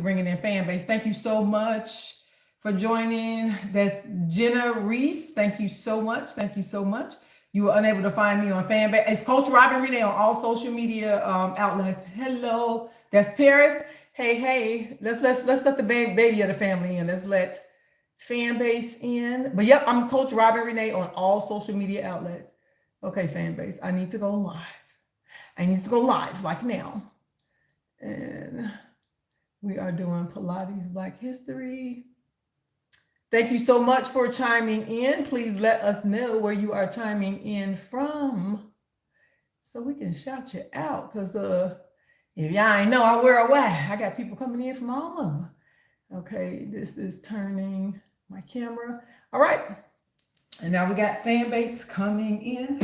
bringing in fan base. Thank you so much for joining. That's Jenna Reese. Thank you so much. Thank you so much. You were unable to find me on fan base. It's Coach Robin Renee on all social media outlets. Hello, that's Paris. Hey, let's let the baby of the family in. Let's let fan base in. But yep, I'm Coach Robin Renee on all social media outlets. Okay, fan base, I need to go live. I need to go live like now. And we are doing Pilates Black History. Thank you so much for chiming in. Please let us know where you are chiming in from so we can shout you out. Because if y'all ain't know, I wear a why. I got people coming in from all over. Okay, this is turning my camera. All right. And now we got fan base coming in.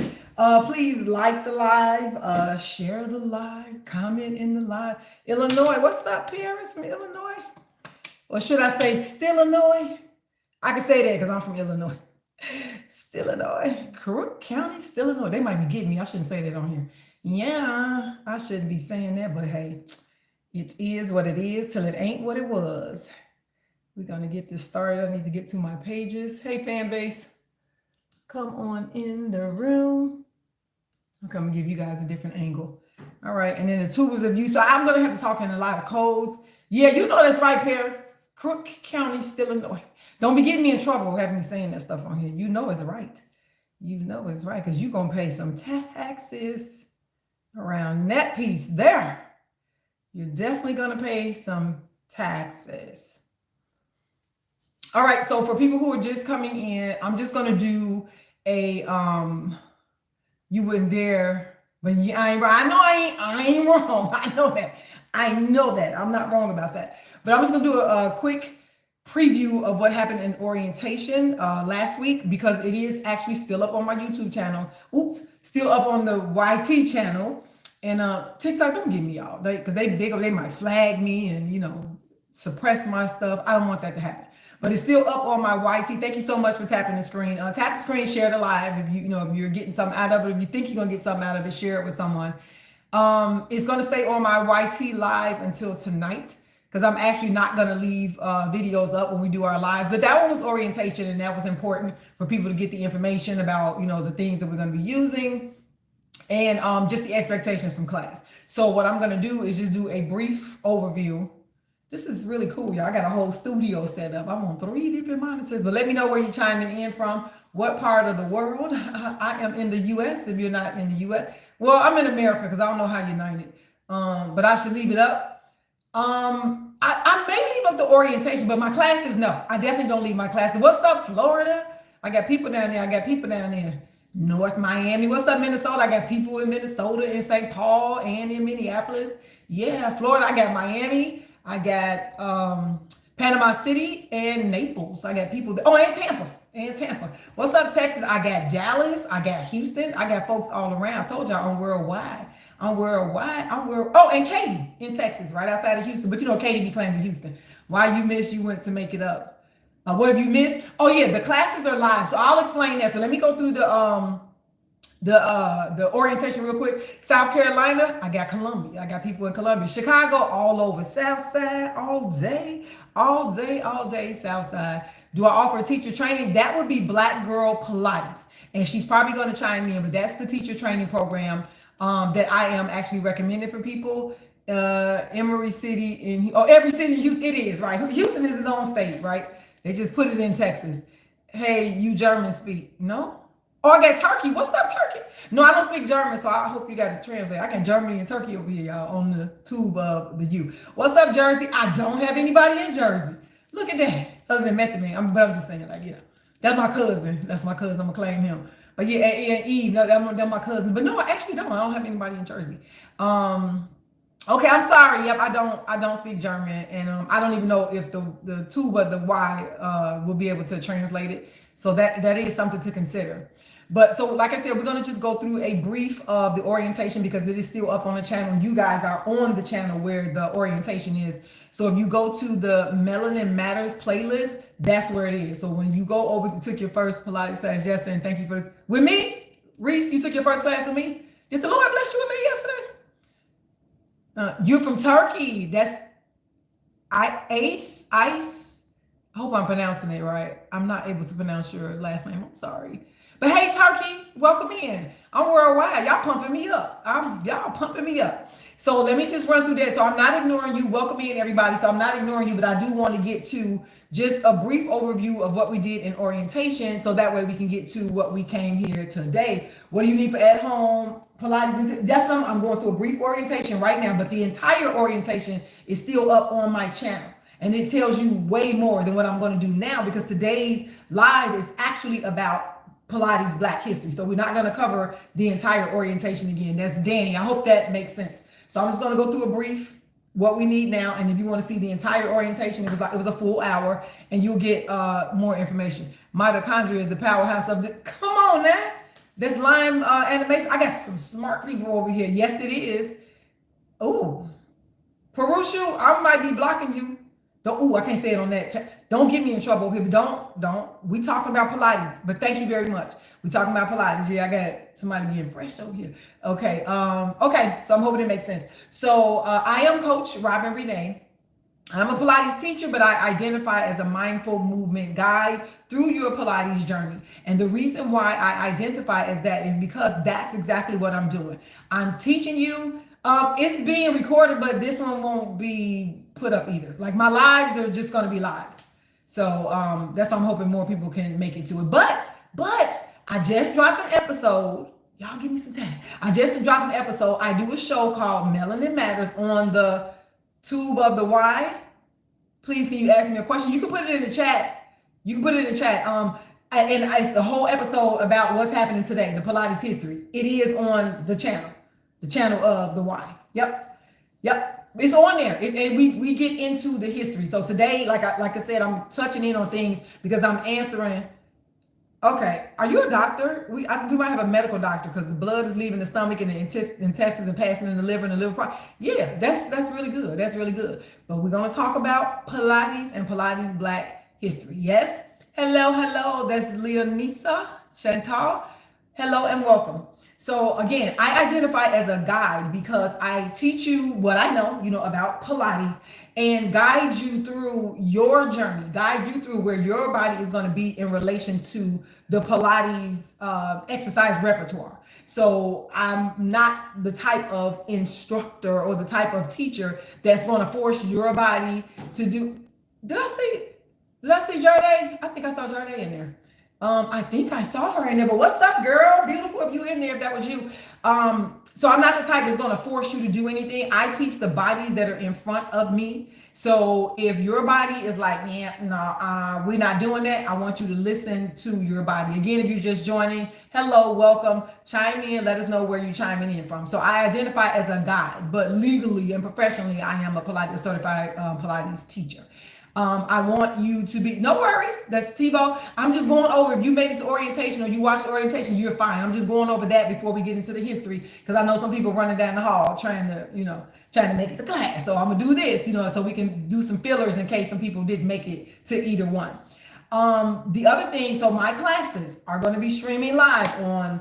Please like the live, share the live, comment in the live. Illinois, what's up, Paris from Illinois? Or should I say Stillinois? I can say that because I'm from Illinois. Stillinois, Crook County, Stillinois. They might be getting me. I shouldn't say that on here. Yeah, I shouldn't be saying that, but hey, it is what it is till it ain't what it was. We're going to get this started. I need to get to my pages. Hey, fan base, come on in the room. I'm going to give you guys a different angle. All right, and then the tubers of you. So I'm going to have to talk in a lot of codes. Yeah, you know that's right, Paris. Crook County, Illinois. Don't be getting me in trouble having me saying that stuff on here. You know it's right. You know it's right because you're going to pay some taxes around that piece there. You're definitely going to pay some taxes. All right, so for people who are just coming in, I'm just going to do a, you wouldn't dare, but I ain't right. I ain't wrong. I know that. I'm not wrong about that. But I'm just going to do a quick preview of what happened in orientation last week because it is actually still up on my YouTube channel. Oops, still up on the YT channel. And TikTok, don't get me y'all, because they might flag me and, suppress my stuff. I don't want that to happen. But it's still up on my YT. Thank you so much for tapping the screen. Tap the screen, share the live. If if you're getting something out of it, if you think you're going to get something out of it, share it with someone. It's going to stay on my YT live until tonight. Because I'm actually not going to leave videos up when we do our live. But that one was orientation, and that was important for people to get the information about, the things that we're going to be using and just the expectations from class. So what I'm going to do is just do a brief overview. This is really cool, y'all. I got a whole studio set up. I'm on 3 different monitors, but let me know where you're chiming in from, what part of the world. I am in the U.S. if you're not in the U.S. Well, I'm in America because I don't know how united, but I should leave it up. I may leave up the orientation, but my classes, no. I definitely don't leave my classes. What's up, Florida? I got people down there. North Miami. What's up, Minnesota? I got people in Minnesota, in St. Paul, and in Minneapolis. Yeah, Florida. I got Miami. I got Panama City and Naples. I got people. And Tampa. What's up, Texas? I got Dallas. I got Houston. I got folks all around. I told y'all I'm worldwide. And Katy in Texas, right outside of Houston. But Katy be claiming Houston. Why you missed? You went to make it up. What have you missed? Oh yeah, the classes are live. So I'll explain that. So let me go through the orientation real quick. South Carolina, I got Columbia. I got people in Columbia. Chicago, all over. South Side, all day, South Side. Do I offer teacher training? That would be Black Girl Pilates. And she's probably going to chime in, but that's the teacher training program that I am actually recommending for people. Emory City, every city in Houston, it is, right? Houston is its own state, right? They just put it in Texas. Hey, you German speak? No? Oh, I got Turkey. What's up, Turkey? No, I don't speak German, so I hope you got to translate. I got Germany and Turkey over here, y'all, on the tube of the U. What's up, Jersey? I don't have anybody in Jersey. Look at that. Other than Method Man. But I'm just saying, that's my cousin. I'm going to claim him. But yeah, and Eve, no, they're my cousins. But no, I actually don't. I don't have anybody in Jersey. Okay, I'm sorry. Yep, I don't speak German, and I don't even know if the two but the Y will be able to translate it. So that is something to consider. But so, like I said, we're gonna just go through a brief of the orientation because it is still up on the channel. You guys are on the channel where the orientation is. So if you go to the Melanin Matters playlist, that's where it is. So when you go over to took your first Pilates class yesterday, and thank you for with me, Reese, you took your first class with me. Did the Lord bless you with me yesterday? You're from Turkey. Ice. I hope I'm pronouncing it right. I'm not able to pronounce your last name. I'm sorry. But hey, Turkey, welcome in. I'm worldwide. Y'all pumping me up. Y'all pumping me up. So let me just run through that. So I'm not ignoring you. Welcome in, everybody. So I'm not ignoring you, but I do want to get to just a brief overview of what we did in orientation, so that way we can get to what we came here today. What do you need for at home Pilates? That's what I'm going through a brief orientation right now, but the entire orientation is still up on my channel. And it tells you way more than what I'm going to do now, because today's live is actually about Pilates Black history. So we're not going to cover the entire orientation again. That's Danny. I hope that makes sense. So I'm just going to go through a brief what we need now. And if you want to see the entire orientation, it was a full hour, and you'll get more information. Mitochondria is the powerhouse of the. Come on now. This Lime animation. I got some smart people over here. Yes, it is. Oh, Perushu, I might be blocking you. I can't say it on that. Don't get me in trouble here, but don't. We talking about Pilates, but thank you very much. We talking about Pilates. Yeah, I got somebody getting fresh over here. Okay. Okay. So I'm hoping it makes sense. So I am Coach Robin Renee. I'm a Pilates teacher, but I identify as a mindful movement guide through your Pilates journey. And the reason why I identify as that is because that's exactly what I'm doing. I'm teaching you. It's being recorded, but this one won't be put up either. Like, my lives are just going to be lives. So that's why I'm hoping more people can make it to it. But I just dropped an episode. Y'all give me some time. I just dropped an episode. I do a show called Melanin Matters on the Tube of the Why. Please, can you ask me a question? You can put it in the chat. And it's the whole episode about what's happening today, the Pilates history. It is on the channel of the Why. Yep. It's on there, and we get into the history. So today, like I said, I'm touching in on things because I'm answering. Okay, are you a doctor? We might have a medical doctor, because the blood is leaving the stomach and the intestines and passing in the liver and the liver. Yeah, that's really good. That's really good. But we're gonna talk about Pilates and Pilates Black history. Yes. Hello. That's Leonisa Chantal. Hello and welcome. So again, I identify as a guide because I teach you what I know, about Pilates, and guide you through your journey, guide you through where your body is going to be in relation to the Pilates exercise repertoire. So I'm not the type of instructor or the type of teacher that's going to force your body to do. Did I say Jardé? I think I saw Jardé in there. I think I saw her in there, but what's up, girl? Beautiful if you in there, if that was you. So I'm not the type that's going to force you to do anything. I teach the bodies that are in front of me. So if your body is like, we're not doing that, I want you to listen to your body. Again, if you're just joining, hello, welcome. Chime in, let us know where you're chiming in from. So I identify as a guide, but legally and professionally, I am a certified Pilates teacher. I want you to be, no worries, that's Tebow. I'm just going over, if you made it to orientation or you watched orientation, you're fine. I'm just going over that before we get into the history, because I know some people running down the hall trying to make it to class. So I'm gonna do this, so we can do some fillers in case some people didn't make it to either one. The other thing, so my classes are going to be streaming live on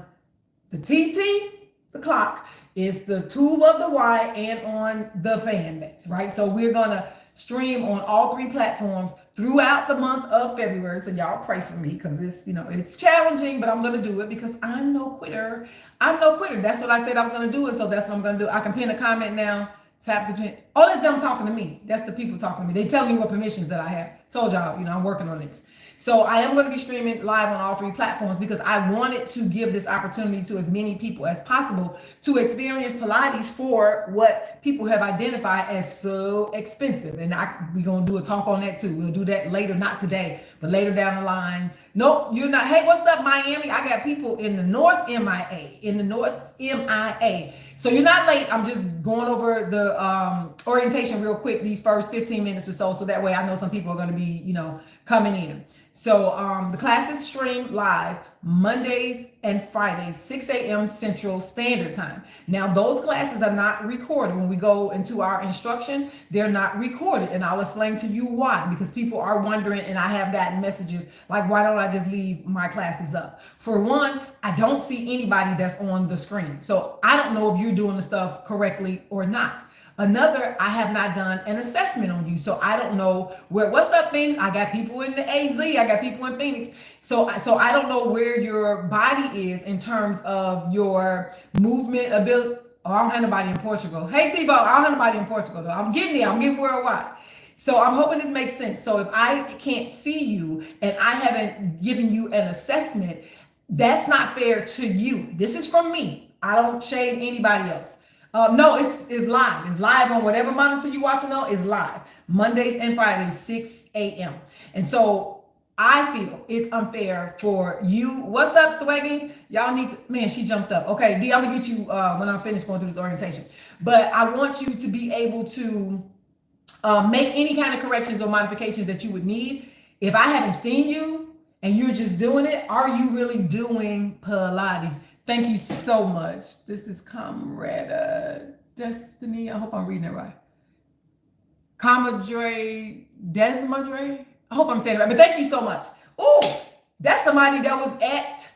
the TT, the clock, is the Tube of the Y, and on the fan base, right? So we're gonna stream on all three platforms throughout the month of February. So y'all pray for me, because it's challenging, but I'm gonna do it because I'm no quitter. That's what I said I was gonna do, and so that's what I'm gonna do. I can pin a comment now. Tap the pin. Oh, that's them talking to me. That's the people talking to me. They tell me what permissions that I have. Told y'all, I'm working on this. So I am going to be streaming live on all three platforms because I wanted to give this opportunity to as many people as possible to experience Pilates for what people have identified as so expensive. And we're going to do a talk on that too. We'll do that later, not today, but later down the line. Nope, you're not. Hey, what's up, Miami? I got people in the North MIA. So you're not late. I'm just going over the orientation real quick, these first 15 minutes or so that way I know some people are going to be, coming in. So the classes stream live Mondays and Fridays, 6 a.m. Central Standard Time. Now, those classes are not recorded. When we go into our instruction, they're not recorded. And I'll explain to you why, because people are wondering, and I have gotten messages like, why don't I just leave my classes up? For one, I don't see anybody that's on the screen. So I don't know if you're doing the stuff correctly or not. Another, I have not done an assessment on you. So I don't know what's up, Phoenix? I got people in the AZ, I got people in Phoenix. So I don't know where your body is in terms of your movement ability. Oh, I don't have nobody in Portugal. Hey, Tebow, I don't have nobody in Portugal though. I'm getting there, I'm getting worldwide. So I'm hoping this makes sense. So if I can't see you and I haven't given you an assessment, that's not fair to you. This is from me. I don't shade anybody else. No, it's live. It's live on whatever monitor you're watching on. It's live Mondays and Fridays, 6 a.m. And so I feel it's unfair for you. What's up, Swaggins? Y'all need to, man, she jumped up. Okay, D, I'm gonna get you when I'm finished going through this orientation. But I want you to be able to make any kind of corrections or modifications that you would need. If I haven't seen you and you're just doing it, are you really doing Pilates? Thank you so much. This is Comrade Destiny. I hope I'm reading it right. Desmadre. I hope I'm saying it right, but thank you so much. Oh, that's somebody that was at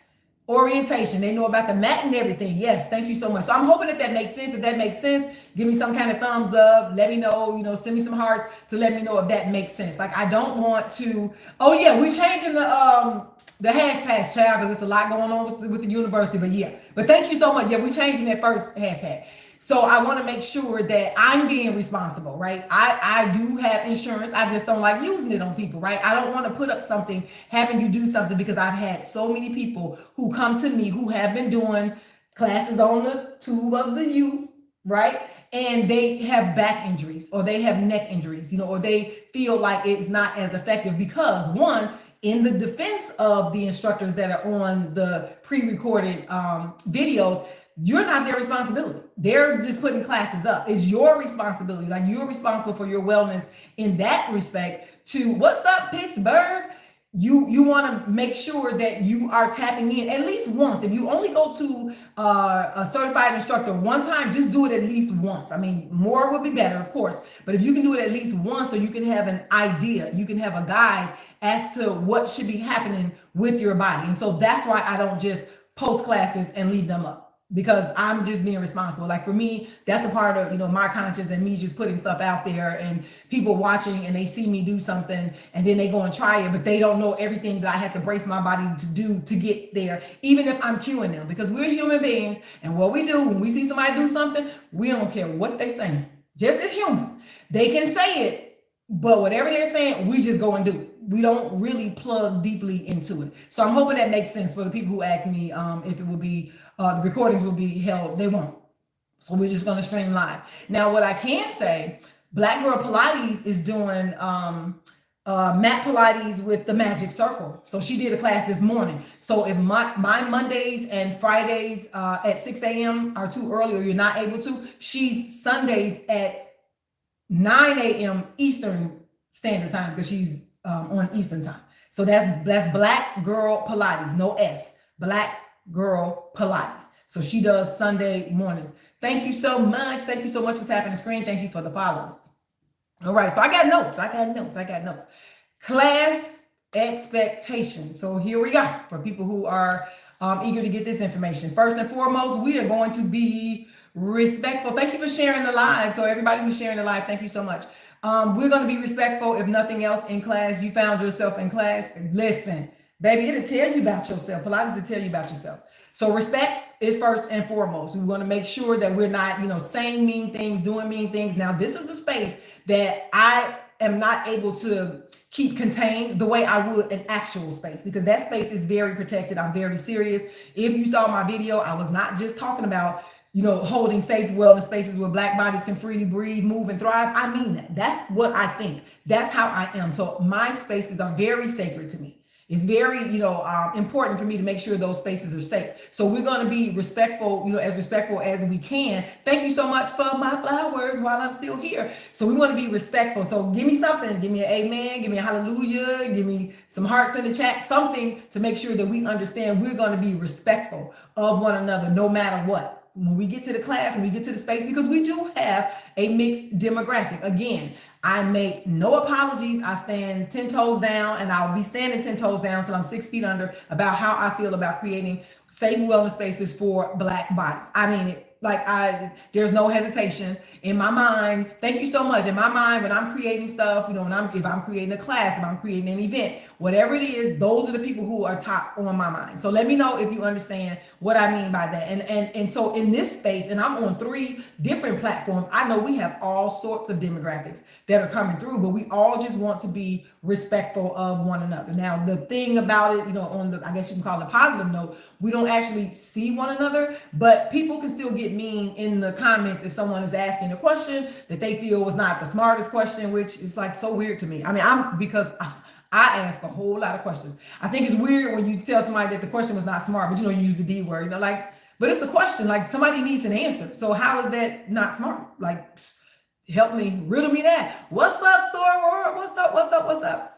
orientation. They know about the mat and everything. Yes, thank you so much. So I'm hoping that makes sense. If that makes sense, give me some kind of thumbs up. Let me know, send me some hearts to let me know if that makes sense. Like, I don't want to, oh yeah, we're changing the hashtags, child, because it's a lot going on with the university, but yeah. But thank you so much. Yeah, we're changing that first hashtag. So I want to make sure that I'm being responsible, right? I do have insurance. I just don't like using it on people, right? I don't want to put up something, having you do something, because I've had so many people who come to me who have been doing classes on the tube of the U, right? And they have back injuries or they have neck injuries, or they feel like it's not as effective because, one, in the defense of the instructors that are on the pre-recorded videos, you're not their responsibility. They're just putting classes up. It's your responsibility. Like, you're responsible for your wellness in that respect. To what's up, Pittsburgh? You want to make sure that you are tapping in at least once. If you only go to a certified instructor one time, just do it at least once. I mean, more would be better, of course, but if you can do it at least once, so you can have an idea, you can have a guide as to what should be happening with your body. And so that's why I don't just post classes and leave them up, because I'm just being responsible. Like, for me, that's a part of, my conscience and me just putting stuff out there, and people watching and they see me do something and then they go and try it, but they don't know everything that I have to brace my body to do to get there, even if I'm cueing them, because we're human beings. And what we do when we see somebody do something, we don't care what they're saying. Just as humans, they can say it, but whatever they're saying, we just go and do it. We don't really plug deeply into it. So I'm hoping that makes sense for the people who ask me if it will be, the recordings will be held. They won't. So we're just going to stream live. Now, what I can say, Black Girl Pilates is doing mat Pilates with the Magic Circle. So she did a class this morning. So if my Mondays and Fridays at 6 a.m. are too early, or you're not able to, she's Sundays at 9 a.m. Eastern Standard Time, because she's on Eastern Time. So that's Black Girl Pilates, no S, Black Girl Pilates. So she does Sunday mornings. Thank you so much. Thank you so much for tapping the screen. Thank you for the follows. All right, so I got notes. Class expectations. So here we go for people who are eager to get this information. First and foremost, we are going to be respectful. Thank you for sharing the live. So everybody who's sharing the live, thank you so much. We're going to be respectful. If nothing else, in class, you found yourself in class. Listen, baby, it'll tell you about yourself. Pilates will tell you about yourself. So respect is first and foremost. We want to make sure that we're not, saying mean things, doing mean things. Now, this is a space that I am not able to keep contained the way I would an actual space, because that space is very protected. I'm very serious. If you saw my video, I was not just talking about holding safe wellness spaces where Black bodies can freely breathe, move, and thrive. I mean that. That's what I think. That's how I am. So my spaces are very sacred to me. It's very, important for me to make sure those spaces are safe. So we're going to be respectful, as respectful as we can. Thank you so much for my flowers while I'm still here. So we want to be respectful. So give me something. Give me an amen. Give me a hallelujah. Give me some hearts in the chat. Something to make sure that we understand we're going to be respectful of one another no matter what. When we get to the class and we get to the space, because we do have a mixed demographic. Again, I make no apologies. I stand 10 toes down, and I'll be standing 10 toes down till I'm 6 feet under about how I feel about creating safe wellness spaces for Black bodies. I mean it There's no hesitation in my mind. Thank you so much. In my mind, when I'm creating stuff, if I'm creating a class, if I'm creating an event, whatever it is, those are the people who are top on my mind. So let me know if you understand what I mean by that. And so in this space, and I'm on 3 different platforms, I know we have all sorts of demographics that are coming through, but we all just want to be respectful of one another. Now, the thing about it, on the, I guess you can call it a positive note, we don't actually see one another, but people can still get mean in the comments if someone is asking a question that they feel was not the smartest question, which is like so weird to me. I mean, I ask a whole lot of questions. I think it's weird when you tell somebody that the question was not smart, but you use the D word, but it's a question, like somebody needs an answer. So how is that not smart? Like, help me, riddle me that. What's up, Soror? What's up?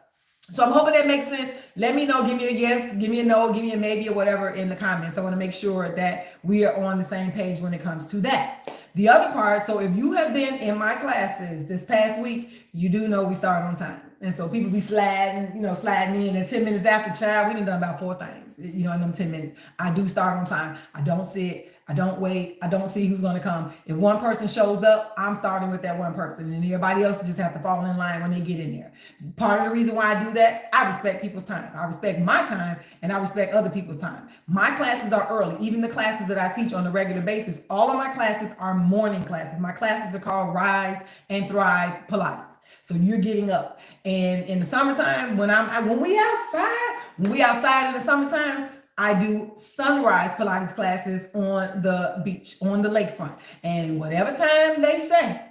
So I'm hoping that makes sense. Let me know, give me a yes, give me a no, give me a maybe or whatever in the comments. I want to make sure that we are on the same page when it comes to that. The other part, so if you have been in my classes this past week, you do know we start on time. And so people be sliding in at 10 minutes after, child, we done about 4 things, in them 10 minutes. I do start on time. I don't sit. I don't wait. I don't see who's going to come. If one person shows up, I'm starting with that one person, and everybody else just have to fall in line when they get in there. Part of the reason why I do that, I respect people's time. I respect my time, and I respect other people's time. My classes are early. Even the classes that I teach on a regular basis, all of my classes are morning classes. My classes are called Rise and Thrive Pilates. So you're getting up, and in the summertime, when we outside in the summertime, I do sunrise Pilates classes on the beach, on the lakefront. And whatever time they say,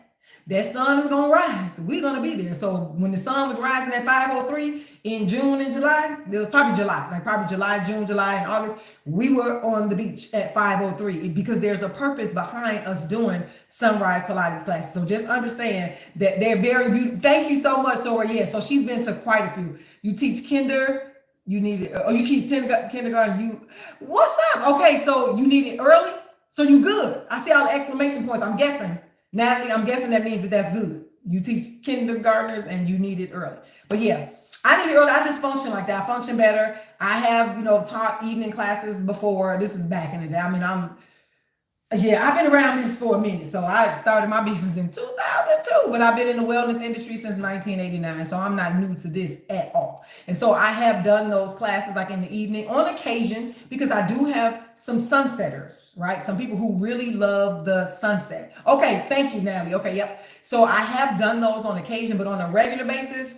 that sun is going to rise. We're going to be there. So when the sun was rising at 5:03 in June and July, it was probably July, June, July, and August, we were on the beach at 5:03 because there's a purpose behind us doing sunrise Pilates classes. So just understand that they're very beautiful. Thank you so much, Sora. Yeah, so she's been to quite a few. You teach kinder. You need it. Oh, you teach kindergarten. What's up? Okay, so you need it early. So you good. I see all the exclamation points. I'm guessing, Natalie. I'm guessing that means that's good. You teach kindergartners and you need it early. But yeah, I need it early. I just function like that. I function better. I have taught evening classes before. This is back in the day. I mean, I've been around this for a minute. So I started my business in 2002, but I've been in the wellness industry since 1989. So I'm not new to this at all. And so I have done those classes like in the evening on occasion because I do have some sunsetters, right? Some people who really love the sunset. Okay, thank you, Natalie. Okay, yep. So I have done those on occasion, but on a regular basis,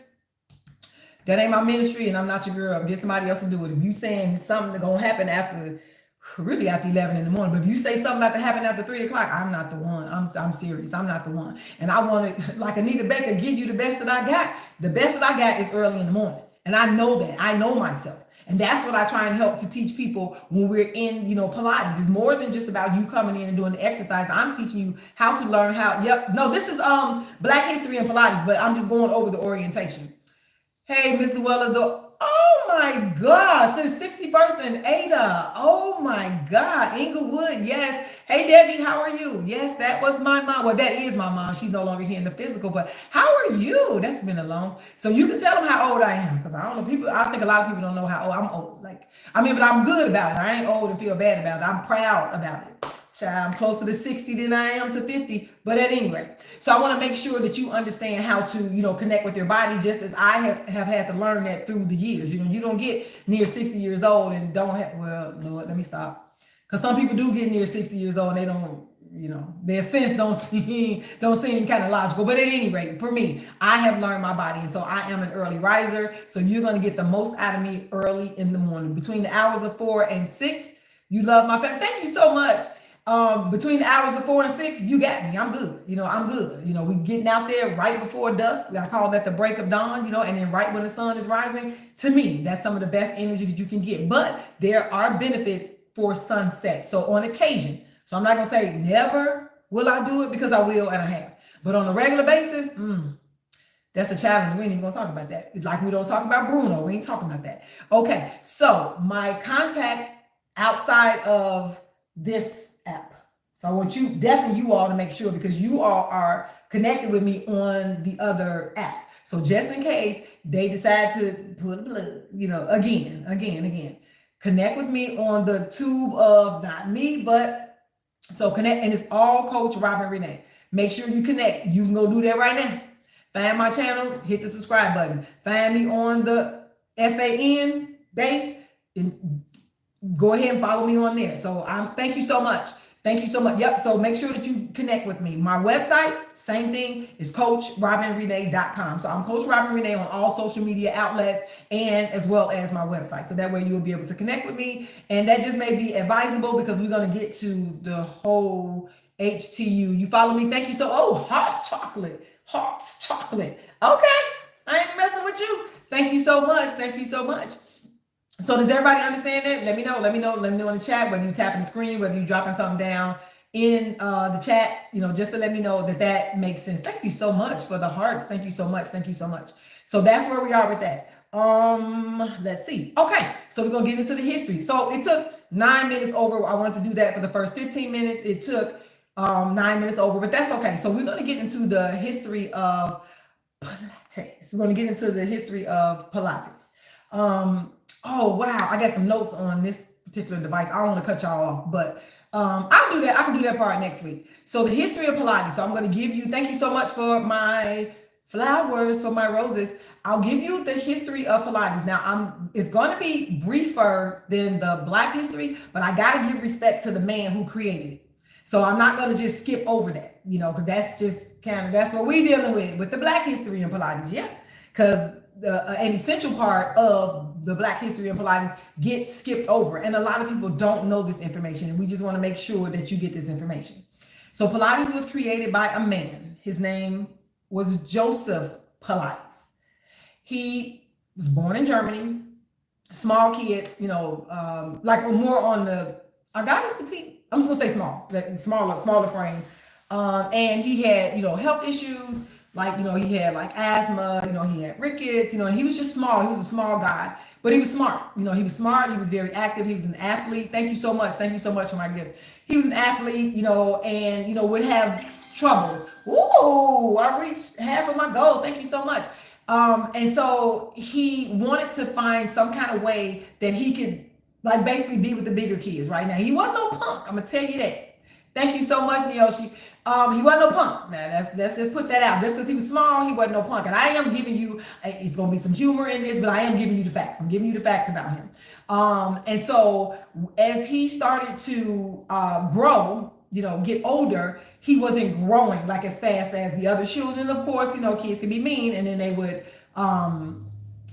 that ain't my ministry and I'm not your girl. Get somebody else to do it. If you saying something going to happen after 11 in the morning, but if you say something about to happen after 3 o'clock, I'm not the one. I'm serious. I'm not the one. And I want to, like Anita Baker, give you the best that I got. The best that I got is early in the morning. And I know that. I know myself. And that's what I try and help to teach people when we're in, Pilates. It's more than just about you coming in and doing the exercise. I'm teaching you how to learn how. Yep. No, this is Black History and Pilates, but I'm just going over the orientation. Hey, Miss Luella, oh my God, since 61st and Ada. Oh my God, Inglewood, yes. Hey, Debbie, how are you? Yes, that was my mom. Well, that is my mom. She's no longer here in the physical, but how are you? That's been a long, so you can tell them how old I am, because I don't know, I think a lot of people don't know how old I'm old. But I'm good about it. I ain't old and feel bad about it. I'm proud about it. Child, I'm closer to 60 than I am to 50, but at any rate. So I want to make sure that you understand how to, connect with your body, just as I have had to learn that through the years. You don't get near 60 years old and don't have, well, Lord, let me stop. Because some people do get near 60 years old and they don't, their sense don't seem kind of logical. But at any rate, for me, I have learned my body. And so I am an early riser. So you're going to get the most out of me early in the morning. Between the hours of 4 and 6, you love my family. Thank you so much. Between the hours of 4 and 6, you got me. I'm good. I'm good. We getting out there right before dusk. I call that the break of dawn, and then right when the sun is rising. To me, that's some of the best energy that you can get. But there are benefits for sunset. So on occasion, so I'm not going to say never will I do it, because I will and I have. But on a regular basis, that's a challenge. We ain't even going to talk about that. It's like we don't talk about Bruno. We ain't talking about that. Okay. So my contact outside of this app. So I want you all to make sure, because you all are connected with me on the other apps. So just in case they decide to pull the plug, again, connect with me on the tube of not me, but So connect, and it's all Coach Robin Renee. Make sure you connect. You can go do that right now. Find my channel, hit the subscribe button. Find me on the FAN base, and go ahead and follow me on there. So thank you so much. Thank you so much. Yep. So make sure that you connect with me. My website, same thing, is coachrobinrenee.com. So I'm Coach Robin Renee on all social media outlets and as well as my website. So that way you'll be able to connect with me. And that just may be advisable because we're going to get to the whole HTU. You follow me? Thank you. Hot chocolate. Okay. I ain't messing with you. Thank you so much. Thank you so much. So does everybody understand that? Let me know in the chat, whether you tapping the screen, whether you dropping something down in the chat, just to let me know that makes sense. Thank you so much for the hearts. Thank you so much. Thank you so much. So that's where we are with that. Let's see. Okay, so we're gonna get into the history. So it took 9 minutes over. I wanted to do that for the first 15 minutes. It took 9 minutes over, but that's okay. So we're gonna get into the history of Pilates. We're gonna get into the history of Pilates. Oh, wow. I got some notes on this particular device. I don't want to cut y'all off, but I'll do that. I can do that part next week. So the history of Pilates. So I'm going to give you, thank you so much for my flowers, for my roses. I'll give you the history of Pilates. Now, it's going to be briefer than the Black history, but I got to give respect to the man who created it. So I'm not going to just skip over that, because that's just that's what we're dealing with the Black history in Pilates. Yeah, because an essential part of the Black history of Pilates gets skipped over. And a lot of people don't know this information. And we just want to make sure that you get this information. So Pilates was created by a man. His name was Joseph Pilates. He was born in Germany, small kid, like more on the, our guy is petite. I'm just going to say small, smaller frame. And he had, health issues. Like, he had like asthma, he had rickets, and he was just small. He was a small guy, but he was smart. He was smart. He was very active. He was an athlete. Thank you so much. Thank you so much for my gifts. He was an athlete, and, would have troubles. Ooh, I reached half of my goal. Thank you so much. And so he wanted to find some kind of way that he could like basically be with the bigger kids right now. He wasn't no punk. I'm going to tell you that. Thank you so much, Neoshi. He wasn't no punk. Now, let's just put that out. Just because he was small, he wasn't no punk. And I am giving you, it's going to be some humor in this, but I am giving you the facts. I'm giving you the facts about him. And so as he started to grow, get older, he wasn't growing like as fast as the other children. Of course, kids can be mean, and then they would,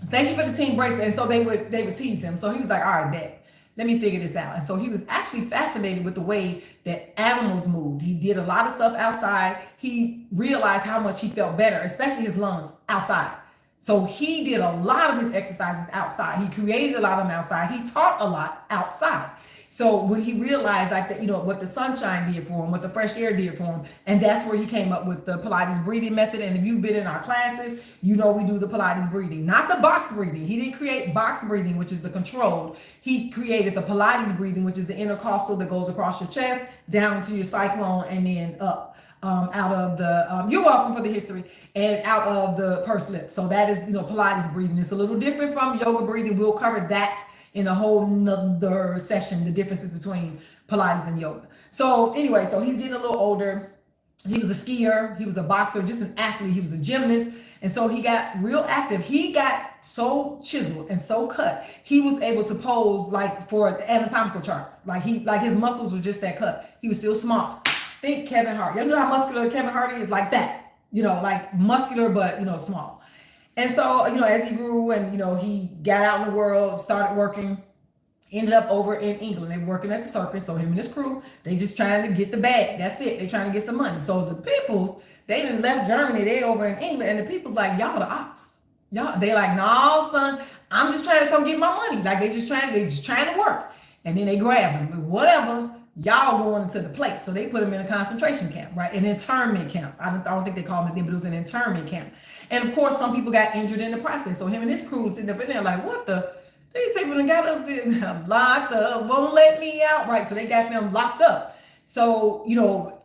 thank you for the team bracelet. And so they would tease him. So he was like, all right, bet. Let me figure this out. And so he was actually fascinated with the way that animals moved. He did a lot of stuff outside. He realized how much he felt better, especially his lungs, outside. So he did a lot of his exercises outside. He created a lot of them outside. He taught a lot outside. So when he realized what the sunshine did for him, what the fresh air did for him, and that's where he came up with the Pilates breathing method. And if you've been in our classes, we do the Pilates breathing, not the box breathing. He didn't create box breathing, which is the controlled. He created the Pilates breathing, which is the intercostal that goes across your chest, down to your cyclone, and then up. Out of the, you're welcome for the history, and out of the pursed lips. So that is, Pilates breathing. It's a little different from yoga breathing. We'll cover that in a whole nother session, the differences between Pilates and yoga. So anyway, so he's getting a little older. He was a skier, he was a boxer, just an athlete, he was a gymnast. And so he got real active. He got so chiseled and so cut, he was able to pose like for the anatomical charts. Like his muscles were just that cut. He was still small. Think Kevin Hart. You know how muscular Kevin Hart is? Like that, like muscular, but, small. And so, as he grew and, he got out in the world, started working, ended up over in England. They were working at the circus. So him and his crew, they just trying to get the bag. That's it. They trying to get some money. So the peoples, they done left Germany. They over in England. And the people's like, y'all the ops. They like, no, son, I'm just trying to come get my money. Like they just trying to work. And then they grab him. But whatever, y'all going into the place. So they put him in a concentration camp, right? An internment camp. I don't think they called it then, but it was an internment camp. And of course, some people got injured in the process. So him and his crew was sitting up in there like, what the? These people done got us in, locked up, won't let me out, right? So they got them locked up. So,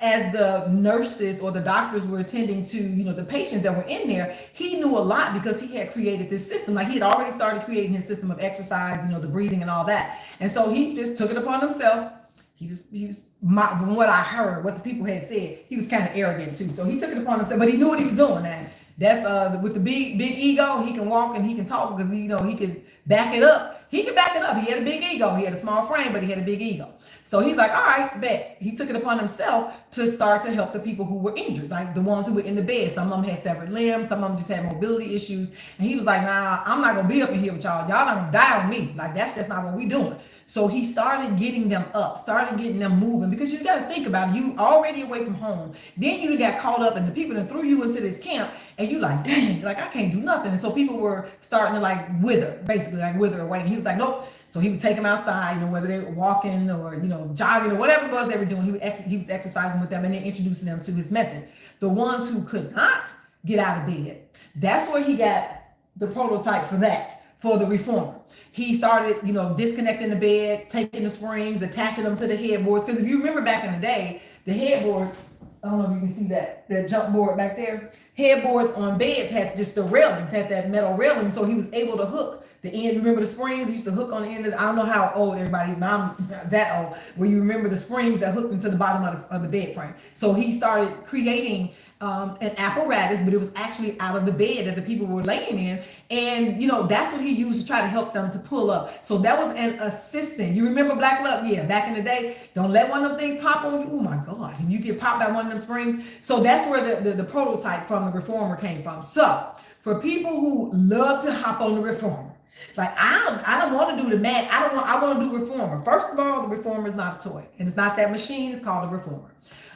as the nurses or the doctors were attending to, the patients that were in there, he knew a lot because he had created this system. Like he had already started creating his system of exercise, the breathing and all that. And so he just took it upon himself from what I heard, what the people had said, he was kind of arrogant too. So he took it upon himself, but he knew what he was doing. And that's with the big ego, he can walk and he can talk because he could back it up. He could back it up. He had a big ego. He had a small frame, but he had a big ego. So he's like, all right, bet. He took it upon himself to start to help the people who were injured, like the ones who were in the bed. Some of them had severed limbs. Some of them just had mobility issues. And he was like, nah, I'm not going to be up in here with y'all. Y'all not going to die on me. Like, that's just not what we doing. So he started getting them up, started getting them moving, because you got to think about it. You already away from home. Then you got caught up and the people that threw you into this camp and you like, dang, like I can't do nothing. And so people were starting to like wither, basically like wither away. And he was like, nope. So he would take them outside, whether they were walking or, jogging or whatever it was they were doing. He was exercising with them and then introducing them to his method. The ones who could not get out of bed, that's where he got the prototype for that. For the reformer, he started, disconnecting the bed, taking the springs, attaching them to the headboards. Because if you remember back in the day, the headboards, I don't know if you can see that jump board back there. Headboards on beds had just the railings, had that metal railing, so he was able to hook the end. Remember the springs? He used to hook on the end of I don't know how old everybody is, but I'm not that old, where you remember the springs that hooked into the bottom of the bed frame. So he started creating an apparatus, but it was actually out of the bed that the people were laying in. And, that's what he used to try to help them to pull up. So that was an assistant. You remember Black Love? Yeah, back in the day, don't let one of them things pop on you. Oh my God. And you get popped by one of them springs. So that's where the prototype from the reformer came from. So for people who love to hop on the reformer, like I don't want to do the mat. I want to do reformer. First of all, the reformer is not a toy, and it's not that machine. It's called a reformer.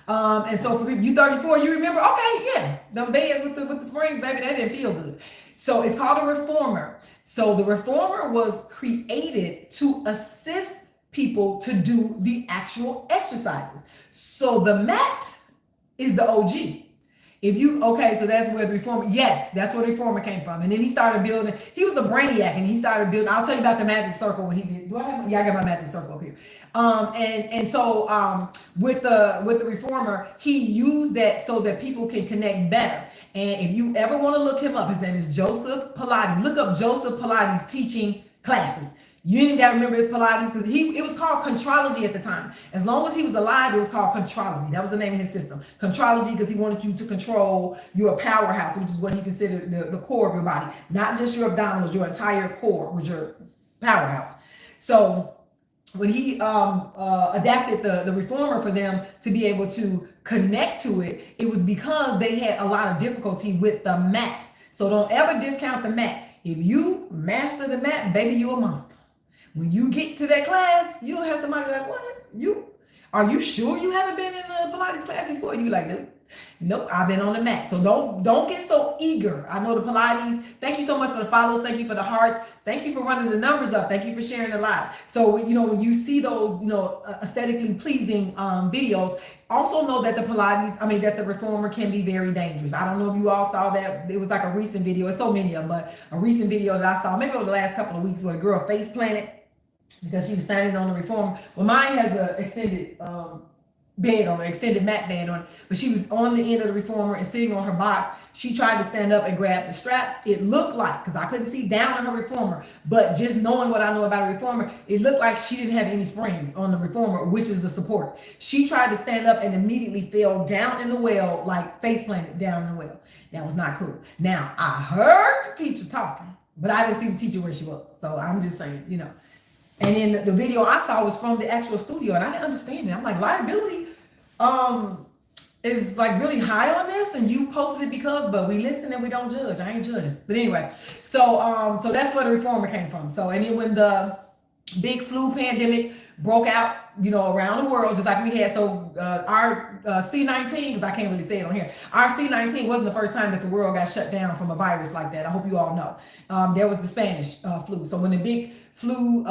And so for people, you 34, you remember? Okay, yeah, them beds with the springs, baby, that didn't feel good. So it's called a reformer. So the reformer was created to assist people to do the actual exercises. So the mat is the OG. So that's where the reformer, yes, that's where the reformer came from. And then he started building, he was a brainiac and he started building, I'll tell you about the magic circle when he did, I got my magic circle up here. So with the reformer, he used that so that people can connect better. And if you ever want to look him up, his name is Joseph Pilates. Look up Joseph Pilates teaching classes. You didn't got to remember his Pilates because it was called Contrology at the time. As long as he was alive, it was called Contrology. That was the name of his system. Contrology because he wanted you to control your powerhouse, which is what he considered the core of your body. Not just your abdominals, your entire core was your powerhouse. So when he adapted the reformer for them to be able to connect to it, it was because they had a lot of difficulty with the mat. So don't ever discount the mat. If you master the mat, baby, you're a monster. When you get to that class, you'll have somebody like, what? Are you sure you haven't been in a Pilates class before? And you like, nope, I've been on the mat. So don't get so eager. I know the Pilates. Thank you so much for the follows. Thank you for the hearts. Thank you for running the numbers up. Thank you for sharing the live. So when you see those, aesthetically pleasing videos, also know that that the reformer can be very dangerous. I don't know if you all saw that. It was like a recent video. It's so many of them, but a recent video that I saw maybe over the last couple of weeks where the girl face planted because she was standing on the reformer. Well, mine has an extended bed on her, extended mat bed on it, but she was on the end of the reformer and sitting on her box. She tried to stand up and grab the straps. It looked like, because I couldn't see down on her reformer, but just knowing what I know about a reformer, it looked like she didn't have any springs on the reformer, which is the support. She tried to stand up and immediately fell down in the well, like face planted down in the well. That was not cool. Now, I heard the teacher talking, but I didn't see the teacher where she was. So I'm just saying, And then the video I saw was from the actual studio, and I didn't understand it. I'm like, liability is like really high on this, and you posted it but we listen and we don't judge. I ain't judging. But anyway, so that's where the reformer came from. So, and then when the big flu pandemic broke out, around the world, just like we had. So our C-19, because I can't really say it on here, our C-19 wasn't the first time that the world got shut down from a virus like that. I hope you all know. There was the Spanish flu. So when the big flu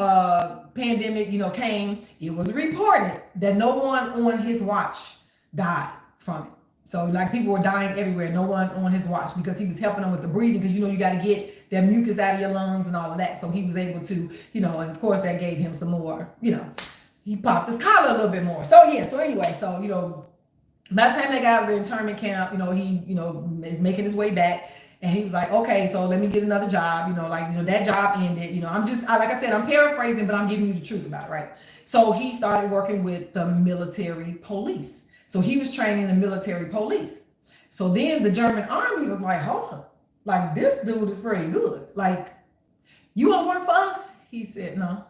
pandemic, came, it was reported that no one on his watch died from it. So like people were dying everywhere, no one on his watch, because he was helping them with the breathing, because you got to get that mucus out of your lungs and all of that. So he was able to, and of course that gave him some more, he popped his collar a little bit more. So yeah, so anyway, so by the time they got out of the internment camp, he is making his way back. And he was like, okay, so let me get another job. That job ended. Like I said, I'm paraphrasing, but I'm giving you the truth about it, right? So he started working with the military police. So he was training the military police. So then the German army was like, hold up, like this dude is pretty good. Like, you want to work for us? He said, no,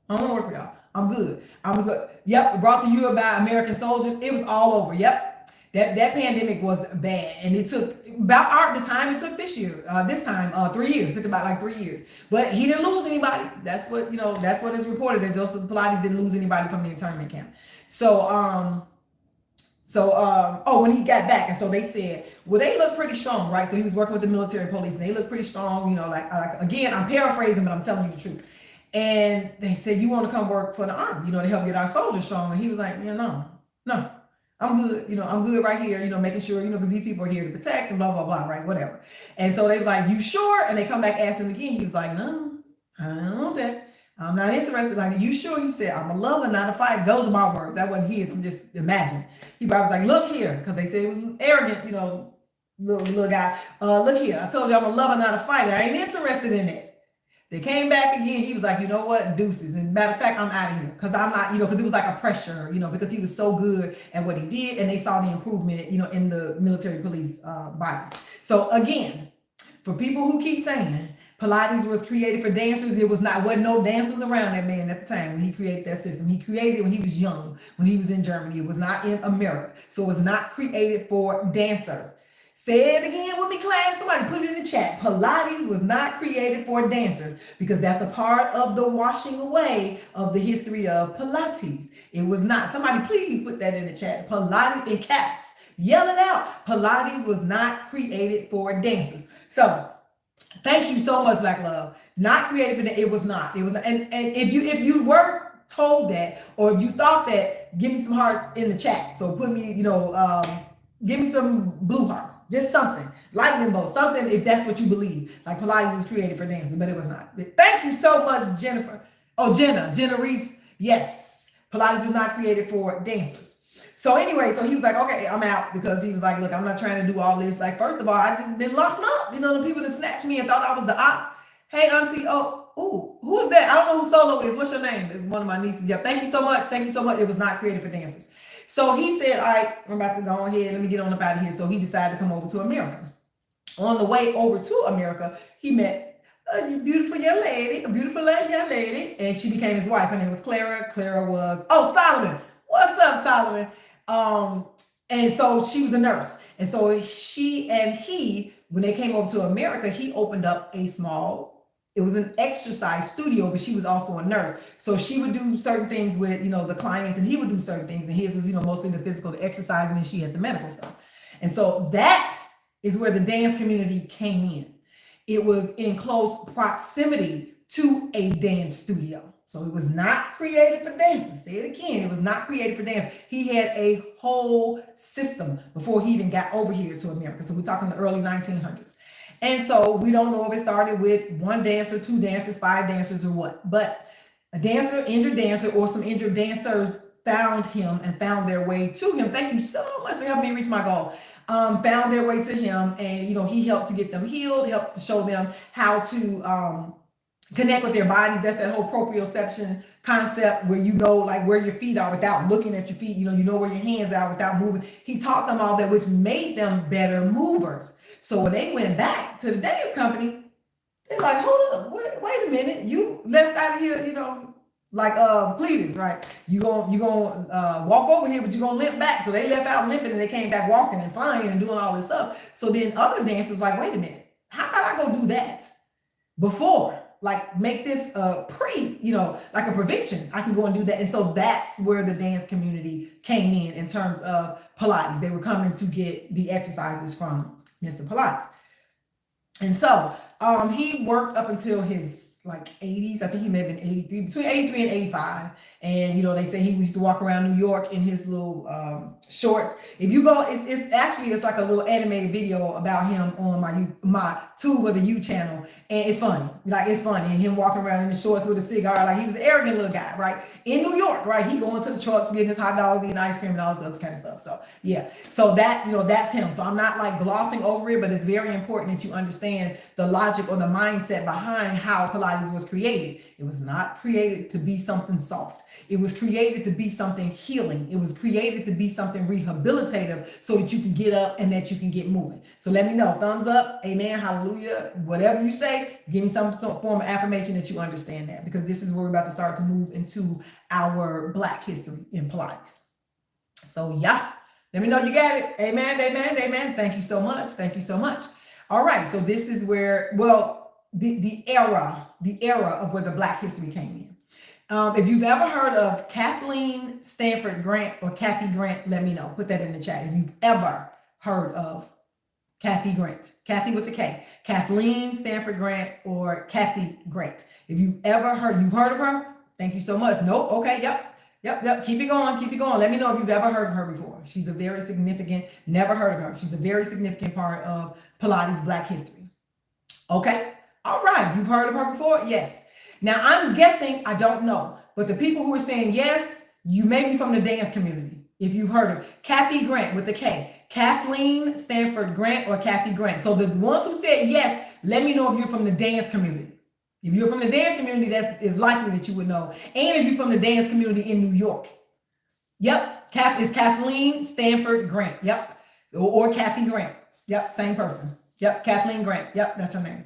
I don't want to work for y'all. I'm good. I was good. Yep, brought to you by American soldiers. It was all over. Yep. That pandemic was bad, and it took about the time it took this year. 3 years. It took about like 3 years, but he didn't lose anybody. That's what That's what is reported, that Joseph Pilates didn't lose anybody from the internment camp. When he got back, and so they said, well, they look pretty strong, right? So he was working with the military police, and they look pretty strong. Again, I'm paraphrasing, but I'm telling you the truth. And they said, you want to come work for the army, to help get our soldiers strong? And he was like, no. I'm good. I'm good right here, making sure, because these people are here to protect and blah, blah, blah, right? Whatever. And so they like, you sure? And they come back, ask him again. He was like, no, I don't want that. I'm not interested. Like, you sure? He said, I'm a lover, not a fighter. Those are my words. That wasn't his. I'm just imagining. He probably was like, look here, because they said it was arrogant, little guy. Look here. I told you I'm a lover, not a fighter. I ain't interested in that. They came back again. He was like, you know what? Deuces. And matter of fact, I'm out of here. Because I'm not, because it was like a pressure, because he was so good at what he did. And they saw the improvement, in the military police bodies. So again, for people who keep saying Pilates was created for dancers, wasn't no dancers around that man at the time when he created that system. He created it when he was young, when he was in Germany. It was not in America. So it was not created for dancers. Say it again with me, class. Somebody put it in the chat. Pilates was not created for dancers, because that's a part of the washing away of the history of Pilates. It was not. Somebody please put that in the chat. Pilates in caps. Yell it out. Pilates was not created for dancers. So thank you so much, Black Love. Not created for that. It was not. It was not. And if you were told that, or if you thought that, give me some hearts in the chat. So put me, give me some blue hearts, just something, lightning bolt, something, if that's what you believe. Like Pilates was created for dancing, but it was not. Thank you so much, Jennifer. Oh, Jenna Reese. Yes, Pilates was not created for dancers. So anyway, so he was like, okay, I'm out, because he was like, look, I'm not trying to do all this. Like, first of all, I just been locked up. The people that snatched me and thought I was the ops. Hey, auntie, who's that? I don't know who Solo is. What's your name? It's one of my nieces. Yeah, thank you so much. Thank you so much. It was not created for dancers. So he said, all right, I'm about to go ahead. Let me get on up out of here. So he decided to come over to America. On the way over to America, he met a beautiful young lady, and she became his wife. Her name was Clara. Solomon. What's up, Solomon? And so she was a nurse. And so she and he, when they came over to America, he opened up it was an exercise studio, but she was also a nurse. So she would do certain things with, the clients, and he would do certain things. And his was, mostly the physical, the exercising, and she had the medical stuff. And so that is where the dance community came in. It was in close proximity to a dance studio. So it was not created for dancers. Say it again. It was not created for dance. He had a whole system before he even got over here to America. So we're talking the early 1900s. And so we don't know if it started with one dancer, two dancers, five dancers, or what. But a dancer, injured dancer, or some injured dancers found him and found their way to him. Thank you so much for helping me reach my goal. Found their way to him, and he helped to get them healed, helped to show them how to connect with their bodies. That's that whole proprioception concept, where like where your feet are without looking at your feet. You know where your hands are without moving. He taught them all that, which made them better movers. So when they went back to the dance company, they're like, hold up, wait a minute, you left out of here, like Cletus, right? You gonna walk over here, but you're gonna limp back. So they left out limping, and they came back walking and flying and doing all this stuff. So then other dancers like, wait a minute, how about I go do that before? Like, make this like a prevention. I can go and do that. And so that's where the dance community came in terms of Pilates. They were coming to get the exercises from Mr. Pilates. And so he worked up until his 80s. I think he may have been 83, between 83 and 85. And, they say he used to walk around New York in his little shorts. If you go, it's like a little animated video about him on my Tube of the U channel. And it's funny. Like, it's funny. And him walking around in the shorts with a cigar. Like, he was an arrogant little guy, right? In New York, right? He going to the trucks, getting his hot dogs, eating ice cream, and all this other kind of stuff. So, yeah. So that, that's him. So I'm not like glossing over it, but it's very important that you understand the logic or the mindset behind how Pilates was created. It was not created to be something soft. It was created to be something healing. It was created to be something rehabilitative so that you can get up and that you can get moving. So let me know. Thumbs up. Amen. Hallelujah. Whatever you say, give me some form of affirmation that you understand that, because this is where we're about to start to move into our Black history in Pilates. So yeah, let me know you got it. Amen. Amen. Amen. Thank you so much. Thank you so much. All right. So this is where, the era of where the Black history came in. If you've ever heard of Kathleen Stanford Grant or Kathy Grant, let me know. Put that in the chat. If you've ever heard of Kathy Grant, Kathy with the K, Kathleen Stanford Grant or Kathy Grant. If you've heard of her, thank you so much. Nope. Okay. Yep. Keep it going. Keep it going. Let me know if you've ever heard of her before. She's a very significant, never heard of her. She's a very significant part of Pilates Black history. Okay. All right. You've heard of her before? Yes. Now, I'm guessing, I don't know, but the people who are saying yes, you may be from the dance community. If you've heard of Kathy Grant with the K, Kathleen Stanford Grant or Kathy Grant. So the ones who said yes, let me know if you're from the dance community. If you're from the dance community, that is likely that you would know. And if you're from the dance community in New York. Yep, it's Kathleen Stanford Grant. Yep, or Kathy Grant. Yep, same person. Yep, Kathleen Grant. Yep, that's her name.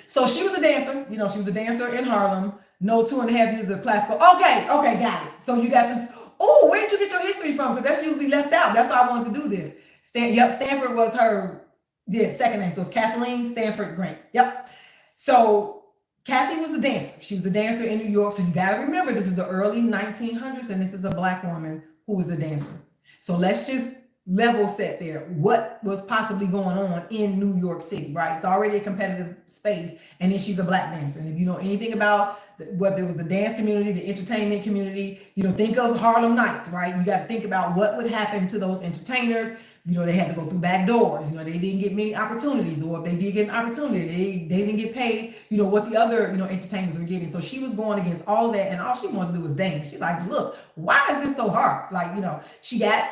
So she was a dancer, she was a dancer in Harlem, no 2.5 years of classical. Okay, got it. So you got some, where did you get your history from? Because that's usually left out. That's why I wanted to do this. Stanford was her second name. So it's Kathleen Stanford Grant. Yep. So Kathy was a dancer. She was a dancer in New York. So you got to remember, this is the early 1900s, and this is a Black woman who was a dancer. So let's just level set there. What was possibly going on in New York City, right? It's already a competitive space, and then she's a Black dancer. And if you know anything about whether it was the dance community, the entertainment community, think of Harlem Nights, right? You got to think about what would happen to those entertainers. They had to go through back doors. They didn't get many opportunities, or if they did get an opportunity, they didn't get paid, what the other, entertainers were getting. So she was going against all of that, and all she wanted to do was dance. She's like, look, why is this so hard? Like, she got,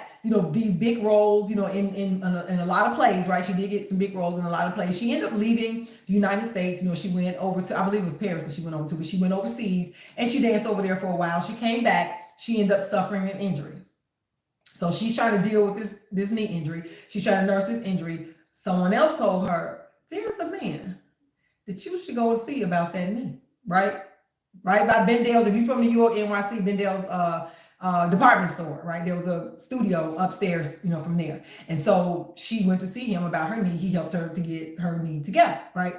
these big roles, in a lot of plays, right? She did get some big roles in a lot of plays. She ended up leaving the United States. She went over to, I believe it was Paris that she went over to, but she went overseas and she danced over there for a while. She came back. She ended up suffering an injury. So she's trying to deal with this knee injury. She's trying to nurse this injury. Someone else told her, there's a man that you should go and see about that knee, right? Right by Ben Dale's. If you're from New York, NYC, Ben Dale's department store, right? There was a studio upstairs, from there. And so she went to see him about her knee. He helped her to get her knee together, right?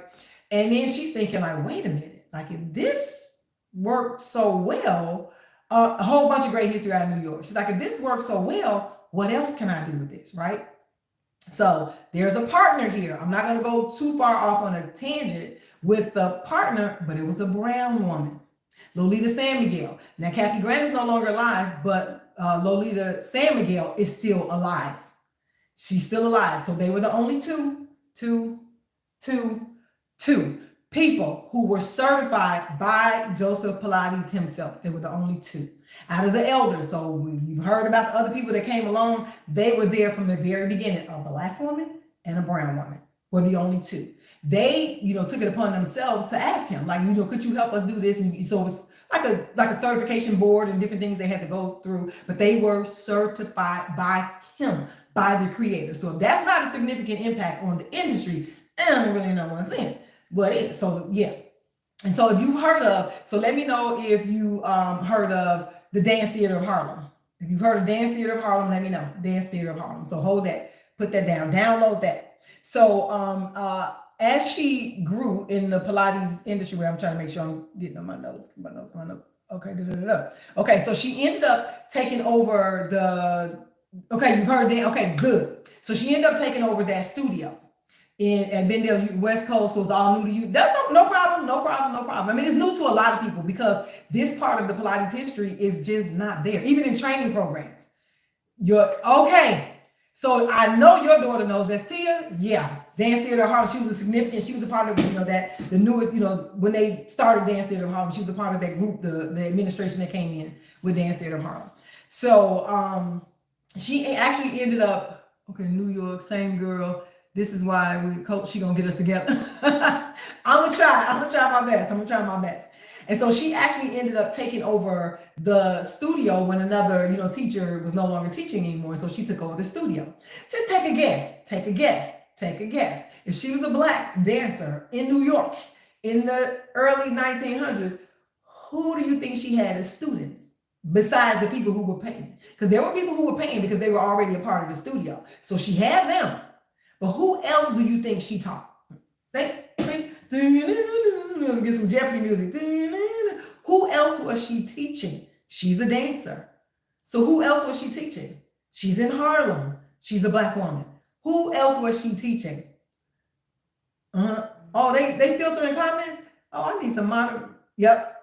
And then she's thinking like, wait a minute, like if this worked so well, a whole bunch of great history out of New York. She's like, if this works so well, what else can I do with this, right? So there's a partner here. I'm not going to go too far off on a tangent with the partner, but it was a brown woman, Lolita San Miguel. Now, Kathy Grant is no longer alive, but Lolita San Miguel is still alive. She's still alive. So they were the only two people who were certified by Joseph Pilates himself. They were the only two out of the elders. So you've heard about the other people that came along. They were there from the very beginning. A Black woman and a brown woman were the only two. They, took it upon themselves to ask him, like, could you help us do this? And so it's like a certification board and different things they had to go through, but they were certified by him, by the creator. So if that's not a significant impact on the industry, I don't really know what I'm saying. But it is. So yeah. And so if you've heard of, so let me know if you heard of the Dance Theater of Harlem. If you've heard of Dance Theater of Harlem, let me know. Dance Theater of Harlem. So hold that, put that down, download that. So as she grew in the Pilates industry, where I'm trying to make sure I'm getting on my notes. Okay, Okay, so she ended up taking over you've heard that. Okay, good. So she ended up taking over that studio. in at Bendale West Coast, so it's all new to you. That's no problem, no problem, no problem. I mean, it's new to a lot of people because this part of the Pilates history is just not there, even in training programs. You're okay. So I know your daughter knows that's Tia. Yeah, Dance Theater of Harlem. She was a significant. She was a part of that the newest. When they started Dance Theater of Harlem, she was a part of that group, the administration that came in with Dance Theater of Harlem. So she actually ended up New York, same girl. This is why we coach. She gonna get us together. I'm gonna try my best. And so she actually ended up taking over the studio when another, teacher was no longer teaching anymore. So she took over the studio. Just take a guess. If she was a Black dancer in New York in the early 1900s, who do you think she had as students besides the people who were paying? Because there were people who were paying because they were already a part of the studio. So she had them. But who else do you think she taught? Get some Jeopardy music. Who else was she teaching? She's a dancer. So who else was she teaching? She's in Harlem. She's a Black woman. Who else was she teaching? Oh, they filter in comments? Oh, I need some modern. Yep.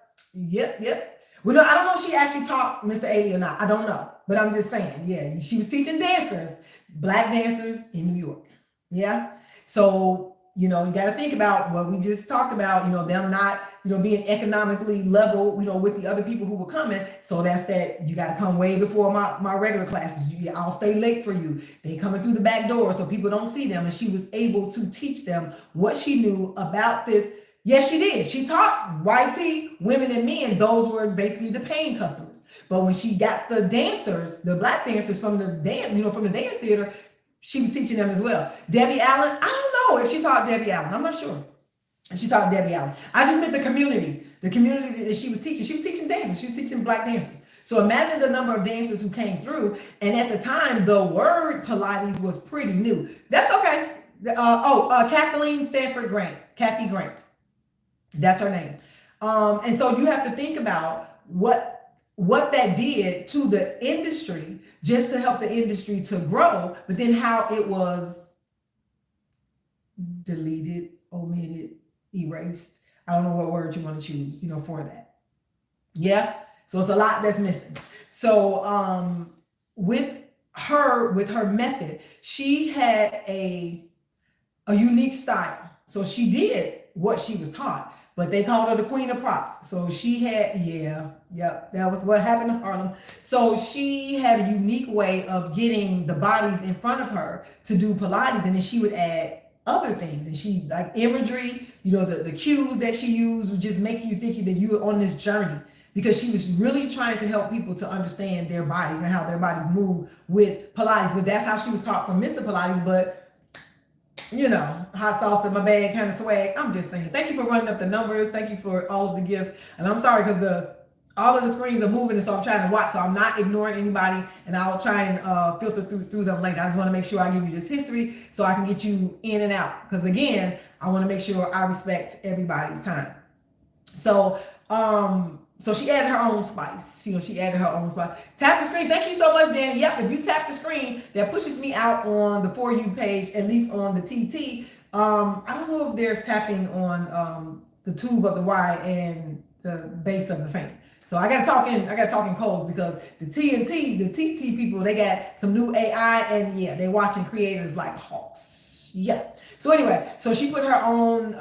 Well, no, I don't know if she actually taught Mr. 80 or not. I don't know. But I'm just saying, yeah, she was teaching dancers, Black dancers in New York. Yeah. So, you got to think about what we just talked about, them not, being economically level, with the other people who were coming. So that's that you got to come way before my regular classes. I'll stay late for you. They coming through the back door so people don't see them. And she was able to teach them what she knew about this. Yes, she did. She taught YT, women and men. Those were basically the paying customers. But when she got the dancers, the Black dancers from the dance, from the dance theater, she was teaching them as well. Debbie Allen, I don't know if she taught Debbie Allen. I'm not sure if she taught Debbie Allen. I just meant the community that she was teaching. She was teaching dancers. She was teaching Black dancers. So imagine the number of dancers who came through. And at the time, the word Pilates was pretty new. That's okay. Kathleen Stanford Grant, Kathy Grant. That's her name. And so you have to think about what that did to the industry, just to help the industry to grow, but then how it was deleted, omitted, erased. I don't know what word you want to choose, for that. Yeah. So it's a lot that's missing. So with her method, she had a unique style. So she did what she was taught. But they called her the queen of props. So she had, that was what happened in Harlem. So she had a unique way of getting the bodies in front of her to do Pilates. And then she would add other things. And she, like imagery, the cues that she used would just make you think that you were on this journey. Because she was really trying to help people to understand their bodies and how their bodies move with Pilates. But that's how she was taught from Mr. Pilates. But hot sauce in my bag kind of swag. I'm just saying, thank you for running up the numbers. Thank you for all of the gifts. And I'm sorry because all of the screens are moving, and so I'm trying to watch. So I'm not ignoring anybody, and I'll try and filter through them later. I just want to make sure I give you this history so I can get you in and out. Because again, I want to make sure I respect everybody's time. So, so she added her own spice. She added her own spice. Tap the screen. Thank you so much, Danny. Yep, if you tap the screen, that pushes me out on the For You page, at least on the TT. I don't know if there's tapping on the tube of the Y and the base of the fan. So I gotta talk in codes because the TNT, the TT people, they got some new AI, and yeah, they watching creators like hawks. Yeah. So anyway, so she put her own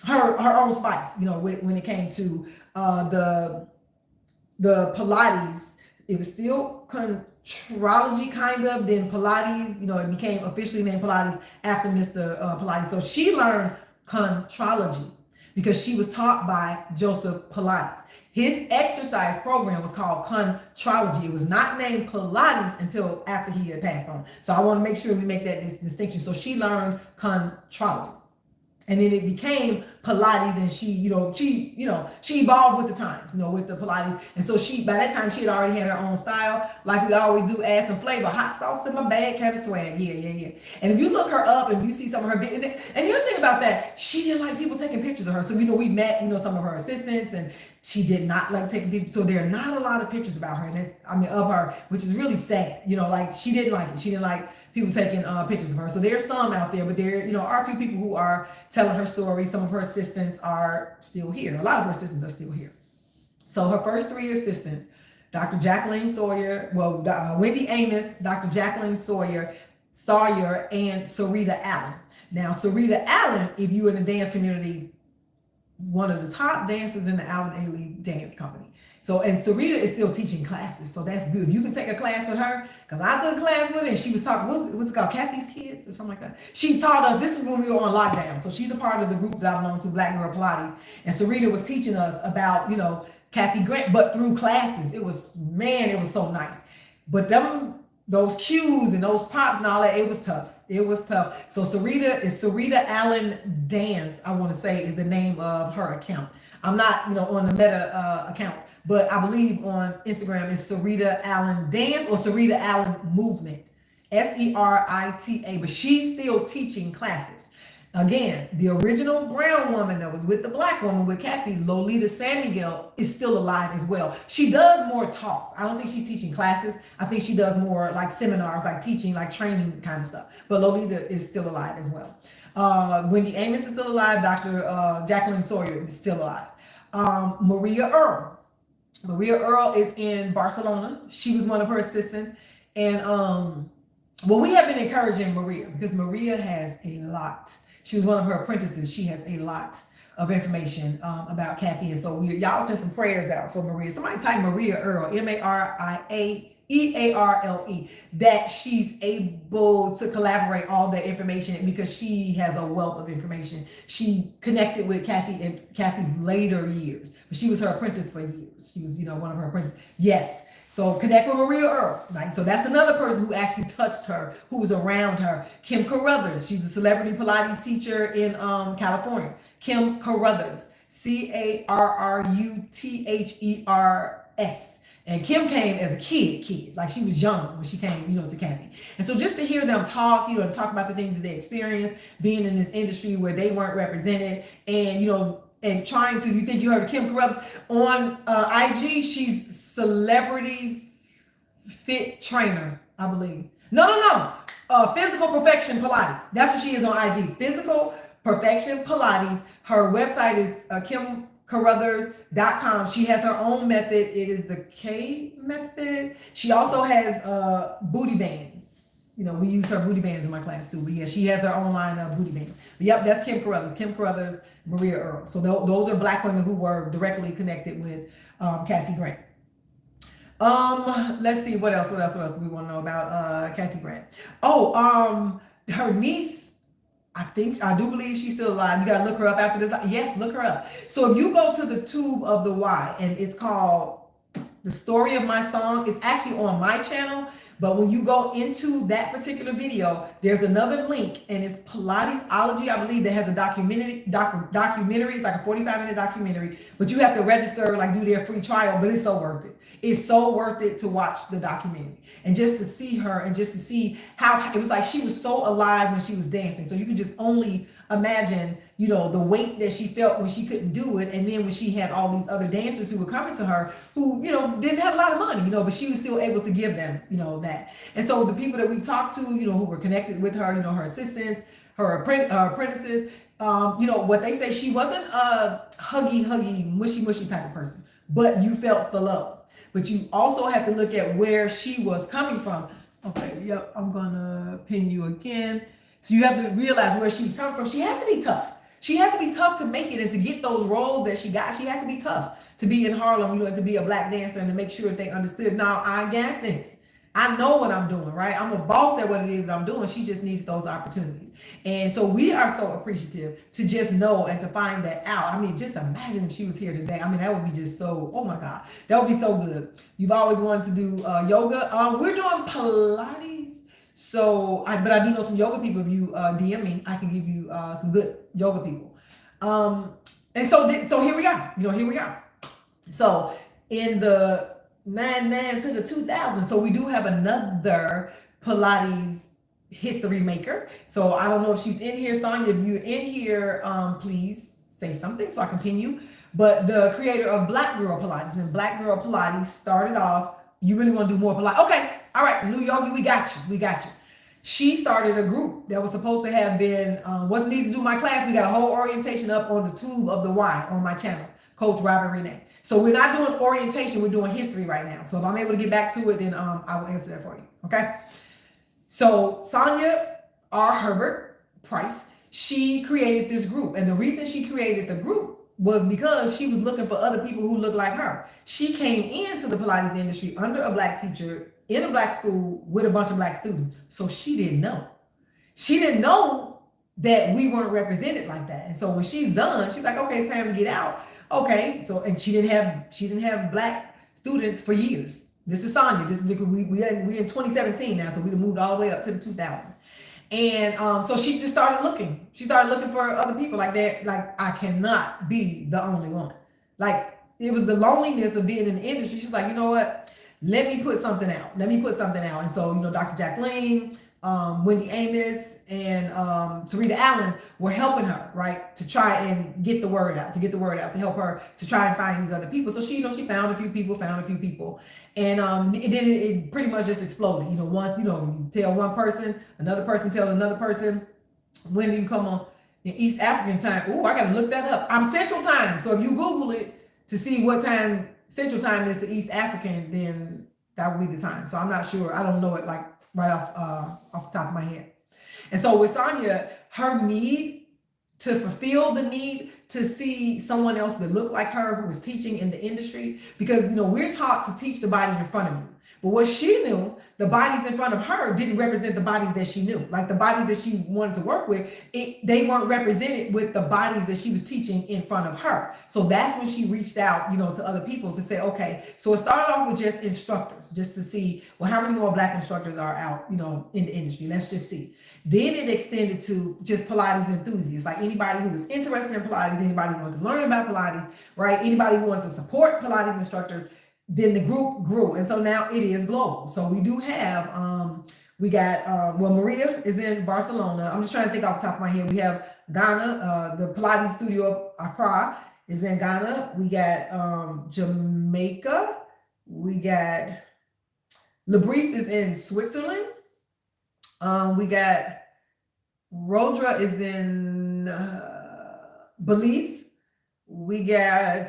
her own spice, when it came to the Pilates. It was still contrology kind of, then Pilates, it became officially named Pilates after Mr. Pilates. So she learned contrology because she was taught by Joseph Pilates. His exercise program was called contrology. It was not named Pilates until after he had passed on. So I want to make sure we make that distinction. So she learned contrology. And then it became Pilates, and she evolved with the times, with the Pilates. And so by that time, she had already had her own style. Like we always do, add some flavor. Hot sauce in my bag, kind of swag. Yeah. And if you look her up and you see some of her, and the other thing about that, she didn't like people taking pictures of her. So, we met, some of her assistants, and she did not like taking pictures. So there are not a lot of pictures about her, of her, which is really sad. Like she didn't like it. She didn't like people taking pictures of her. So there's some out there, but there, are a few people who are telling her story. Some of her assistants are still here. A lot of her assistants are still here. So her first 3 assistants, Dr. Jacqueline Sawyer, Wendy Amos, Dr. Jacqueline Sawyer, and Sarita Allen. Now, Sarita Allen, if you're in the dance community, one of the top dancers in the Alvin Ailey Dance Company. So, and Sarita is still teaching classes, so that's good. You can take a class with her, because I took a class with her, and she was talking, what's it called, Kathy's Kids, or something like that. She taught us, this is when we were on lockdown, so she's a part of the group that I belong to, Black Girl Pilates, and Sarita was teaching us about, Kathy Grant, but through classes. It was so nice. But those cues and those props and all that, it was tough. It was tough. So Sarita Allen Dance, I want to say, is the name of her account. I'm not, on the Meta accounts, but I believe on Instagram it's Sarita Allen Dance or Sarita Allen Movement, Serita. But she's still teaching classes. Again, the original brown woman that was with the black woman with Kathy, Lolita San Miguel, is still alive as well. She does more talks. I don't think she's teaching classes. I think she does more like seminars, like teaching, like training kind of stuff. But Lolita is still alive as well. Wendy Amos is still alive. Dr. Jacqueline Sawyer is still alive. Maria Earl. Maria Earl is in Barcelona. She was one of her assistants. And we have been encouraging Maria because Maria has a lot. She was one of her apprentices. She has a lot of information about Kathy. And so y'all send some prayers out for Maria. Somebody type Maria Earl, MariaEarle, that she's able to collaborate all that information because she has a wealth of information. She connected with Kathy in Kathy's later years, but she was her apprentice for years. She was, one of her apprentices. Yes. So connect with Maria Earl. Right? So that's another person who actually touched her, who was around her. Kim Carruthers. She's a celebrity Pilates teacher in California. Kim Carruthers. Carruthers. And Kim came as a kid, like she was young when she came, to Kathy. And so just to hear them talk, and talk about the things that they experienced, being in this industry where they weren't represented, and, and trying to, you think you heard of Kim Carruthers on IG? She's celebrity fit trainer, I believe. No. Physical Perfection Pilates. That's what she is on IG. Physical Perfection Pilates. Her website is KimCarruthers.com. She has her own method. It is the K method. She also has booty bands. We use her booty bands in my class too. But yeah, she has her own line of booty bands. But yep, that's Kim Carruthers. Kim Carruthers, Maria Earl. So those are black women who were directly connected with Kathy Grant. Let's see, what else do we want to know about Kathy Grant? Her niece, I do believe she's still alive. You gotta look her up after this. Yes, look her up. So if you go to the Tube of the Why, and it's called The Story of My Song, it's actually on my channel. But when you go into that particular video, there's another link, and it's Pilatesology, I believe, that has a documentary. It's like a 45-minute documentary, but you have to register, like do their free trial, but it's so worth it. It's so worth it to watch the documentary and just to see her and just to see how it was like she was so alive when she was dancing. So you can just only imagine, the weight that she felt when she couldn't do it. And then when she had all these other dancers who were coming to her who, didn't have a lot of money, but she was still able to give them, that. And so the people that we talked to, who were connected with her, her assistants, her apprentices, what they say, she wasn't a huggy, mushy type of person, but you felt the love. But you also have to look at where she was coming from. Okay, yep, I'm gonna pin you again. So you have to realize where she was coming from. She had to be tough. She had to be tough to make it and to get those roles that she got. She had to be tough to be in Harlem, and to be a black dancer and to make sure that they understood. Now I got this. I know what I'm doing, right? I'm a boss at what it is I'm doing. She just needed those opportunities. And so we are so appreciative to just know and to find that out. I mean, just imagine if she was here today. I mean, that would be just so, oh my God, that would be so good. You've always wanted to do yoga. We're doing Pilates. So, but I do know some yoga people. If you DM me, I can give you some good yoga people. And so here we are. Here we are. So in the 99 to the 2000s. So we do have another Pilates history maker. So I don't know if she's in here, Sonia. If you're in here, please say something so I can pin you. But the creator of Black Girl Pilates, and Black Girl Pilates started off. You really want to do more Pilates? Okay, all right, New Yogi, we got you. She started a group that was supposed to have been, wasn't need to do my class. We got a whole orientation up on the tube of the Y on my channel, Coach Robin Renee. So we're not doing orientation, we're doing history right now. So if I'm able to get back to it, then I will answer that for you, okay? So Sonia R. Herbert Price, she created this group. And the reason she created the group was because she was looking for other people who looked like her. She came into the Pilates industry under a black teacher in a black school with a bunch of black students. So she didn't know. She didn't know that we weren't represented like that. And so when she's done, she's like, okay, it's time to get out. Okay. So, and she didn't have black students for years. This is Sonia. This is we in 2017 now, so we moved all the way up to the 2000s. And so she just started looking. She started looking for other people like that. Like, I cannot be the only one. Like, it was the loneliness of being in the industry. She's like, you know what? Let me put something out. And so, Dr. Jacqueline, Wendy Amos, and Sarita Allen were helping her, right, to try and get the word out, to help her to try and find these other people. So she, she found a few people, and it pretty much just exploded. Once you tell one person, another person tells another person. When do you come on in East African time? Oh, I got to look that up. I'm Central Time, so if you Google it to see what time Central Time is to East African, then that would be the time. So I'm not sure. I don't know it like right off the top of my head. And so with Sonia, her need to fulfill the need to see someone else that looked like her who was teaching in the industry, because we're taught to teach the body in front of you. But what she knew, the bodies in front of her didn't represent the bodies that she knew. Like the bodies that she wanted to work with, they weren't represented with the bodies that she was teaching in front of her. So that's when she reached out, to other people to say, okay, so it started off with just instructors, just to see, well, how many more black instructors are out, in the industry? Let's just see. Then it extended to just Pilates enthusiasts, like anybody who was interested in Pilates, anybody who wanted to learn about Pilates, right? Anybody who wanted to support Pilates instructors. Then the group grew. And so now it is global. So we do have, we got, Maria is in Barcelona. I'm just trying to think off the top of my head. We have Ghana, the Pilates studio Accra is in Ghana. We got Jamaica. We got Labrice is in Switzerland. We got Rodra is in Belize. We got,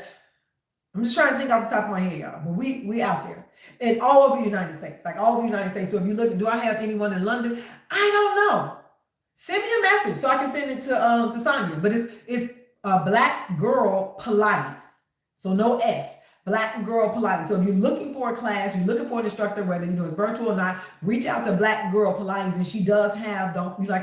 I'm just trying to think off the top of my head, y'all, but we out there and all over the United States, like all over the United States. So if you look, do I have anyone in London? I don't know. Send me a message so I can send it to Sonia. But it's Black Girl Pilates, so no S. Black Girl Pilates. So if you're looking for a class, you're looking for an instructor, whether it's virtual or not, reach out to Black Girl Pilates, and she does have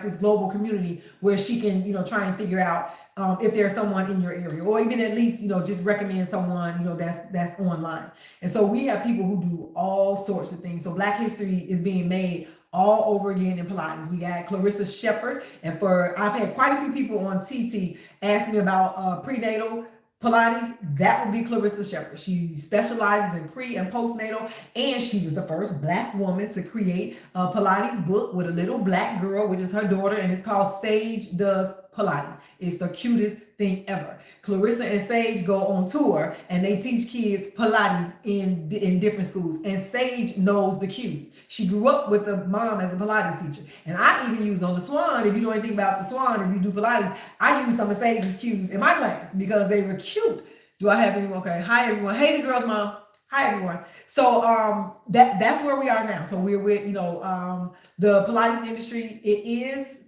this global community where she can try and figure out if there's someone in your area, or even at least just recommend someone that's online. And so we have people who do all sorts of things. So Black history is being made all over again in Pilates. We got Clarissa Shepherd, and I've had quite a few people on TT ask me about prenatal Pilates. That would be Clarissa Shepherd. She specializes in pre and postnatal, and she was the first Black woman to create a Pilates book with a little Black girl, which is her daughter, and it's called Sage Does Pilates. It's the cutest thing ever. Clarissa and Sage go on tour and they teach kids Pilates in different schools. And Sage knows the cues. She grew up with the mom as a Pilates teacher. And I even use on the Swan, if you know anything about the Swan, if you do Pilates, I use some of Sage's cues in my class because they were cute. Do I have anyone? Okay. Hi, everyone. Hey, the girls, mom. Hi, everyone. So that's where we are now. So we're with, the Pilates industry. It is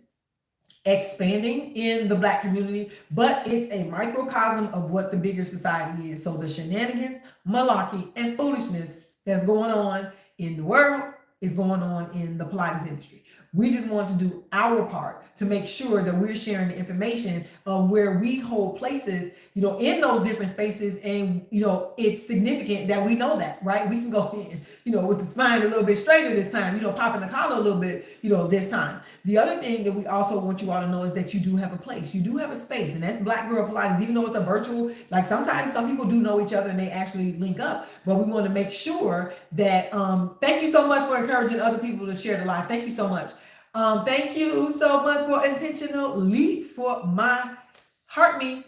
expanding in the Black community, but it's a microcosm of what the bigger society is. So the shenanigans, malarkey, and foolishness that's going on in the world is going on in the Pilates industry. We just want to do our part to make sure that we're sharing the information of where we hold places, in those different spaces. And, it's significant that we know that, right? We can go in, with the spine a little bit straighter this time, popping the collar a little bit, this time. The other thing that we also want you all to know is that you do have a place. You do have a space, and that's Black Girl Pilates, even though it's a virtual, like sometimes some people do know each other and they actually link up, but we want to make sure that, thank you so much for encouraging other people to share the live. Thank you so much. Thank you so much for intentionally for my heart me.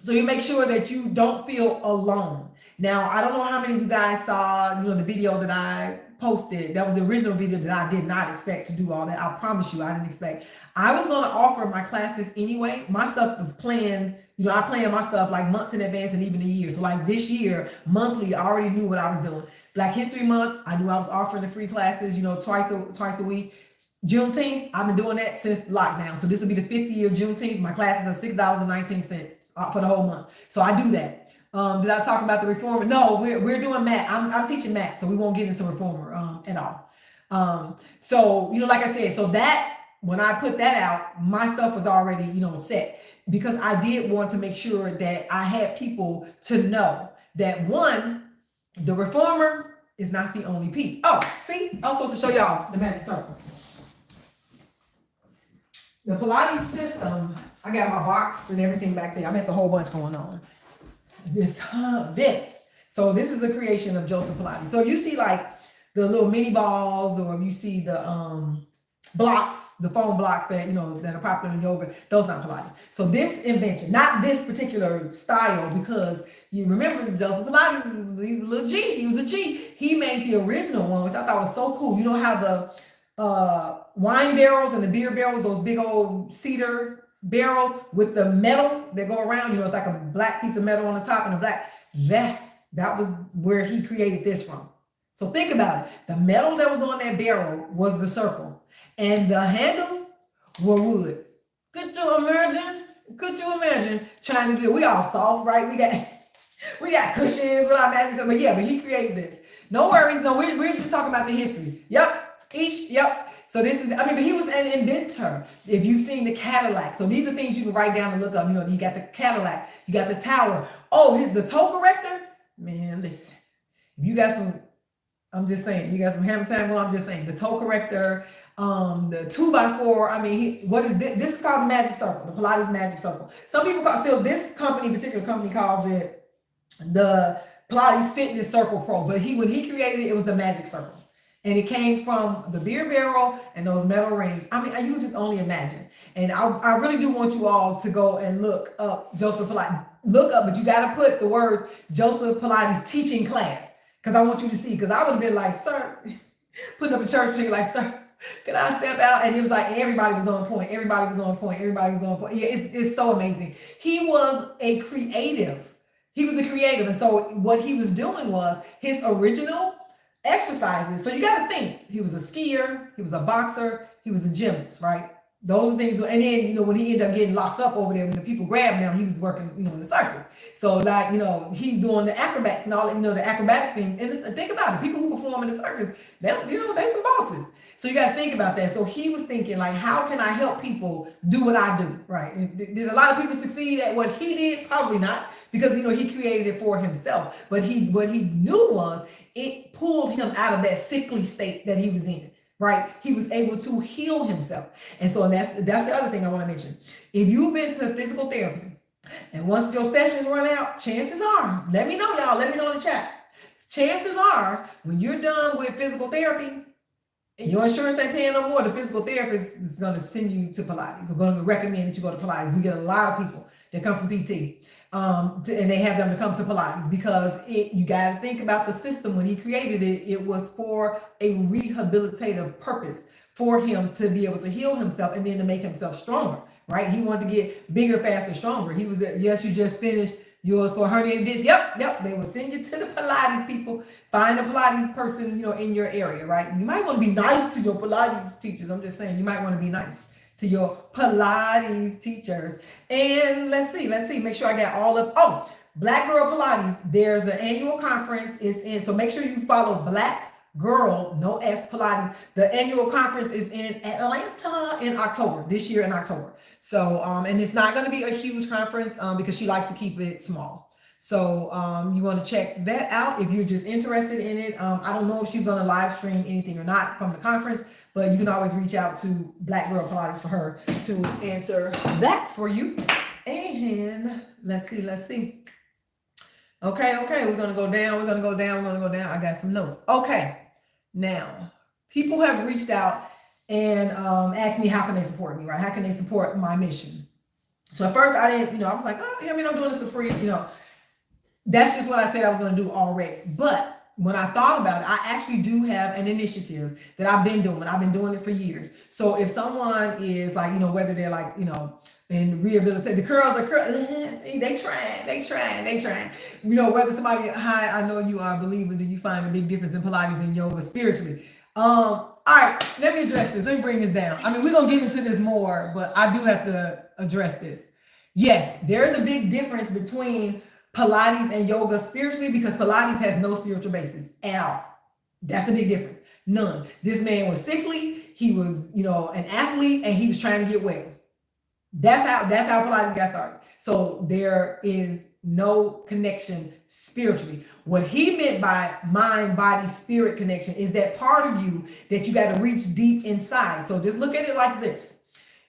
So you make sure that you don't feel alone. Now, I don't know how many of you guys saw, the video that I posted, that was the original video that I did not expect to do all that. I promise you, I didn't expect. I was going to offer my classes anyway. My stuff was planned. I planned my stuff like months in advance and even a year. So like this year, monthly, I already knew what I was doing. Black History Month, I knew I was offering the free classes, twice a week. Juneteenth, I've been doing that since lockdown. So this will be the 5th year of Juneteenth. My classes are $6.19 for the whole month. So I do that. Did I talk about the reformer? No, we're doing math. I'm teaching math, so we won't get into reformer at all. So like I said, so that when I put that out, my stuff was already set, because I did want to make sure that I had people to know that, one, the reformer is not the only piece. Oh, see, I was supposed to show y'all the magic circle. The Pilates system, I got my box and everything back there. I mean, it's a whole bunch going on. So this is a creation of Joseph Pilates. So if you see like the little mini balls, or if you see the blocks, the foam blocks that that are popular in yoga, those not Pilates. So this invention, not this particular style, because you remember Joseph Pilates, he was a little G. He was a G. He made the original one, which I thought was so cool. You know how the wine barrels and the beer barrels, those big old cedar barrels with the metal that go around, it's like a black piece of metal on the top and a black, that was where he created this from. So think about it. The metal that was on that barrel was the circle, and the handles were wood. Could you imagine trying to do it? We all soft, right? We got cushions with our magic, but he created this. No worries. No, we're just talking about the history. Yep. So this is, but he was an inventor. If you've seen the Cadillac, so these are things you can write down and look up. You got the Cadillac, you got the tower. Oh, the toe corrector. Man, listen, if you got some, I'm just saying, you got some hammer time going. I'm just saying, the toe corrector, the 2x4. What is this? This is called the magic circle, the Pilates magic circle. Some people this particular company calls it the Pilates Fitness Circle Pro. But when he created it, it was the magic circle. And it came from the beer barrel and those metal rings. You can just only imagine. And I really do want you all to go and look up Joseph Pilates. Look up, but you got to put the words Joseph Pilates teaching class, because I want you to see. Because I would have been like, sir, putting up a church thing like, sir, can I step out? And it was like, everybody was on point. Everybody was on point. Yeah, it's so amazing. He was a creative. And so what he was doing was his original exercises. So you got to think, he was a skier, he was a boxer, he was a gymnast, right? Those are things. And then, when he ended up getting locked up over there, when the people grabbed him, he was working, in the circus. So like, he's doing the acrobats and all, the acrobatic things. And think about it. People who perform in the circus, they some bosses. So you got to think about that. So he was thinking like, how can I help people do what I do, right? And did a lot of people succeed at what he did? Probably not, because, he created it for himself. But what he knew was it pulled him out of that sickly state that he was in, right? He was able to heal himself. And so that's the other thing I want to mention. If you've been to physical therapy and once your sessions run out, chances are, let me know, y'all, let me know in the chat. Chances are, when you're done with physical therapy and your insurance ain't paying no more, the physical therapist is going to send you to Pilates. We're going to recommend that you go to Pilates. We get a lot of people that come from PT. And they have them to come to Pilates, because you got to think about the system. When he created it, it was for a rehabilitative purpose, for him to be able to heal himself and then to make himself stronger, right? He wanted to get bigger, faster, stronger. He was yes, you just finished yours for herniated disc. Yep. They will send you to the Pilates people. Find a Pilates person, in your area, right? You might want to be nice to your Pilates teachers. I'm just saying, you might want to be nice to your Pilates teachers. And let's see, make sure I got all of, Black Girl Pilates, there's an annual conference. So make sure you follow Black Girl, no S, Pilates. The annual conference is in Atlanta in October, this year in October. So, and it's not going to be a huge conference because she likes to keep it small. So you want to check that out if you're just interested in it. I don't know if she's going to live stream anything or not from the conference, but you can always reach out to Black Girl Pilates for her to answer that for you. And let's see. Okay. We're going to go down. I got some notes. Okay. Now, people have reached out and asked me, how can they support me, right? How can they support my mission? So at first I didn't, I was like, I'm doing this for free, That's just what I said I was going to do already. But when I thought about it, I actually do have an initiative that I've been doing. I've been doing it for years. So if someone is like, whether they're like, in rehabilitate, the curls are they trying. Whether somebody, hi, I know you are a believer, do you find a big difference in Pilates and yoga spiritually? All right, let me address this. Let me bring this down. I mean, we're gonna get into this more, but I do have to address this. Yes, there is a big difference between Pilates and yoga spiritually, because Pilates has no spiritual basis at all. That's a big difference. None. This man was sickly. He was, an athlete, and he was trying to get well. That's how Pilates got started. So there is no connection spiritually. What he meant by mind, body, spirit connection is that part of you that you got to reach deep inside. So just look at it like this.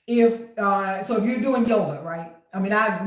If you're doing yoga, right? I mean, I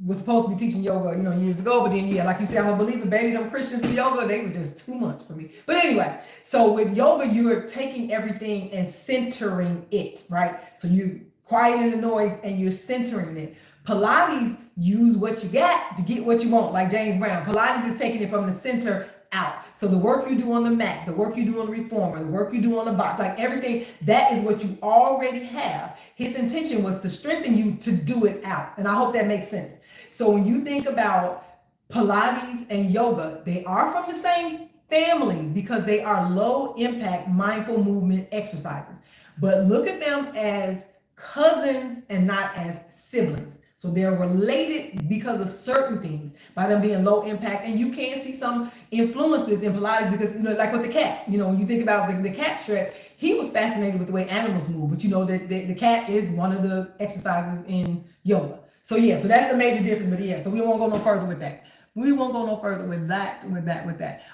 was supposed to be teaching yoga, years ago, but then like you said, I'm a believer, baby, them Christians with yoga, they were just too much for me. But anyway, so with yoga, you're taking everything and centering it, right? So you quieting the noise and you're centering it. Pilates, use what you got to get what you want, like James Brown. Pilates is taking it from the center out. So the work you do on the mat, the work you do on the reformer, the work you do on the box, like everything, that is what you already have. His intention was to strengthen you to do it out. And I hope that makes sense. So when you think about Pilates and yoga, they are from the same family because they are low impact mindful movement exercises. But look at them as cousins and not as siblings. So they're related because of certain things, by them being low impact. And you can see some influences in Pilates because, like with the cat, when you think about the cat stretch, he was fascinated with the way animals move. But the cat is one of the exercises in yoga. So yeah, so that's the major difference. But yeah, so we won't go no further with that.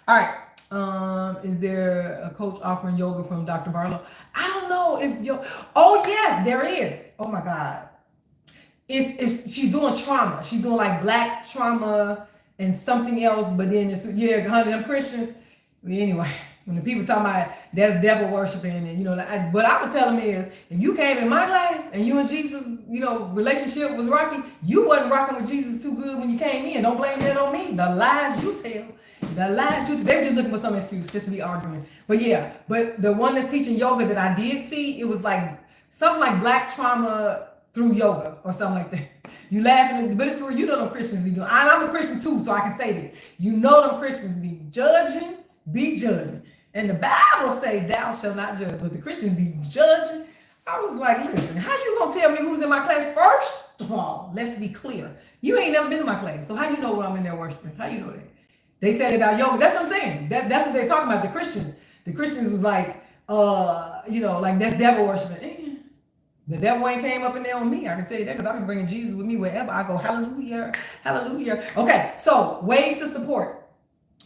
All right. Is there a coach offering yoga from Dr. Barlow? I don't know if oh yes, there is. Oh my God. She's doing trauma. She's doing like black trauma and something else, but then it's honey, them Christians. Anyway, when the people talking about that's devil worshiping, and what I would tell them is, if you came in my class and you and Jesus, relationship was rocking, you wasn't rocking with Jesus too good when you came in. Don't blame that on me. The lies you tell. They're just looking for some excuse just to be arguing. But yeah, but the one that's teaching yoga that I did see, it was like something like black trauma through yoga or something like that. You laughing, but it's for them Christians be doing. I'm a Christian too, so I can say this. Them Christians be judging. And the Bible say thou shalt not judge, but the Christians be judging. I was like, listen, how you gonna tell me who's in my class? First of all, let's be clear. You ain't never been in my class, so how you know what I'm in there worshiping? How you know that? They said about yoga. That's what I'm saying. That's what they're talking about. The Christians was like, like that's devil worshiping. The devil ain't came up in there on me. I can tell you that because I've been bringing Jesus with me wherever I go. Hallelujah, hallelujah. Okay, so ways to support.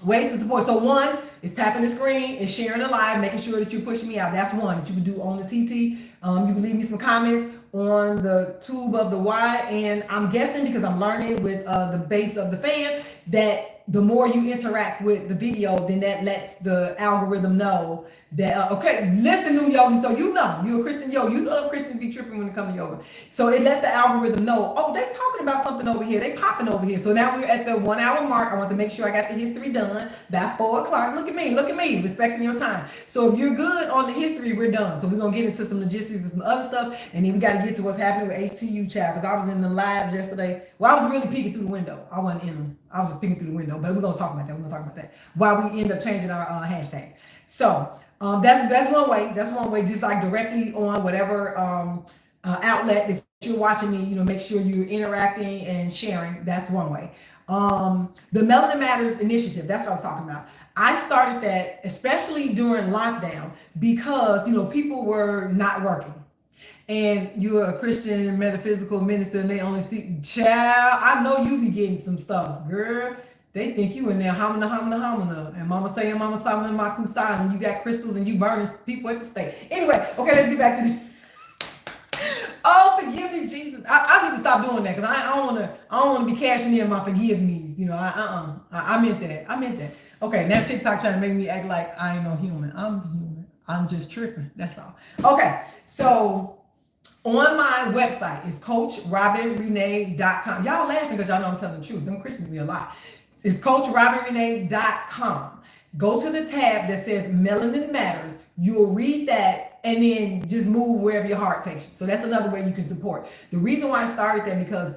So one is tapping the screen, is sharing the live, making sure that you're pushing me out. That's one that you can do on the TT. You can leave me some comments on the tube of the Y. And I'm guessing, because I'm learning with the base of the fan, that the more you interact with the video, then that lets the algorithm know that, okay, listen, new yogi. So you're a Christian yogi. Christians be tripping when it comes to yoga. So it lets the algorithm know, oh, they talking about something over here. They popping over here. So now we're at the 1 hour mark. I want to make sure I got the history done by 4 o'clock. Look at me, respecting your time. So if you're good on the history, we're done. So we're going to get into some logistics and some other stuff. And then we got to get to what's happening with HTU child. Because I was in the lives yesterday. Well, I was really peeking through the window. I wasn't in them. I was just peeking through the window. But we're going to talk about that. While we end up changing our hashtags. So that's one way. That's one way. Just like directly on whatever outlet that you're watching me, make sure you're interacting and sharing. That's one way. The Melanin Matters initiative. That's what I was talking about. I started that especially during lockdown because people were not working. And you're a Christian metaphysical minister, and they only see child. I know you be getting some stuff, girl. They think you in there hamina, and mama saying mama salmon makusai, and you got crystals and you burning people at the stake. Anyway, okay, let's get back to this. Oh, forgive me, Jesus. I need to stop doing that because I don't want to be cashing in my forgive me's. I meant that. Okay, now TikTok trying to make me act like I ain't no human. I'm human. I'm just tripping. That's all. Okay, so on my website is CoachRobinRenee.com. Y'all laughing because y'all know I'm telling the truth. Them Christians be a lot. It's CoachRobinRenee.com. go to the tab that says Melanin Matters. You'll read that and then just move wherever your heart takes you. So that's another way you can support. The reason why I started that because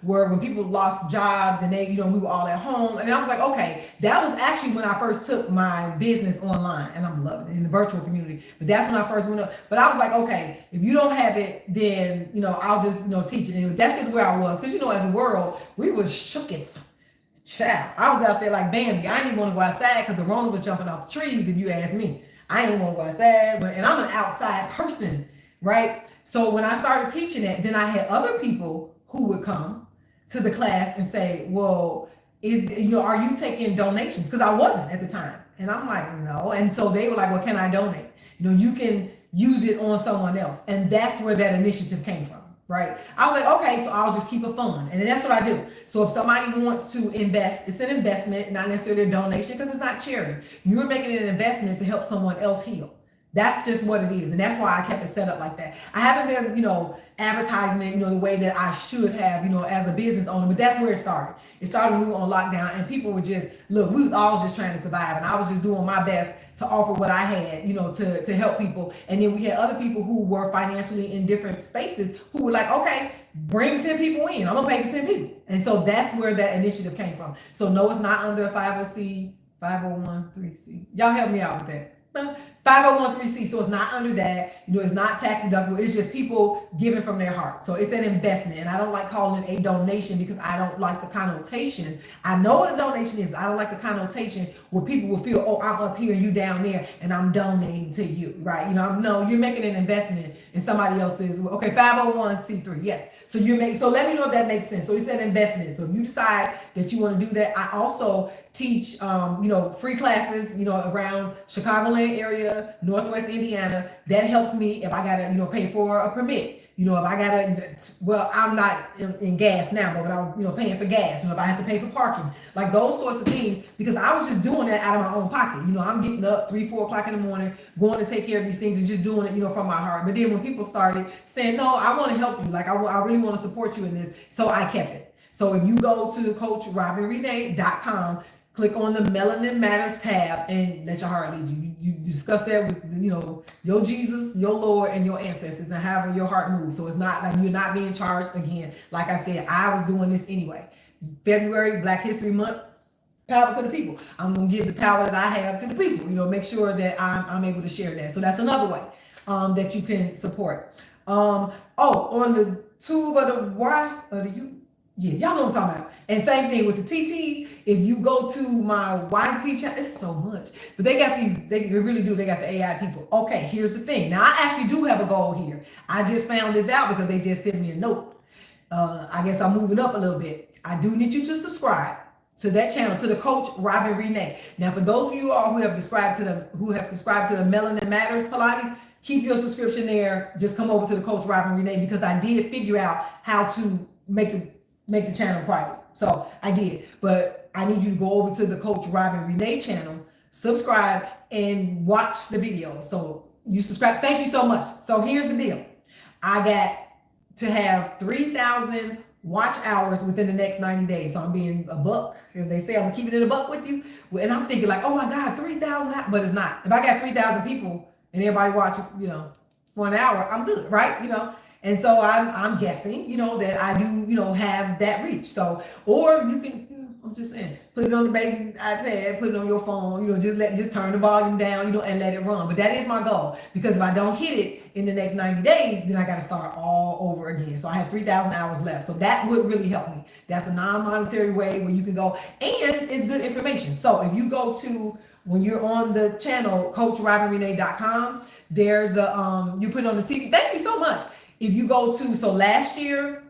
when people lost jobs and we were all at home, and I was like, okay, that was actually when I first took my business online, and I'm loving it in the virtual community. But that's when I first went up. But I was like, okay, if you don't have it, then I'll just teach it. And that's just where I was, because as a world, we were shooketh. Child, I was out there like Bambi. I didn't even want to go outside because the Rona was jumping off the trees, if you ask me. I didn't want to go outside, and I'm an outside person, right? So when I started teaching it, then I had other people who would come to the class and say, well, are you taking donations? Because I wasn't at the time. And I'm like, no. And so they were like, well, can I donate? You can use it on someone else. And that's where that initiative came from. Right. I was like, okay, so I'll just keep a fund. And that's what I do. So if somebody wants to invest, it's an investment, not necessarily a donation, because it's not charity. You're making an investment to help someone else heal. That's just what it is. And that's why I kept it set up like that. I haven't been, advertising it, the way that I should have, as a business owner, but that's where it started. It started when we were on lockdown, and people were just, we was all just trying to survive. And I was just doing my best to offer what I had, to help people. And then we had other people who were financially in different spaces who were like, okay, bring 10 people in. I'm gonna pay for 10 people. And so that's where that initiative came from. So no, it's not under a 501c. Y'all help me out with that. 501c, so it's not under that, it's not tax deductible. It's just people giving from their heart. So it's an investment, and I don't like calling it a donation because I don't like the connotation. I know what a donation is, but I don't like the connotation where people will feel, oh, I'm up here and you down there and I'm donating to you, right? No, you're making an investment in somebody else's. Okay, 501c3, yes. So so let me know if that makes sense. So it's an investment. So if you decide that you want to do that, I also teach, free classes, around Chicagoland area, Northwest Indiana. That helps me if I gotta, pay for a permit. If I gotta, I'm not in gas now, but when I was, paying for gas, if I have to pay for parking, like those sorts of things, because I was just doing that out of my own pocket. I'm getting up 3-4 o'clock in the morning, going to take care of these things and just doing it, from my heart. But then when people started saying, no, I want to help you, like I really want to support you in this, so I kept it. So if you go to CoachRobinRenee.com, click on the Melanin Matters tab and let your heart lead you. You discuss that with, your Jesus, your Lord, and your ancestors, and however your heart moves. So it's not like you're not being charged again. Like I said, I was doing this anyway. February, Black History Month, power to the people. I'm going to give the power that I have to the people, make sure that I'm able to share that. So that's another way that you can support. On the tube of the Y, y'all know what I'm talking about. And same thing with the TTs. If you go to my YT channel, it's so much. But they got they really do. They got the AI people. Okay, here's the thing. Now, I actually do have a goal here. I just found this out because they just sent me a note. I guess I'm moving up a little bit. I do need you to subscribe to that channel, to the Coach Robin Renee. Now, for those of you all who have subscribed to the Melanin Matters Pilates, keep your subscription there. Just come over to the Coach Robin Renee, because I did figure out how to make the channel private. So I did, but I need you to go over to the Coach Robin Renee channel, subscribe, and watch the video. So you subscribe. Thank you so much. So here's the deal. I got to have 3,000 watch hours within the next 90 days. So I'm being a buck, as they say, I'm keeping it a buck with you. And I'm thinking like, oh my God, 3,000, but it's not. If I got 3,000 people and everybody watch, for an hour, I'm good, right? And so I'm guessing, that I do, have that reach. So, or you can, I'm just saying, put it on the baby's iPad, put it on your phone, just turn the volume down, and let it run. But that is my goal, because if I don't hit it in the next 90 days, then I got to start all over again. So I have 3,000 hours left. So that would really help me. That's a non-monetary way where you can go, and it's good information. So if you go to, when you're on the channel, CoachRobinRenee.com, there's you put it on the TV. Thank you so much. If you go to, so last year,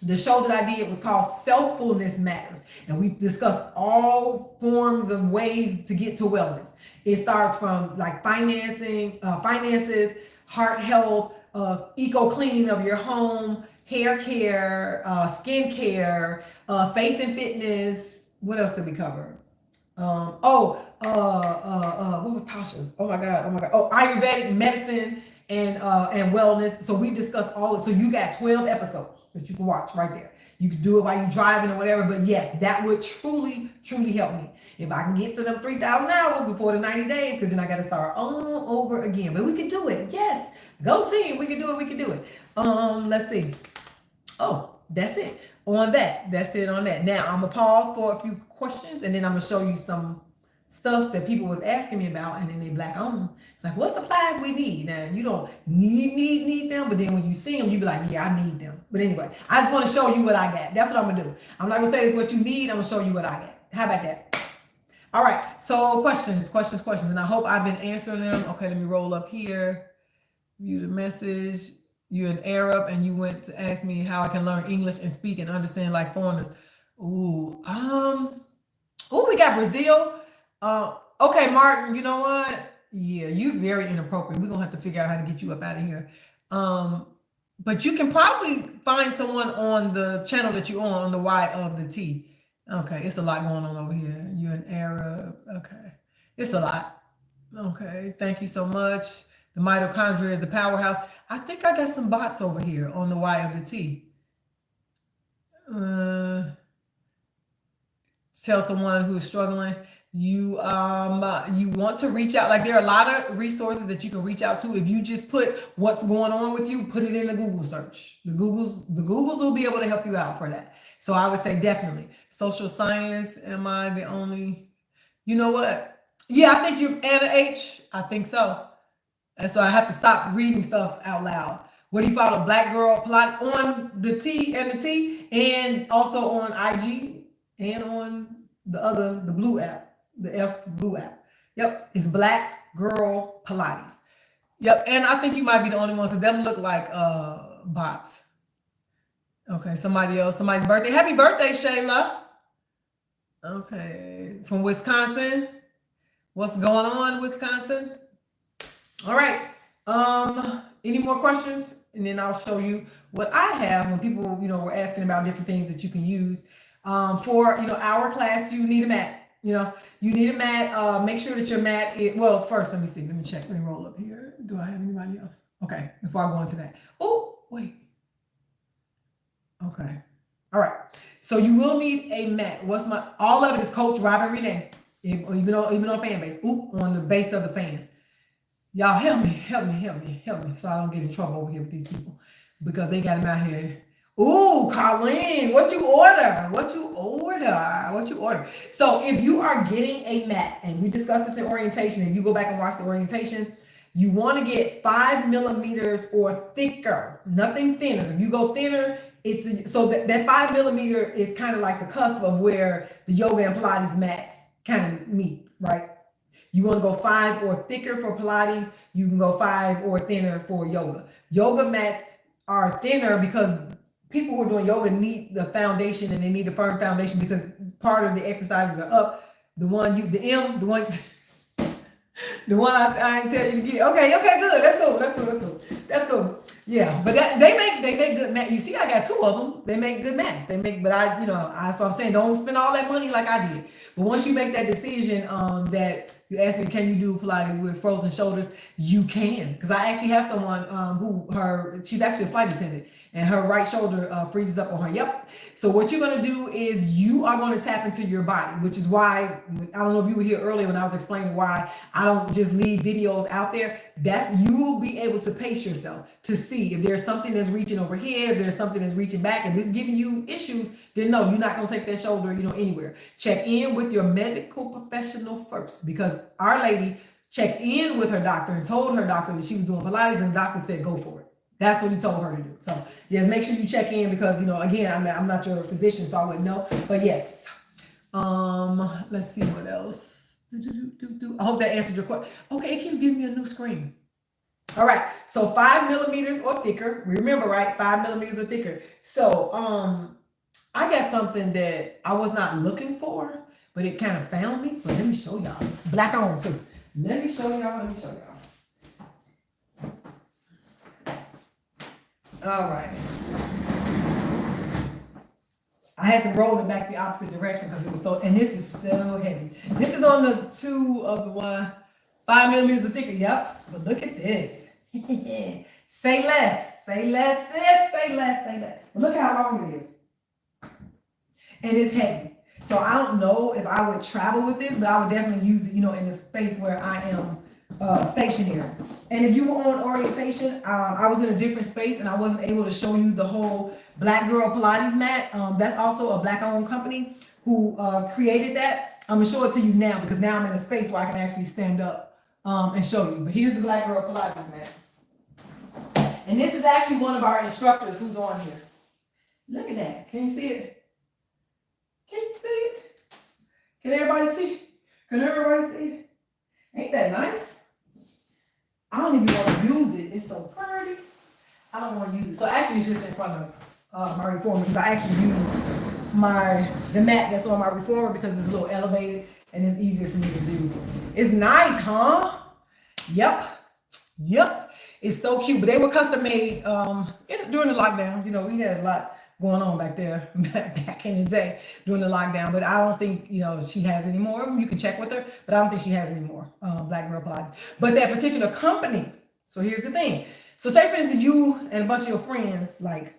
the show that I did was called Selffulness Matters. And we discussed all forms of ways to get to wellness. It starts from like finances, heart health, eco cleaning of your home, hair care, skin care, faith and fitness. What else did we cover? What was Tasha's? Oh my God. Oh, Ayurvedic medicine and wellness. So we discussed all of it. So you got 12 episodes. that you can watch right there. You can do it while you're driving or whatever, but yes, that would truly, truly help me. If I can get to them 3,000 hours before the 90 days, because then I got to start all over again. But we can do it. Yes. Go team. We can do it. We can do it. Let's see. Oh, that's it on that. That's it on that. Now I'm gonna pause for a few questions, and then I'm gonna show you some stuff that people was asking me about, and then they black on. It's like, what supplies we need? Now you don't need them, but then when you see them, you be like, yeah, I need them. But anyway, I just want to show you what I got. That's what I'm gonna do. I'm not gonna say this is what you need. I'm gonna show you what I got. How about that? All right. So questions, and I hope I've been answering them. Okay, let me roll up here. View the message. You're an Arab, and you went to ask me how I can learn English and speak and understand like foreigners. Ooh, we got Brazil. Okay, Martin, you know what? Yeah, you're very inappropriate. We're gonna have to figure out how to get you up out of here. But you can probably find someone on the channel that you're on the Y of the T. Okay, it's a lot going on over here. You're an Arab. Okay, it's a lot. Okay, thank you so much. The mitochondria is the powerhouse. I think I got some bots over here on the Y of the T. Tell someone who's struggling. You want to reach out. Like, there are a lot of resources that you can reach out to. If you just put what's going on with you, put it in the Google search. The Googles will be able to help you out for that. So I would say definitely social science. Am I the only? You know what? Yeah, I think you're Anna H. I think so. And so I have to stop reading stuff out loud. What do you follow? Black Girl Pilates on the T and also on IG and on the blue app, the F blue app. Yep, it's Black Girl Pilates. Yep, and I think you might be the only one because them look like bots. Okay, somebody's birthday. Happy birthday, Shayla. Okay, from Wisconsin. What's going on, Wisconsin? All right. Any more questions? And then I'll show you what I have when people, were asking about different things that you can use. For, our class, you need a mat. You need a mat. Make sure that your mat is, well, first, let me see. Let me check. Let me roll up here. Do I have anybody else? Okay, before I go into that. Oh, wait. Okay. All right. So you will need a mat. All of it is Coach Robin Renee, even on fan base. On the base of the fan. Y'all help me, so I don't get in trouble over here with these people because they got them out here. Ooh, Colleen, what you order? So if you are getting a mat, and we discussed this in orientation, if you go back and watch the orientation, you want to get 5 millimeters or thicker, nothing thinner. If you go thinner, that 5 millimeter is kind of like the cusp of where the yoga and Pilates mats kind of meet, right? You want to go 5 or thicker for Pilates. You can go 5 or thinner for yoga. Yoga mats are thinner because people who are doing yoga need the foundation, and they need a firm foundation because part of the exercises are up. The one I ain't tell you to get. Okay, good. That's cool. Yeah, but they make good mats. You see, I got 2 of them. They make good mats. So I'm saying, don't spend all that money like I did. But once you make that decision, that you ask me, can you do Pilates with frozen shoulders? You can, because I actually have someone she's actually a flight attendant, and her right shoulder freezes up on her. Yep. So what you're gonna do is you are gonna tap into your body, which is why I don't know if you were here earlier when I was explaining why I don't just leave videos out there. You will be able to pace yourself to see if there's something that's reaching over here, if there's something that's reaching back, if it's giving you issues, then no, you're not gonna take that shoulder, anywhere. Check in with your medical professional first, because our lady checked in with her doctor and told her doctor that she was doing Pilates, and the doctor said go for it. That's what he told her to do. So yes, make sure you check in because again, I'm not your physician, so I wouldn't know. But yes, let's see what else. I hope that answered your question. Okay, it keeps giving me a new screen. All right, so 5 millimeters or thicker. Remember, right? 5 millimeters or thicker. So I got something that I was not looking for, but it kind of found me. But let me show y'all. Black on too. Let me show y'all. All right. I had to roll it back the opposite direction because it was so, and this is so heavy. This is on the 2 of the 5 millimeters or thicker. Yep. But look at this. Say less. Say less, sis. Say less. Say less. But look how long it is. And it's heavy. So I don't know if I would travel with this, but I would definitely use it, in a space where I am stationary. And if you were on orientation, I was in a different space and I wasn't able to show you the whole Black Girl Pilates mat. That's also a Black-owned company who created that. I'm gonna show it to you now because now I'm in a space where I can actually stand up and show you. But here's the Black Girl Pilates mat. And this is actually one of our instructors who's on here. Look at that. Can you see it? Can you see it? Can everybody see? Can everybody see it? Ain't that nice? I don't even want to use it. It's so pretty. I don't want to use it. So actually it's just in front of my reformer because I actually use the mat that's on my reformer because it's a little elevated and it's easier for me to do. It's nice, huh? Yep. It's so cute. But they were custom made during the lockdown. We had a lot going on back there back in the day during the lockdown, but I don't think she has any more. You can check with her, but I don't think she has any more Black Girl Pilates. But that particular company. So here's the thing. So say for instance, you and a bunch of your friends, like,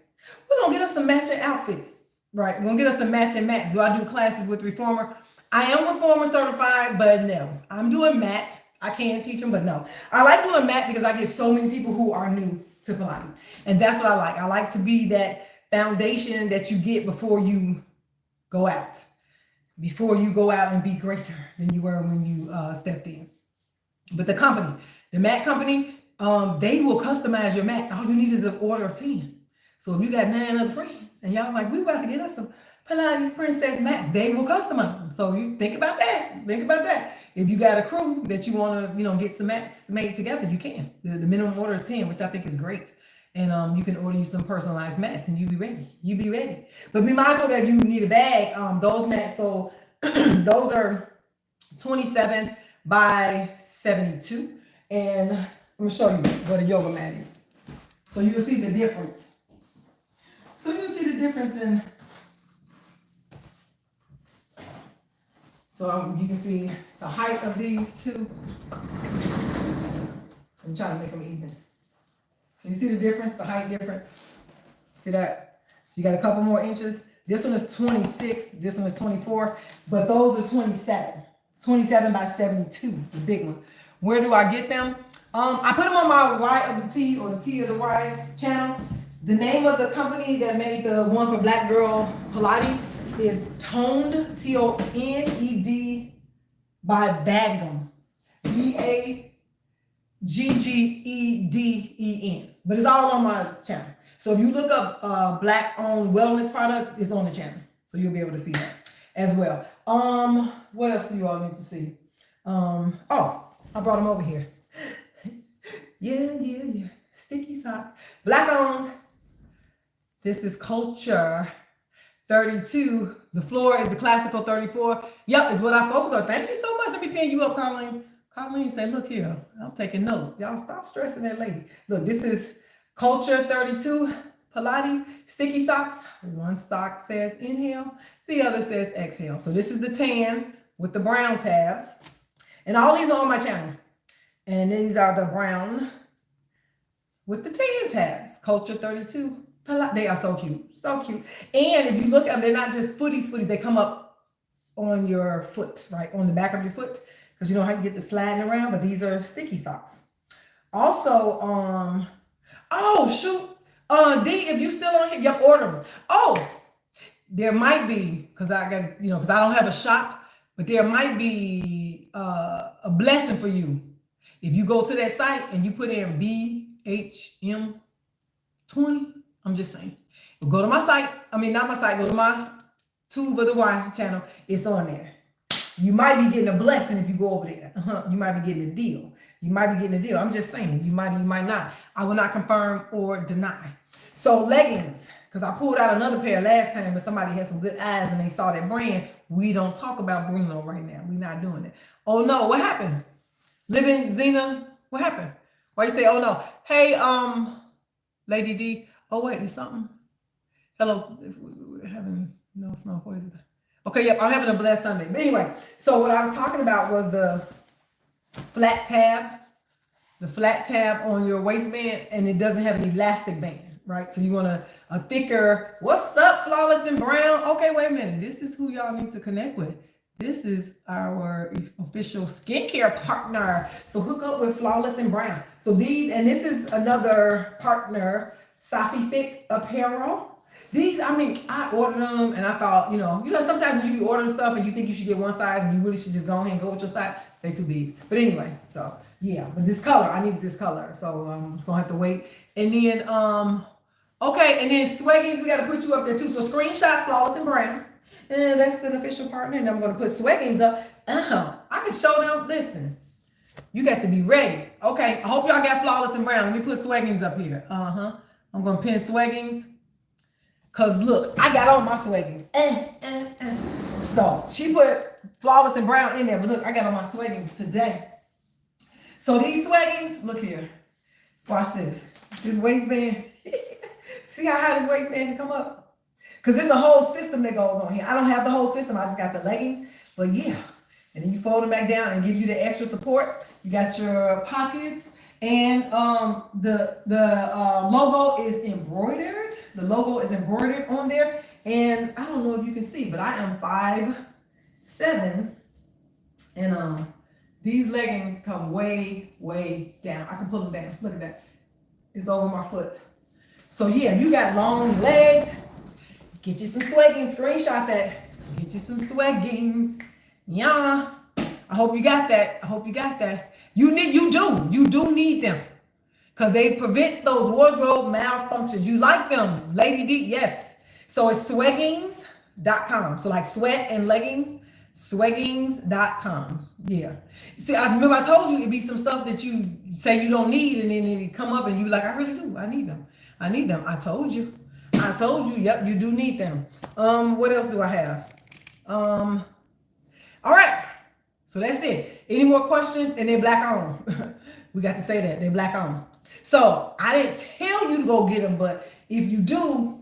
we're gonna get us some matching outfits, right? We're gonna get us some matching mats. Do I do classes with reformer? I am reformer certified, but no, I'm doing mat. I can teach them, but no. I like doing mat because I get so many people who are new to Pilates, and that's what I like. I like to be that foundation that you get before you go out. Before you go out and be greater than you were when you stepped in. But the mat company, they will customize your mats. All you need is an order of 10. So if you got 9 other friends and y'all like, we about to get us some Pilates Princess mats, they will customize them. So you think about that. If you got a crew that you want to, get some mats made together, you can. The minimum order is 10, which I think is great. And you can order you some personalized mats and you be ready. But be mindful that you need a bag. Those mats, so those are 27 by 72. And I'm gonna show you what a yoga mat is. So you'll see the difference. So you can see the height of these two. I'm trying to make them even. So you see the difference, the height difference? See that? So you got a couple more inches. This one is 26, this one is 24, but those are 27. 27 by 72, the big ones. Where do I get them? I put them on my Y of the T or the T of the Y channel. The name of the company that made the one for Black Girl Pilates is Toned, Toned by Bagum, Baggeden. But it's all on my channel. So if you look up Black-owned wellness products, it's on the channel. So you'll be able to see that as well. What else do you all need to see? I brought them over here. Yeah. Sticky socks. Black-owned. This is Culture 32. The floor is the classical 34. Yep, is what I focus on. Thank you so much. Let me pin you up, Carlene. Carlene say, look here, I'm taking notes. Y'all stop stressing that lady. Look, this is Culture 32 Pilates sticky socks. One sock says inhale, the other says exhale. So this is the tan with the brown tabs. And all these are on my channel. And these are the brown with the tan tabs. Culture 32 Pilates. They are so cute, so cute. And if you look at them, they're not just footies. They come up on your foot, right? On the back of your foot. Because you know how you get the sliding around, but these are sticky socks. Also, D, if you still on here, you order them. Oh, there might be, because I got, because I don't have a shop, but there might be a blessing for you. If you go to that site and you put in BHM20, I'm just saying. Go to my site, go to my Tube of the Y channel, it's on there. You might be getting a blessing if you go over there. You might be getting a deal. I'm just saying, you might not. I will not confirm or deny. So leggings, because I pulled out another pair last time, but somebody had some good eyes and they saw that brand. We don't talk about Bruno right now. We're not doing it. Oh no, what happened? Living Zena, what happened? Why you say, oh no? Hey, Lady D. Oh wait, there's something. Hello, we're having no snow. What is it? Okay, yep, I'm having a blessed Sunday. But anyway, so what I was talking about was the flat tab the flat tab on your waistband, and it doesn't have an elastic band, right? So you want a thicker, what's up, Flawless and Brown? Okay, wait a minute. This is who y'all need to connect with. This is our official skincare partner. So hook up with Flawless and Brown. So these, and this is another partner, Safi Fit Apparel. These, I mean, I ordered them and I thought, sometimes when you be ordering stuff and you think you should get one size and you really should just go ahead and go with your size, they too big. But anyway, so yeah, but this color, I needed this color. So I'm just gonna have to wait. And then, okay, and then Sweggings, we gotta put you up there too. So screenshot Flawless and Brown. And that's an official partner. And I'm gonna put Sweggings up. I can show them, listen, you got to be ready. Okay, I hope y'all got Flawless and Brown. Let me put Sweggings up here. I'm gonna pin Sweggings. Cause look, I got all my Sweggings. So she put Flawless and Brown in there, but look, I got on my Sweggings today. So these Sweggings, look here. Watch this. This waistband. See how high this waistband can come up? Cause there's a whole system that goes on here. I don't have the whole system. I just got the leggings. But yeah. And then you fold them back down and gives you the extra support. You got your pockets, and the logo is embroidered. The logo is embroidered on there. And I don't know if you can see, but I am 5'7", and these leggings come way, way down. I can pull them down. Look at that. It's over my foot. So yeah, you got long legs. Get you some Sweggings. Screenshot that. Get you some Sweggings. Yeah. I hope you got that. I hope you got that. You do need them. Because they prevent those wardrobe malfunctions. You like them, Lady D? Yes. So it's sweggings.com. So like sweat and leggings, sweggings.com. Yeah. See, I remember I told you it'd be some stuff that you say you don't need, and then it come up and you like, I really do. I need them. I need them. I told you. Yep, you do need them. What else do I have? All right. So that's it. Any more questions? And they're black on. We got to say that. They're black on. So I didn't tell you to go get them, but if you do,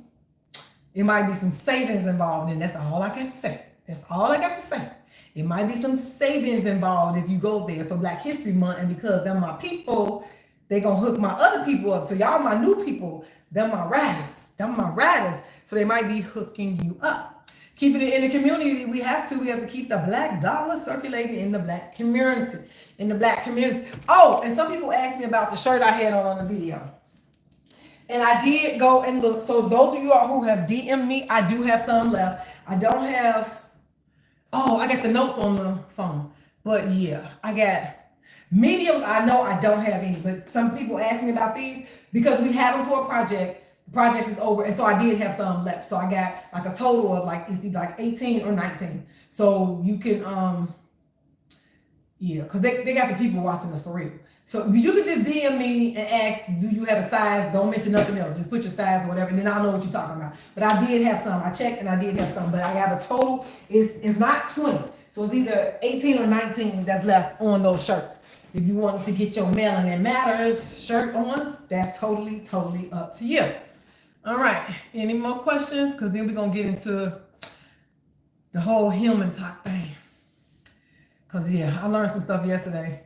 it might be some savings involved. And that's all I got to say. That's all I got to say. It might be some savings involved if you go there for Black History Month. And because they're my people, they going to hook my other people up. So y'all my new people. They're my riders. So they might be hooking you up. Keeping it in the community, we have to keep the black dollar circulating in the black community. Oh, and some people asked me about the shirt I had on the video. And I did go and look. So those of you all who have DM'd me, I do have some left. I don't have, I got the notes on the phone. But yeah, I got mediums. I know I don't have any, but some people asked me about these because we had them for a project. The project is over, and so I did have some left. So I got like a total of it's either like 18 or 19. So you can, because they got the people watching us for real. So you can just DM me and ask, do you have a size? Don't mention nothing else. Just put your size or whatever, and then I'll know what you're talking about. But I did have some. I checked, and I did have some. But I have a total. It's not 20. So it's either 18 or 19 that's left on those shirts. If you wanted to get your Melanin It Matters shirt on, that's totally up to you. All right, any more questions? Because then we're going to get into the whole human talk thing. Because, yeah, I learned some stuff yesterday.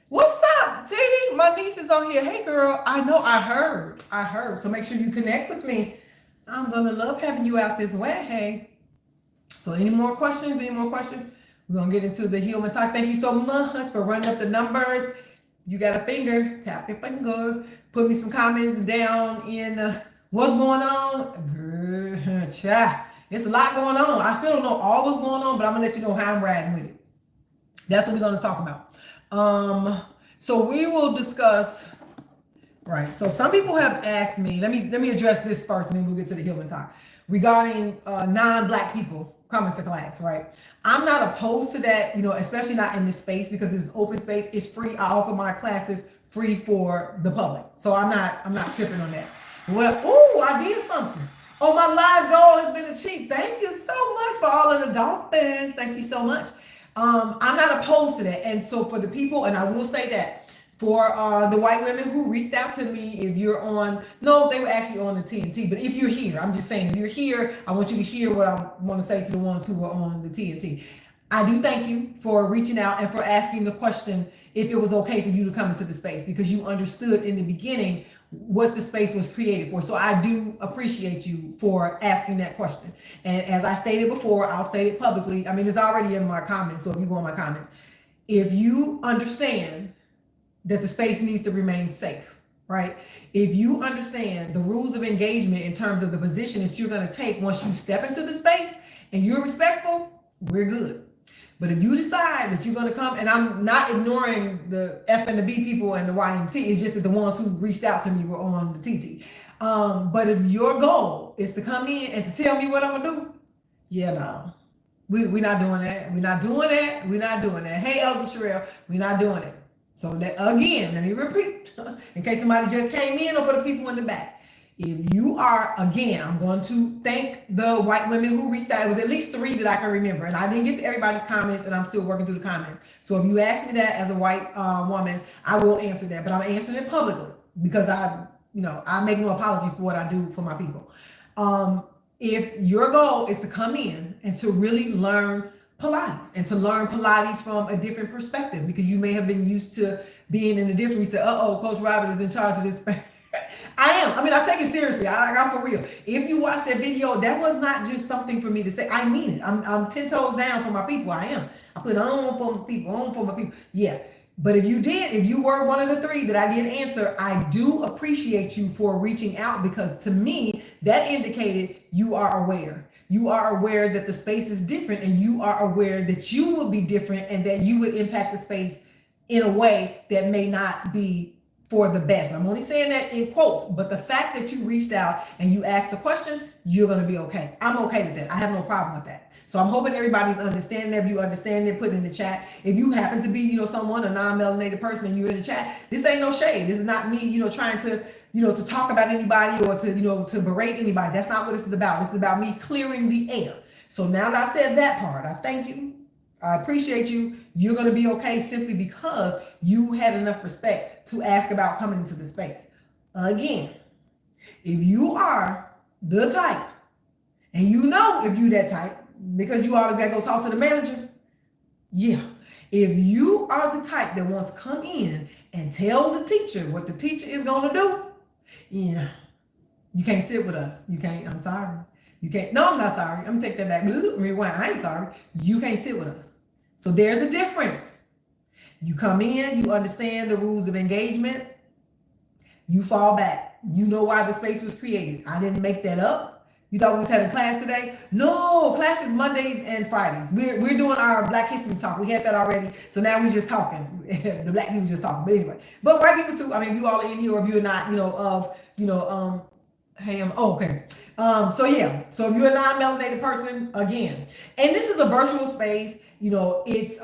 What's up, Titi? My niece is on here. Hey, girl, I know I heard. So make sure you connect with me. I'm going to love having you out this way. Hey. So any more questions? We're going to get into the human talk. Thank you so much for running up the numbers. You got a finger, tap your finger. Put me some comments down in what's going on. Girl, chat. It's a lot going on. I still don't know all what's going on, but I'm gonna let you know how I'm riding with it. That's what we're gonna talk about. So we will discuss. Right. So some people have asked me. Let me address this first, and then we'll get to the human talk regarding non-Black people coming to class. Right. I'm not opposed to that, especially not in this space because it's open space. It's free. I offer my classes free for the public. So I'm not tripping on that. I did something. Oh, my live goal has been achieved. Thank you so much for all of the dolphins. Thank you so much. I'm not opposed to that. And so for the people, and I will say that for the white women who reached out to me, if you're on, no, they were actually on the TNT, but if you're here, I'm just saying, if you're here, I want you to hear what I want to say to the ones who are on the TNT. I do thank you for reaching out and for asking the question if it was okay for you to come into the space, because you understood in the beginning what the space was created for. So I do appreciate you for asking that question. And as I stated before, I'll state it publicly. I mean, it's already in my comments. So if you go in my comments, if you understand that the space needs to remain safe, right? If you understand the rules of engagement in terms of the position that you're going to take once you step into the space and you're respectful, we're good. But if you decide that you're going to come, and I'm not ignoring the F and the B people and the Y and T, it's just that the ones who reached out to me were on the TT. But if your goal is to come in and to tell me what I'm going to do, yeah, no. We're not doing that. We're not doing that. We're not doing that. Hey, Elder Sherelle, we're not doing it. So that, again, let me repeat, in case somebody just came in or for the people in the back. If you are, again, I'm going to thank the white women who reached out. It was at least 3 that I can remember. And I didn't get to everybody's comments, and I'm still working through the comments. So if you ask me that as a white woman, I will answer that. But I'm answering it publicly because I make no apologies for what I do for my people. If your goal is to come in and to really learn Pilates and to learn Pilates from a different perspective, because you may have been used to being in a different, you say, Coach Robert is in charge of this. I am. I mean, I take it seriously. I'm for real. If you watch that video, that was not just something for me to say. I mean it. I'm 10 toes down for my people. I am. I put on for my people, Yeah. But if you were one of the 3 that I did answer, I do appreciate you for reaching out, because to me, that indicated you are aware. You are aware that the space is different, and you are aware that you will be different and that you would impact the space in a way that may not be for the best. I'm only saying that in quotes, but the fact that you reached out and you asked the question, you're going to be okay. I'm okay with that. I have no problem with that. So I'm hoping everybody's understanding that. If you understand it, put it in the chat. If you happen to be, someone, a non-melanated person, and you're in the chat, this ain't no shade. This is not me, trying to, to talk about anybody or to, to berate anybody. That's not what this is about. This is about me clearing the air. So now that I said that part, I thank you. I appreciate you. You're going to be okay simply because you had enough respect to ask about coming into the space. Again, if you are the type, and if you that type, because you always got to go talk to the manager. Yeah. If you are the type that wants to come in and tell the teacher what the teacher is going to do, yeah, you can't sit with us. You can't. I'm sorry. You can't. No, I'm not sorry. I'm going to take that back. Rewind. I ain't sorry. You can't sit with us. So there's a difference. You come in, you understand the rules of engagement, you fall back. You know why the space was created. I didn't make that up. You thought we was having class today? No, class is Mondays and Fridays. We're doing our Black History talk. We had that already. So now we're just talking. The black people just talking. But anyway, but white people too. I mean, you all in here, or if you're not, okay. So yeah, so if you're a non-melanated person, again, and this is a virtual space, it's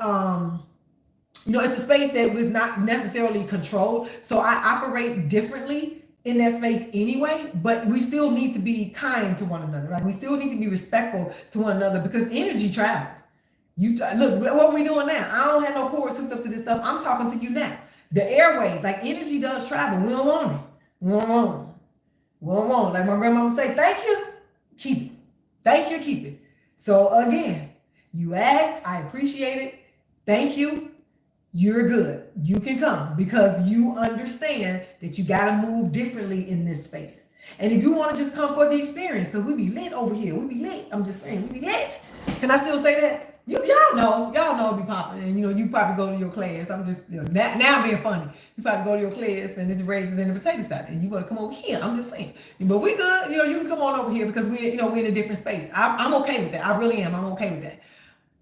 it's a space that was not necessarily controlled. So I operate differently in that space anyway, but we still need to be kind to one another, right? We still need to be respectful to one another, because energy travels. Look, what we doing now? I don't have no cords hooked up to this stuff. I'm talking to you now. The airways, like energy does travel. We don't want it. We don't want it. We don't want it. Like my grandmama say, thank you, keep it. Thank you, keep it. So again, you asked, I appreciate it. Thank you. You're good. You can come, because you understand that you got to move differently in this space. And if you want to just come for the experience, because we be lit over here. We be lit. I'm just saying, we be lit. Can I still say that? Y'all know it be popping. And you probably go to your class. I'm just, now I'm being funny. You probably go to your class and it's raisins and the potato salad, and you want to come over here. I'm just saying. But we good. You can come on over here, because we're in a different space. I'm okay with that. I really am. I'm okay with that.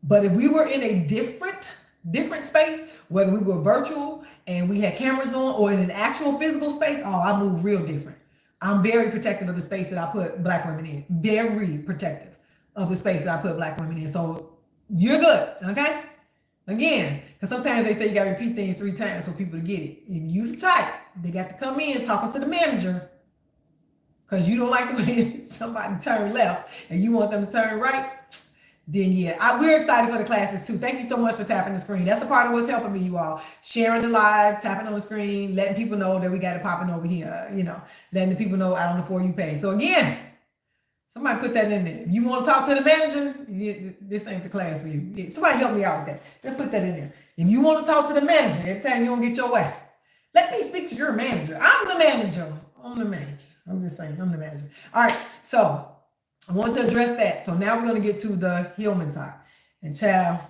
But if we were in a different space, whether we were virtual and we had cameras on, or in an actual physical space, I move real different. I'm very protective of the space that I put Black women in. Very protective of the space that I put Black women in. So you're good, okay? Again, because sometimes they say you got to repeat things 3 times for people to get it. If you the type, they got to come in talking to the manager, because you don't like the way somebody turn left and you want them to turn right, then yeah, we're excited for the classes too. Thank you so much for tapping the screen. That's a part of what's helping me, you all. Sharing the live, tapping on the screen, letting people know that we got it popping over here, letting the people know out on the For You page. So again, Somebody put that in there. You want to talk to the manager? This ain't the class for you. Somebody help me out with that. Let's put that in there. If you want to talk to the manager every time you don't get your way, let me speak to your manager. I'm the manager. I'm the manager. I'm just saying, I'm the manager. All right, so I want to address that. So now we're going to get to the Hillman talk. And child,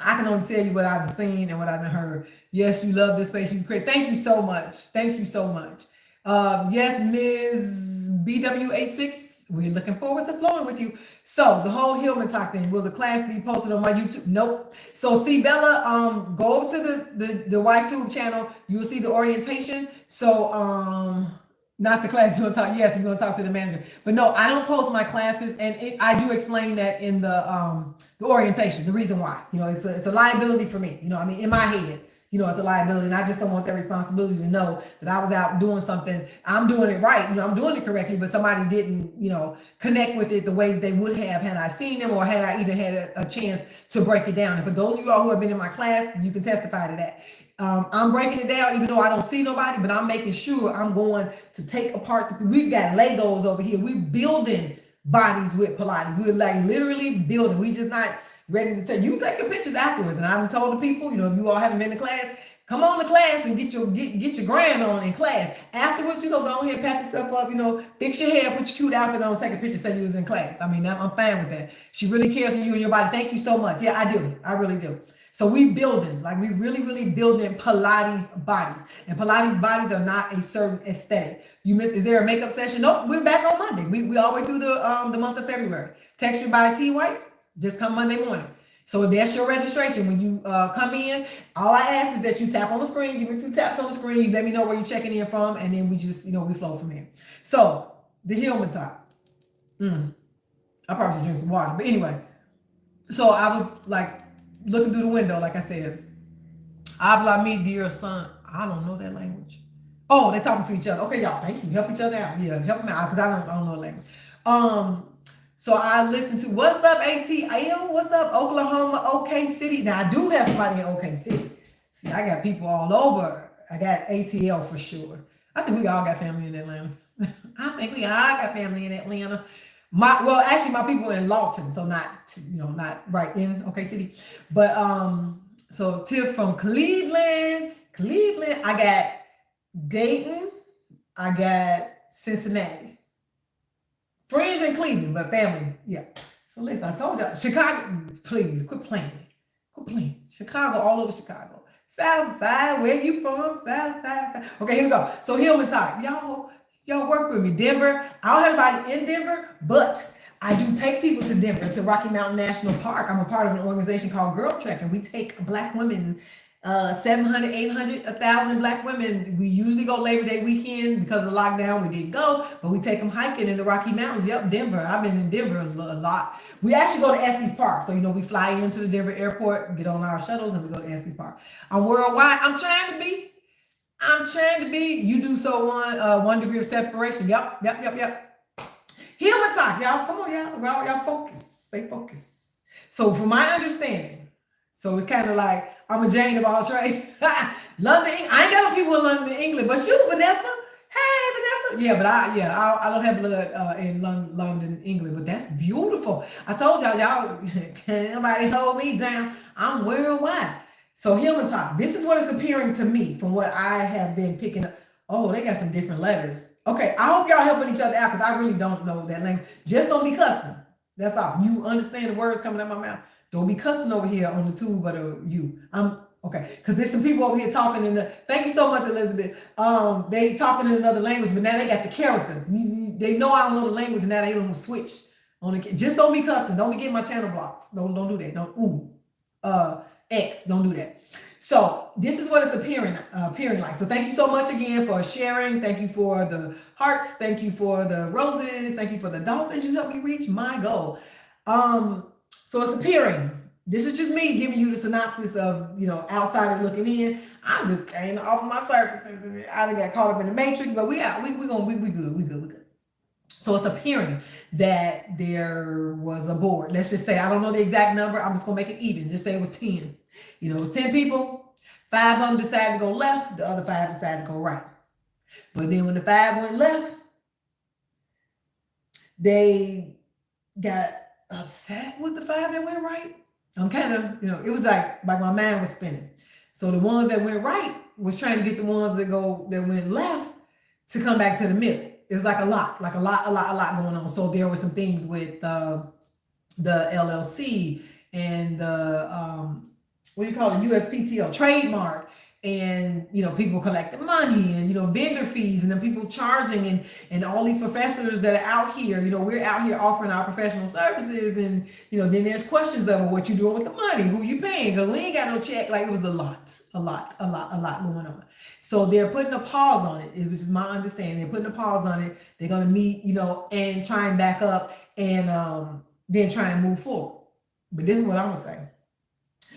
I can only tell you what I've seen and what I've heard. Yes, you love this space you create. Thank you so much. Thank you so much. Yes, Ms. BW86. We're looking forward to flowing with you. So the whole Hillman talk thing, will the class be posted on my YouTube? Nope. So see, Bella, go over to the YTube channel. You'll see the orientation. So not the class you're gonna talk. Yes, you're gonna talk to the manager. But no, I don't post my classes, and I do explain that in the orientation. The reason why, it's a liability for me. I mean, in my head. It's a liability, and I just don't want that responsibility to know that I was out doing something. I'm doing it right, I'm doing it correctly, but somebody didn't, connect with it the way they would have had I seen them, or had I even had a chance to break it down. And for those of you all who have been in my class, you can testify to that. I'm breaking it down, even though I don't see nobody, but I'm making sure I'm going to take apart. We've got Legos over here. We're building bodies with Pilates. We're like literally building. We just not ready to take. You take your pictures afterwards. And I've told the people, if you all haven't been to class, come on to class and get your gram on in class. Afterwards, go ahead and pat yourself up, fix your hair, put your cute outfit on, take a picture, say you was in class. I mean, I'm fine with that. She really cares for you and your body. Thank you so much. Yeah, I do. I really do. So we building, like we really, really building Pilates bodies. And Pilates bodies are not a certain aesthetic. Is there a makeup session? Nope, we're back on Monday. We always do the month of February. Textured by T White, just come Monday morning. So that's your registration. When you come in, all I ask is that you tap on the screen, give me a few taps on the screen, you let me know where you're checking in from, and then we just, we flow from here. So the Hillman talk. I probably should drink some water. But anyway, so I was like, looking through the window, like I said, habla mi dear son. I don't know that language. Oh, they're talking to each other. Okay, y'all, thank you. Help each other out. Yeah, help them out, because I don't know the language. So I listened to, what's up, ATL? What's up, Oklahoma, OK City? Now I do have somebody in OK City. See, I got people all over. I got ATL for sure. I think we all got family in Atlanta. I think we all got family in Atlanta. Actually, my people in Lawton, so not right in OK City, but so Tiff from Cleveland, I got Dayton, I got Cincinnati, friends in Cleveland, but family, yeah. So listen, I told y'all, Chicago, please quit playing, Chicago, all over Chicago, South Side, where you from? South Side. Okay, here we go. So Hillman talk, y'all work with me. Denver, I don't have anybody in Denver, but I do take people to Denver, to Rocky Mountain National Park. I'm a part of an organization called Girl Trek, and we take Black women, 700, 800, 1,000 Black women. We usually go Labor Day weekend. Because of lockdown, we didn't go, but we take them hiking in the Rocky Mountains. Yep, Denver. I've been in Denver a lot. We actually go to Estes Park. So, we fly into the Denver airport, get on our shuttles, and we go to Estes Park. I'm worldwide. I'm trying to be. You do so 1 degree of separation. Yep. Hillman talk, y'all. Come on, y'all focus. Stay focused. So from my understanding, so it's kind of like I'm a Jane of all trades. London, I ain't got no people in London, England, but you, Vanessa. Hey, Vanessa. Yeah, but I don't have blood in London, England, but that's beautiful. I told y'all can't nobody hold me down. I'm worldwide. So Hillman talk, this is what is appearing to me from what I have been picking up. Oh, they got some different letters. Okay, I hope y'all helping each other out, because I really don't know that language. Just don't be cussing. That's all. You understand the words coming out my mouth. Don't be cussing over here on the tube, but you. Okay, because there's some people over here talking in the. Thank you so much, Elizabeth. They talking in another language, but now they got the characters. They know I don't know the language, now they don't switch on the. Just don't be cussing. Don't be getting my channel blocked. Don't do that. Don't X. Don't do that. So this is what it's appearing like. So thank you so much again for sharing. Thank you for the hearts. Thank you for the roses. Thank you for the dolphins. You helped me reach my goal. So it's appearing. This is just me giving you the synopsis of, outsider looking in. I'm just came to offer my services, and I got caught up in the matrix, but we good. So it's appearing that there was a board. Let's just say, I don't know the exact number. I'm just gonna make it even. Just say it was 10. It was 10 people. 5 of them decided to go left. The other 5 decided to go right. But then when the 5 went left, they got upset with the 5 that went right. I'm kind of, it was like my mind was spinning. So the ones that went right was trying to get the ones that went left to come back to the middle. It's like a lot going on. So there were some things with the LLC and the what do you call it, USPTO trademark, and people collecting money, and vendor fees, and then people charging, and all these professors that are out here. We're out here offering our professional services, and then there's questions of what you doing with the money, who you paying, because we ain't got no check. Like, it was a lot going on. So they're putting a pause on it, which is my understanding. They're putting a pause on it. They're gonna meet, and try and back up, and then try and move forward. But this is what I'm gonna say,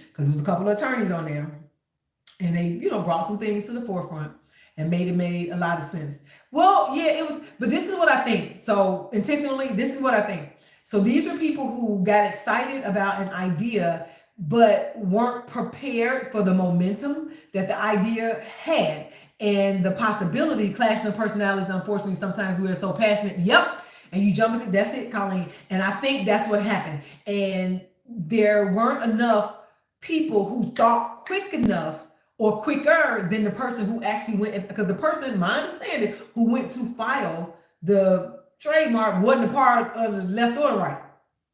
because there was a couple of attorneys on there, and they, brought some things to the forefront and made a lot of sense. Well, yeah, it was, but this is what I think. So intentionally, this is what I think. So these are people who got excited about an idea, but weren't prepared for the momentum that the idea had, and the possibility, clashing of personalities. Unfortunately, sometimes we're so passionate. Yep. And you jump into, that's it, Colleen. And I think that's what happened. And there weren't enough people who thought quick enough or quicker than the person who actually went, because the person, my understanding, who went to file the trademark wasn't a part of the left or the right.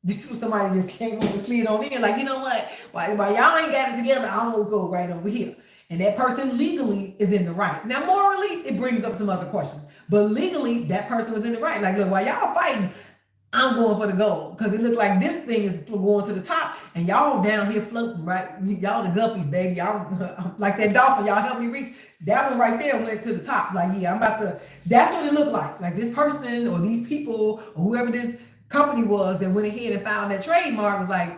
This was somebody just came over and slid on in, like, you know what? Why y'all ain't got it together, I'm gonna go right over here. And that person legally is in the right. Now, morally, it brings up some other questions. But legally, that person was in the right. Like, look, while y'all fighting, I'm going for the gold, because it looked like this thing is going to the top, and y'all down here floating, right? Y'all the guppies, baby. Y'all like that dolphin. Y'all help me reach. That one right there went to the top. Like, yeah, I'm about to. That's what it looked like. Like, this person or these people or whoever this company was that went ahead and filed that trademark was like,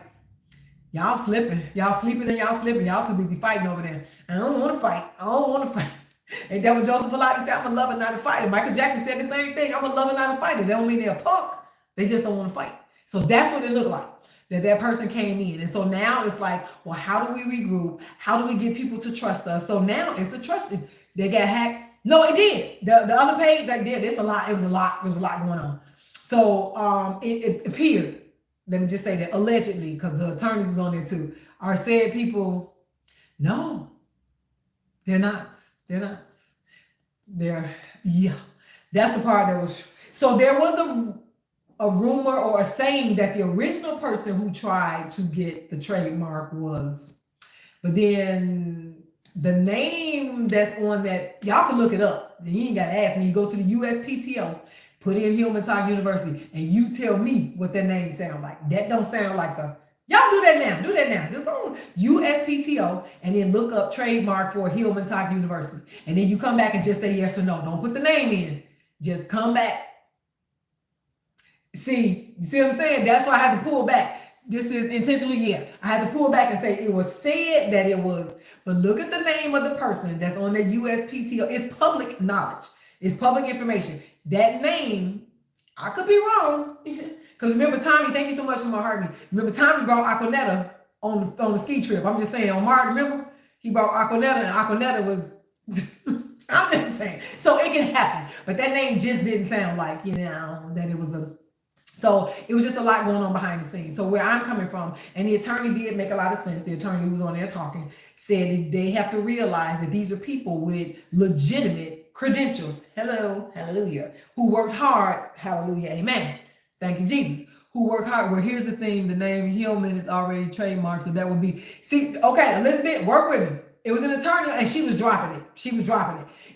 y'all slipping. Y'all sleeping and y'all slipping. Y'all too busy fighting over there. I don't want to fight. And that what Joseph Pilates said, I'm a lover, not a fighter. Michael Jackson said the same thing. I'm a lover, not a fighter. That don't mean they're a punk. They just don't want to fight. So that's what it looked like, that person came in. And so now it's like, well, how do we regroup? How do we get people to trust us? So now it's a trust. They got hacked. No, it did. The other page, that did. It's a lot. It was a lot going on. So it appeared, let me just say that allegedly, because the attorneys was on there too, are said people, no, they're not. Yeah. That's the part that was. So there was a rumor or a saying that the original person who tried to get the trademark was, but then the name that's on that, y'all can look it up. You ain't got to ask me. You go to the USPTO, put in Human Talk University, and you tell me what that name sound like. That don't sound like a, y'all do that now. Just go on USPTO and then look up trademark for Human Talk University. And then you come back and just say yes or no. Don't put the name in. Just come back. See, you see what I'm saying? That's why I had to pull back. This is intentionally, yeah. I had to pull back and say it was said that it was, but look at the name of the person that's on the USPTO. It's public knowledge. It's public information. That name, I could be wrong. Because remember Tommy, thank you so much for my heart. Remember Tommy brought Aquanetta on the ski trip. I'm just saying, on Mark, remember? He brought Aquanetta, and Aquanetta was, I'm just saying. So it can happen. But that name just didn't sound like, that it was a, so it was just a lot going on behind the scenes. So where I'm coming from, and the attorney did make a lot of sense. The attorney who was on there talking said that they have to realize that these are people with legitimate credentials. Hello, hallelujah. Who worked hard. Hallelujah, amen. Thank you, Jesus. Who worked hard. Well, here's the thing. The name Hillman is already trademarked. So that would be, see, okay, Elizabeth, work with me. It was an attorney, and she was dropping it.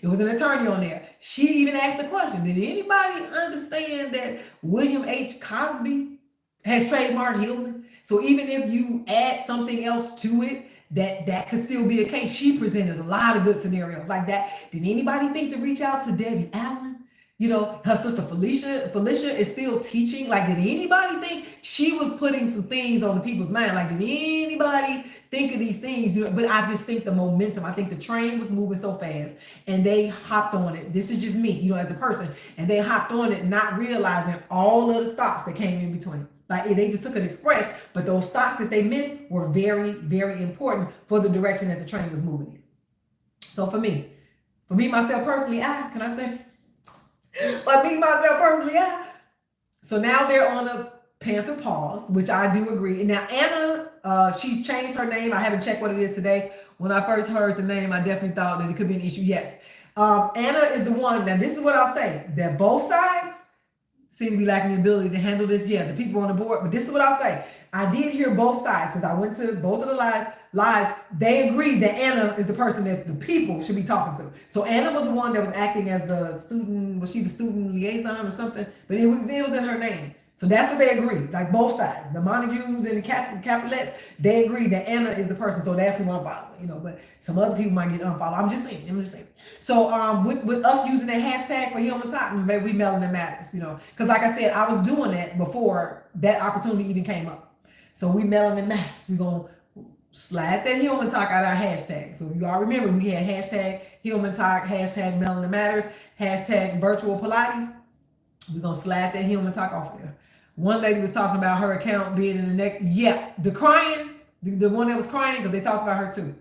It was an attorney on there. She even asked the question, did anybody understand that William H. Cosby has trademarked Hillman? So even if you add something else to it, that could still be a case. She presented a lot of good scenarios like that. Did anybody think to reach out to Debbie Allen? Her sister Felicia is still teaching. Like, did anybody think she was putting some things on the people's mind? Like, did anybody think of these things? But I just think the momentum, I think the train was moving so fast and they hopped on it. This is just me, as a person. And they hopped on it, not realizing all of the stops that came in between. Like, they just took an express, but those stops that they missed were very, very important for the direction that the train was moving in. So for me myself personally, for me, myself personally, So now they're on a Panther pause, which I do agree. And now Anna, she's changed her name. I haven't checked what it is today. When I first heard the name, I definitely thought that it could be an issue. Yes. Anna is the one. Now, this is what I'll say, that both sides seem to be lacking the ability to handle this. Yeah, the people on the board. But this is what I'll say. I did hear both sides because I went to both of the lives. They agreed that Anna is the person that the people should be talking to. So Anna was the one that was acting as the student. Was she the student liaison or something? But it was in her name. So that's what they agreed. Like both sides, the Montagues and the Capulets, they agreed that Anna is the person. So that's who I'm following. But some other people might get unfollowed. I'm just saying. So with us using that hashtag for Hillman Talk, maybe we melanin matters. Because like I said, I was doing that before that opportunity even came up. So we melanin matters. We're gonna slide that Hillman Talk out our hashtag. So you all remember we had hashtag Hillman Talk, hashtag melanin matters, hashtag virtual Pilates. We're gonna slide that Hillman Talk off of there. One lady was talking about her account being in the next. Yeah, the crying, the one that was crying, because they talked about her too.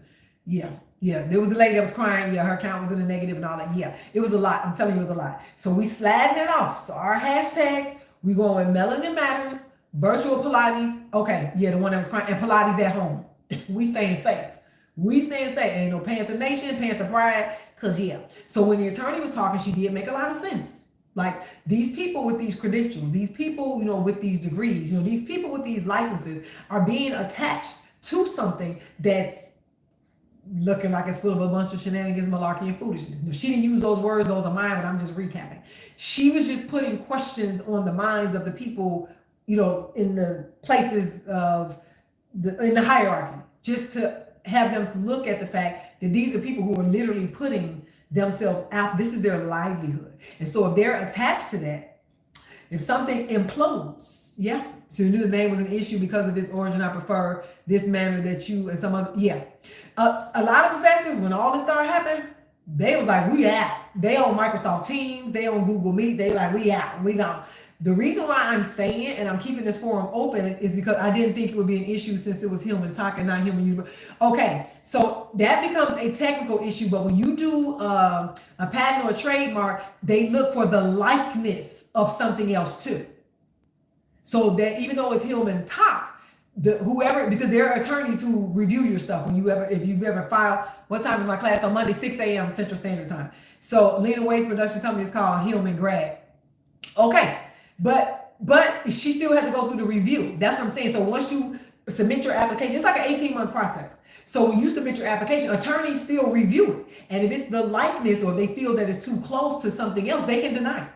Yeah. There was a lady that was crying. Yeah, her account was in the negative and all that. Yeah, it was a lot. I'm telling you, it was a lot. So we sliding it off. So our hashtags, we going Melanin Matters, virtual Pilates. Okay, yeah, the one that was crying, and Pilates at home. We staying safe. Ain't no Panther Nation, Panther Pride, because yeah. So when the attorney was talking, she did make a lot of sense. Like these people with these credentials, these people, with these degrees, these people with these licenses are being attached to something that's looking like it's full of a bunch of shenanigans, malarkey, and foolishness. She didn't use those words, those are mine, but I'm just recapping. She was just putting questions on the minds of the people, in the places in the hierarchy, just to have them to look at the fact that these are people who are literally putting themselves out. This is their livelihood. And so if they're attached to that, if something implodes, yeah. So you knew the name was an issue because of its origin. I prefer this manner that you and some other, yeah. A lot of professors, when all this started happening, they was like, we out. They on Microsoft Teams, they on Google Meet, they like, we out, we gone. The reason why I'm staying and I'm keeping this forum open is because I didn't think it would be an issue since it was Hillman Talk and not Hillman University. Okay, so that becomes a technical issue, but when you do a patent or a trademark, they look for the likeness of something else too. So that even though it's Hillman Talk, because there are attorneys who review your stuff if you've ever filed. What time is my class? On Monday, 6 a.m. Central Standard Time. So Lena Wade's production company is called Hillman Grad. Okay. But she still had to go through the review. That's what I'm saying. So once you submit your application, it's like an 18-month process. So when you submit your application, attorneys still review it. And if it's the likeness or they feel that it's too close to something else, they can deny it.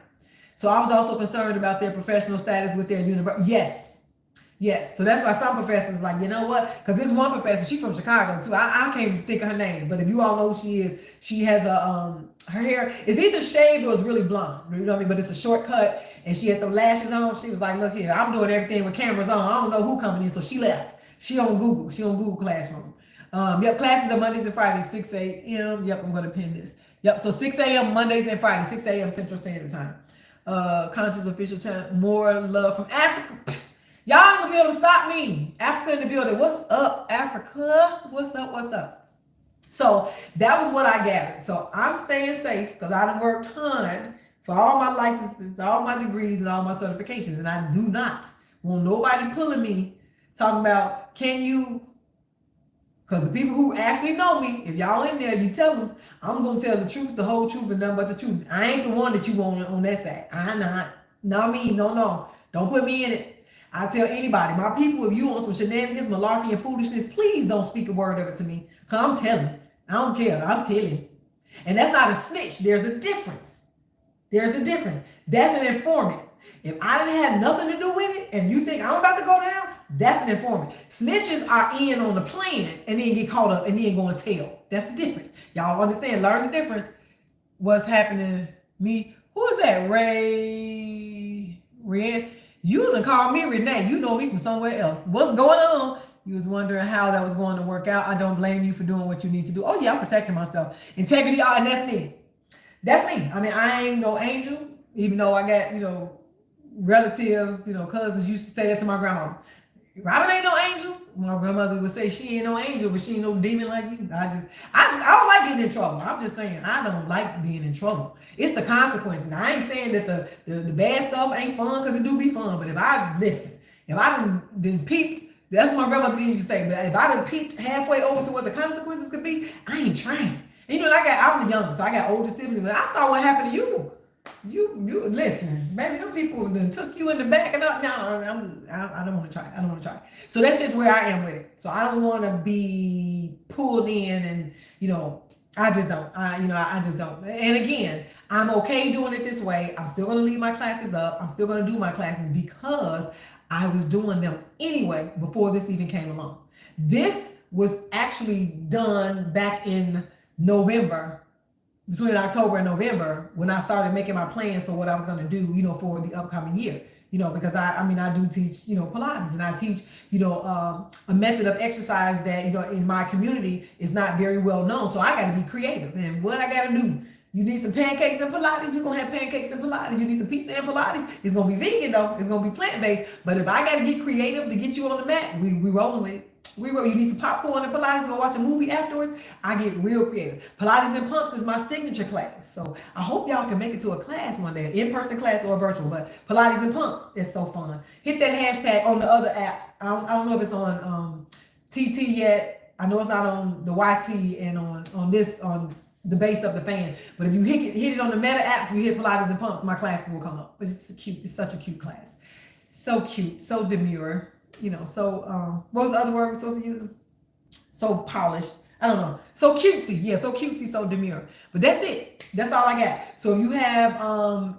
So I was also concerned about their professional status with their university. Yes. So that's why some professors like, you know what? Because this one professor, she's from Chicago too. I can't even think of her name, but if you all know who she is, she has her hair is either shaved or it's really blonde. You know what I mean? But it's a short cut, and she had the lashes on. She was like, look here, I'm doing everything with cameras on. I don't know who coming in, so she left. She on Google Classroom. Classes are Mondays and Fridays, 6 a.m. Yep, I'm gonna pin this. Yep, so 6 a.m. Mondays and Fridays, 6 a.m. Central Standard Time. Conscious official time. More love from Africa. Y'all ain't gonna be able to stop me. Africa in the building. What's up, Africa? What's up? So that was what I gathered. So I'm staying safe because I done worked hard for all my licenses, all my degrees, and all my certifications. And I do not want nobody pulling me, talking about, can you, because the people who actually know me, if y'all in there, you tell them, I'm going to tell the truth, the whole truth, and nothing but the truth. I ain't the one that you want on that side. I'm not me. No. Don't put me in it. I tell anybody, my people, if you want some shenanigans, malarkey, and foolishness, please don't speak a word of it to me. Because I'm telling. I don't care. I'm telling. And that's not a snitch. There's a difference. That's an informant. If I didn't have nothing to do with it and you think I'm about to go down, that's an informant. Snitches are in on the plan and then get caught up and then go and tell. That's the difference. Y'all understand? Learn the difference. What's happening to me? Who is that? Rianne? You done called me Renee. You know me from somewhere else. What's going on? You was wondering how that was going to work out. I don't blame you for doing what you need to do. Oh yeah, I'm protecting myself. Integrity, and that's me. I mean, I ain't no angel, even though I got, relatives, cousins used to say that to my grandma. Robin ain't no angel. Well, My grandmother would say she ain't no angel, but she ain't no demon like you. I don't like getting in trouble. I'm just saying I don't like being in trouble. It's the consequences. Now, I ain't saying that the bad stuff ain't fun, because it do be fun. But if I done peeped, that's what my grandmother used to say. But if I done peeped halfway over to what the consequences could be, I ain't trying. And you know, I'm the youngest, so I got older siblings, but I saw what happened to you. You listen, baby. Them people done took you in the back and up. No, I don't want to try. I don't want to try. So that's just where I am with it. So I don't want to be pulled in, and I just don't. I just don't. And again, I'm okay doing it this way. I'm still going to leave my classes up. I'm still going to do my classes because I was doing them anyway before this even came along. This was actually done back in November. Between October and November, when I started making my plans for what I was going to do, for the upcoming year, because I do teach, Pilates, and I teach, a method of exercise that, in my community is not very well known. So I got to be creative. And what I got to do, you need some pancakes and Pilates, you're going to have pancakes and Pilates. You need some pizza and Pilates. It's going to be vegan though. It's going to be plant-based. But if I got to get creative to get you on the mat, we rolling with it. You need some popcorn and Pilates, go watch a movie afterwards. I get real creative. Pilates and Pumps is my signature class. So I hope y'all can make it to a class one day, an in-person class or a virtual, but Pilates and Pumps is so fun. Hit that hashtag on the other apps. I don't know if it's on TT yet. I know it's not on the YT and on the base of the fan. But if you hit it on the Meta apps, you hit Pilates and Pumps, my classes will come up. But it's such a cute class. So cute, so demure. So what was the other word we're supposed to use? So polished. I don't know. So cutesy. Yeah, so cutesy, so demure. But that's it. That's all I got. So if you have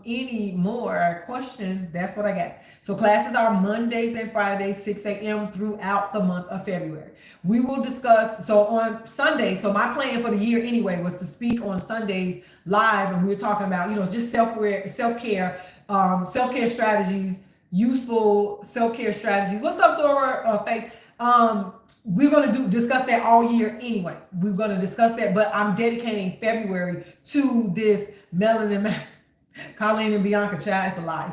any more questions, that's what I got. So classes are Mondays and Fridays, 6 a.m. throughout the month of February. We will discuss, so on Sunday, so my plan for the year anyway was to speak on Sundays live, and we were talking about, just self-care strategies, useful self-care strategies. What's up, Sora? Faith? We're going to discuss that all year anyway. We're going to discuss that, but I'm dedicating February to this melanin. Colleen and Bianca, child, it's a lot.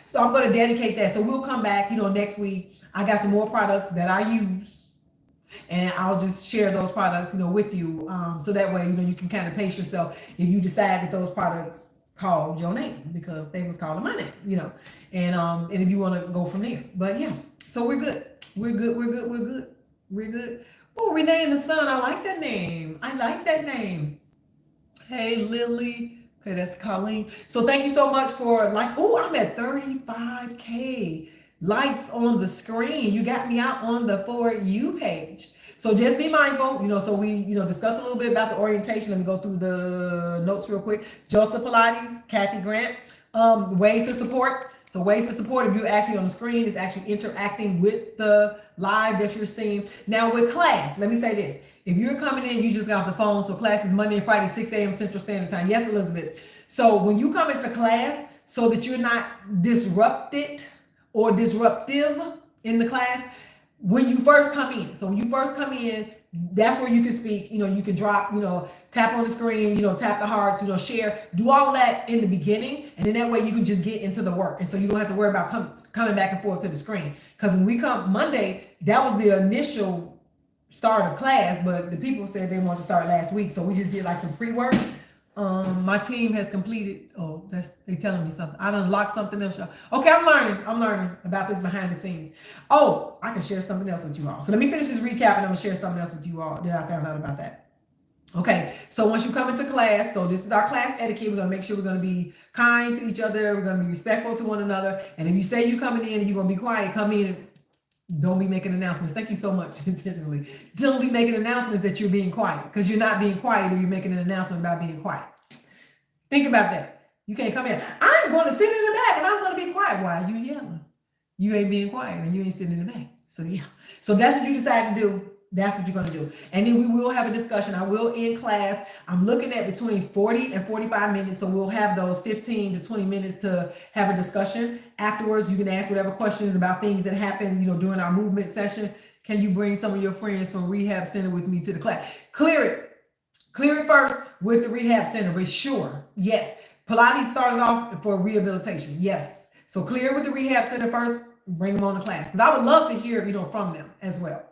So I'm going to dedicate that. So we'll come back, next week. I got some more products that I use, and I'll just share those products, with you. So that way, you can kind of pace yourself if you decide that those products called your name, because they was calling my name, and if you want to go from there. But yeah, so we're good. Oh, Renee in the Sun, I like that name. Hey, Lily. Okay, that's Colleen. So thank you so much for I'm at 35K likes on the screen. You got me out on the For You page. So just be mindful, so we, discuss a little bit about the orientation. Let me go through the notes real quick. Joseph Pilates, Kathy Grant, ways to support. So ways to support, if you're actually on the screen, is actually interacting with the live that you're seeing. Now with class, let me say this. If you're coming in, you just got off the phone. So class is Monday and Friday, 6 a.m. Central Standard Time. Yes, Elizabeth. So when you come into class, so that you're not disrupted or disruptive in the class, when you first come in. So when you first come in, that's where you can speak, you can drop, tap on the screen, tap the heart, share, do all that in the beginning. And then that way you can just get into the work. And so you don't have to worry about coming back and forth to the screen. Because when we come Monday, that was the initial start of class, but the people said they wanted to start last week. So we just did some pre-work. My team has completed, they telling me something. I done locked something else. Okay, I'm learning about this behind the scenes. Oh, I can share something else with you all. So let me finish this recap and I'm gonna share something else with you all that I found out about that. Okay, so once you come into class, so this is our class etiquette. We're gonna make sure we're gonna be kind to each other. We're gonna be respectful to one another. And if you say you're coming in and you're gonna be quiet, come in and don't be making announcements. Thank you so much. Intentionally. Don't be making announcements that you're being quiet, because you're not being quiet if you're making an announcement about being quiet. Think about that. You can't come in. I'm going to sit in the back and I'm going to be quiet. Why are you yelling? You ain't being quiet and you ain't sitting in the back. So yeah. So that's what you decide to do. That's what you're going to do. And then we will have a discussion. I will end class. I'm looking at between 40 and 45 minutes. So we'll have those 15 to 20 minutes to have a discussion. Afterwards, you can ask whatever questions about things that happen, during our movement session. Can you bring some of your friends from Rehab Center with me to the class? Clear it first with the Rehab Center. But sure, yes. Pilates started off for rehabilitation. Yes. So clear with the Rehab Center first. Bring them on to class. Because I would love to hear, from them as well.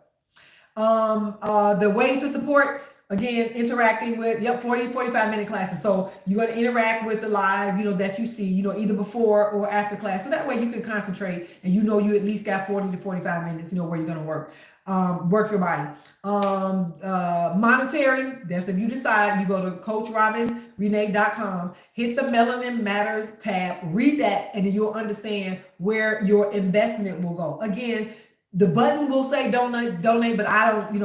The ways to support, again, interacting with, 45-minute classes. So you're going to interact with the live, that you see, either before or after class. So that way you can concentrate and you at least got 40 to 45 minutes, where you're going to work your body. Monetary, that's if you decide, you go to coachrobinrenee.com, hit the Melanin Matters tab, read that, and then you'll understand where your investment will go. Again, the button will say donate, but I don't,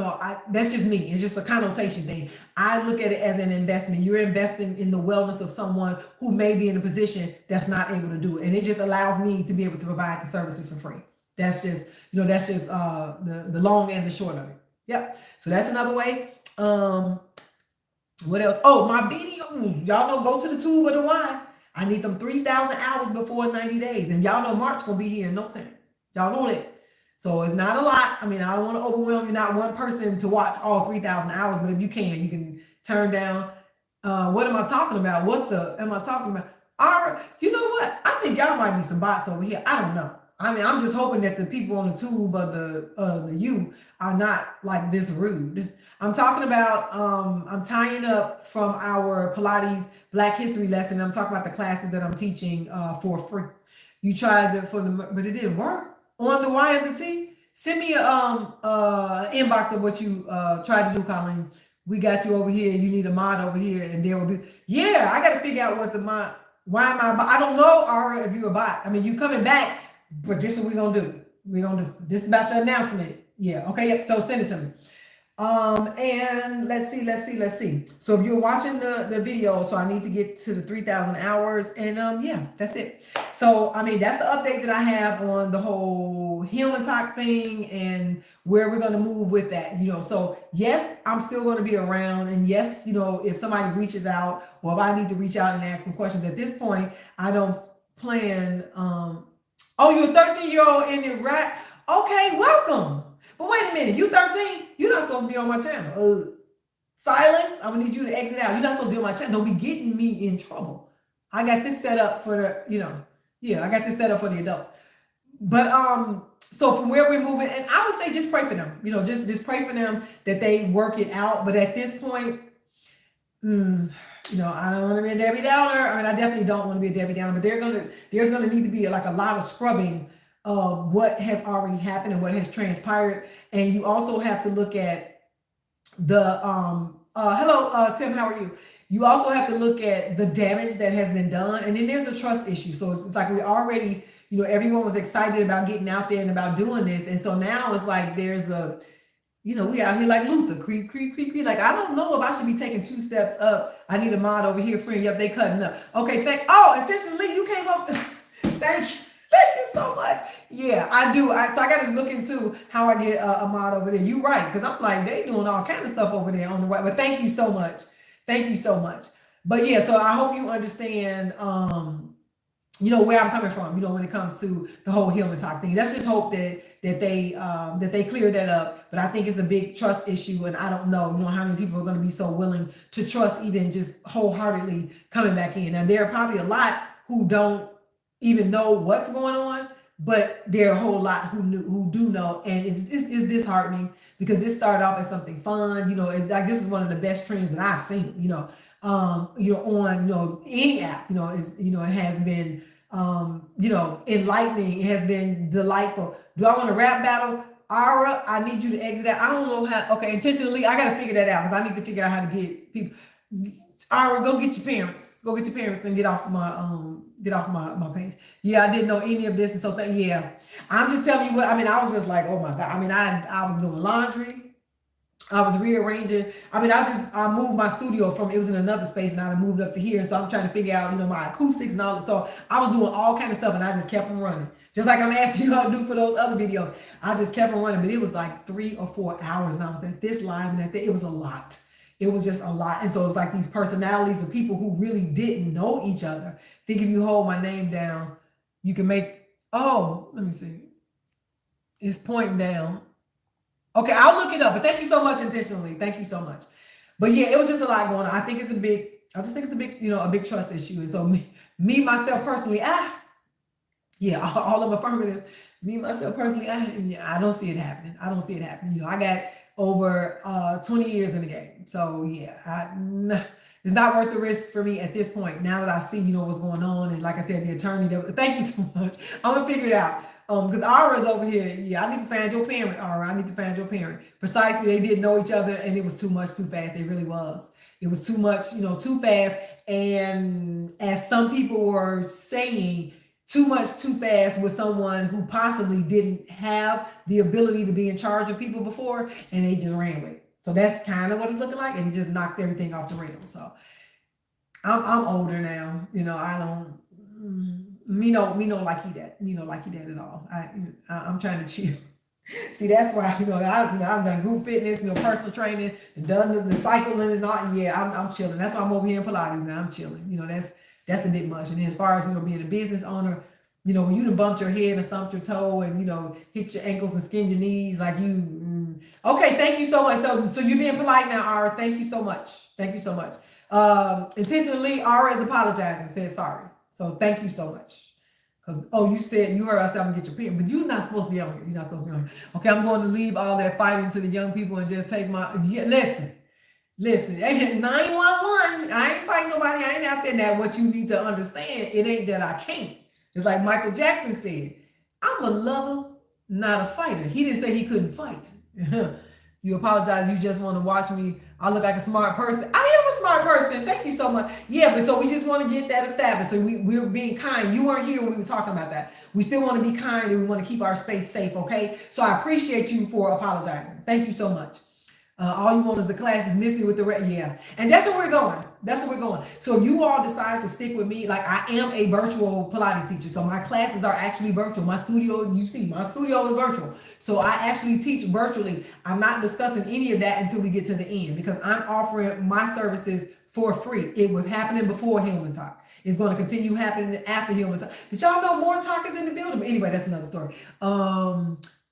that's just me. It's just a connotation thing. I look at it as an investment. You're investing in the wellness of someone who may be in a position that's not able to do it. And it just allows me to be able to provide the services for free. That's just, the long and the short of it. Yep. So that's another way. What else? Oh, my video. Y'all know, go to the tube or the why. I need them 3,000 hours before 90 days. And y'all know March going to be here in no time. Y'all know that. So it's not a lot. I mean, I don't want to overwhelm you, not one person to watch all 3,000 hours, but if you can turn down. What am I talking about? What am I talking about? All right, you know what? I think y'all might be some bots over here. I don't know. I mean, I'm just hoping that the people on the tube of the you are not like this rude. I'm talking about, I'm tying up from our Pilates Black History lesson. I'm talking about the classes that I'm teaching for free. You tried but it didn't work. On the Y of the T, send me a inbox of what you tried to do, Colleen. We got you over here. You need a mod over here, and there will be. Yeah, I got to figure out what the mod. Why am I don't know, Ara, if you're a bot. I mean, you coming back, but this is what we're gonna do. This is about the announcement. Yeah. Okay. Yep. So send it to me. And let's see. So if you're watching the video, so I need to get to the 3,000 hours, and yeah, that's it. So I mean, that's the update that I have on the whole healing talk thing and where we're going to move with that. So yes, I'm still going to be around, and yes, if somebody reaches out or if I need to reach out and ask some questions, at this point I don't plan. Oh, you're a 13-year-old in Iraq. Okay, welcome. But wait a minute, you 13? You're not supposed to be on my channel. Silence, I'm gonna need you to exit out. You're not supposed to be on my channel. Don't be getting me in trouble. I got this set up for I got this set up for the adults. But so from where we're moving, and I would say just pray for them. Just pray for them that they work it out. But at this point, I don't want to be a Debbie Downer. I mean, I definitely don't want to be a Debbie Downer, but there's gonna need to be like a lot of scrubbing of what has already happened and what has transpired. And you also have to look at the hello Tim, how are you? You also have to look at the damage that has been done, and then there's a trust issue. So it's like we already, everyone was excited about getting out there and about doing this, and so now it's like there's a, we out here like Luther, creep. Like, I don't know if I should be taking 2 steps up. I need a mod over here, friend. Yep, they cutting up. Okay, intentionally you came up. Thank you. Thank you so much. Yeah, I do. So I got to look into how I get a mod over there. You're right, because I'm like, they doing all kind of stuff over there on the right. But thank you so much. Thank you so much. But yeah, so I hope you understand, where I'm coming from, when it comes to the whole healing talk thing. Let's just hope that they clear that up. But I think it's a big trust issue, and I don't know, how many people are going to be so willing to trust even just wholeheartedly coming back in. And there are probably a lot who don't even know what's going on, but there are a whole lot who do know, and it's disheartening because this started off as something fun. Like this is one of the best trends that I've seen. On any app. It has been enlightening. It has been delightful. Do I want to rap battle? Ara, I need you to exit out. I don't know how. Okay, intentionally, I got to figure that out because I need to figure out how to get people. Ara, go get your parents. Go get your parents and get off my page. Yeah, I didn't know any of this, and so yeah. I'm just telling you what. I mean, I was just like, oh my God. I mean, I was doing laundry. I was rearranging. I mean, I moved my studio it was in another space, and I moved up to here. And so I'm trying to figure out, my acoustics and all that. So I was doing all kind of stuff, and I just kept them running. Just like I'm asking you how to do for those other videos. I just kept them running, but it was like 3 or 4 hours, and I was at this live and at that. It was a lot. It was just a lot. And so it was like these personalities of people who really didn't know each other. I think if you hold my name down, you can make, let me see. It's pointing down. Okay, I'll look it up, but thank you so much intentionally. Thank you so much. But yeah, it was just a lot going on. I just think it's a big, a big trust issue. And so me myself personally, all of them affirmatives. Me myself personally, I don't see it happening. I don't see it happening. I got over 20 years in the game, so yeah, it's not worth the risk for me at this point. Now that I see, what's going on, and like I said, the attorney. Thank you so much. I'm gonna figure it out. Because Aura's over here. Yeah, I need to find your parent, Aura. I need to find your parent. Precisely, they didn't know each other, and it was too much, too fast. It really was. It was too much, too fast. And as some people were saying, too much too fast with someone who possibly didn't have the ability to be in charge of people before, and they just ran with it. So that's kind of what it's looking like, and it just knocked everything off the rails. So I'm older now. I don't me no like you that. Me no like you that at all. I'm trying to chill. See, that's why I've done group fitness, personal training, done the cycling and all. Yeah, I'm chilling. That's why I'm over here in Pilates now. I'm chilling. That's a bit much. And then as far as being a business owner, when you done bumped your head and stumped your toe and hit your ankles and skinned your knees, like you. Okay, thank you so much. So you're being polite now, Ara. Thank you so much. Thank you so much. Intentionally, Ara is apologizing, said sorry. So thank you so much. Because, you heard us, I'm going to get your parent, but you're not supposed to be on here. You're not supposed to be on here. Okay, I'm going to leave all that fighting to the young people and just take listen, 911, I ain't fighting nobody. I ain't out there. Now, what you need to understand, it ain't that I can't. Just like Michael Jackson said, I'm a lover, not a fighter. He didn't say he couldn't fight. You apologize. You just want to watch me. I look like a smart person. I am a smart person. Thank you so much. Yeah, but so we just want to get that established. So we're being kind. You weren't here when we were talking about that. We still want to be kind and we want to keep our space safe, okay? So I appreciate you for apologizing. Thank you so much. All you want is the classes, miss me with the rest. Yeah. And that's where we're going. That's where we're going. So if you all decide to stick with me, like I am a virtual Pilates teacher. So my classes are actually virtual. My studio, you see, my studio is virtual. So I actually teach virtually. I'm not discussing any of that until we get to the end because I'm offering my services for free. It was happening before Human Talk. It's going to continue happening after Human Talk. Did y'all know more talk is in the building? But anyway, that's another story.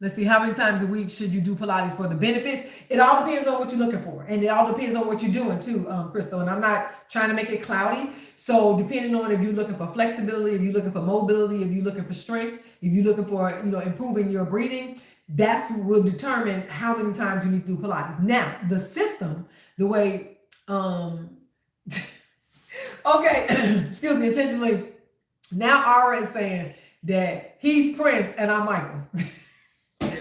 Let's see, how many times a week should you do Pilates for the benefits? It all depends on what you're looking for. And it all depends on what you're doing too, Crystal. And I'm not trying to make it cloudy. So depending on if you're looking for flexibility, if you're looking for mobility, if you're looking for strength, if you're looking for, improving your breathing, that's will determine how many times you need to do Pilates. Now, the system, the way, okay, excuse me, intentionally, now Aura is saying that he's Prince and I'm Michael.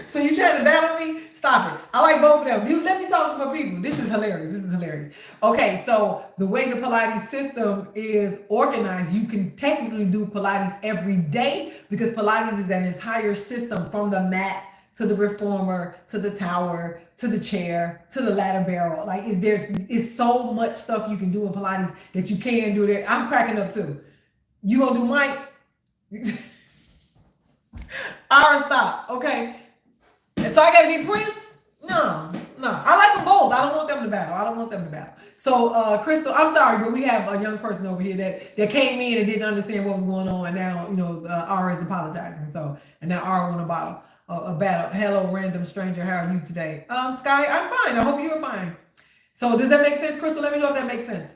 So you trying to battle me? Stop it. I like both of them. You let me talk to my people. This is hilarious. Okay, so the way the Pilates system is organized, you can technically do Pilates every day because Pilates is an entire system from the mat to the reformer, to the tower, to the chair, to the ladder barrel. Like there is so much stuff you can do in Pilates that you can do there. I'm cracking up too. You gonna do Mike? All right, stop. Okay. So I gotta be Prince? No. I like them both. I don't want them to battle. So Crystal, I'm sorry, but we have a young person over here that came in and didn't understand what was going on, and now Ara is apologizing. So and now Ara won a battle. Hello, random stranger. How are you today? Sky, I'm fine. I hope you're fine. So does that make sense, Crystal? Let me know if that makes sense.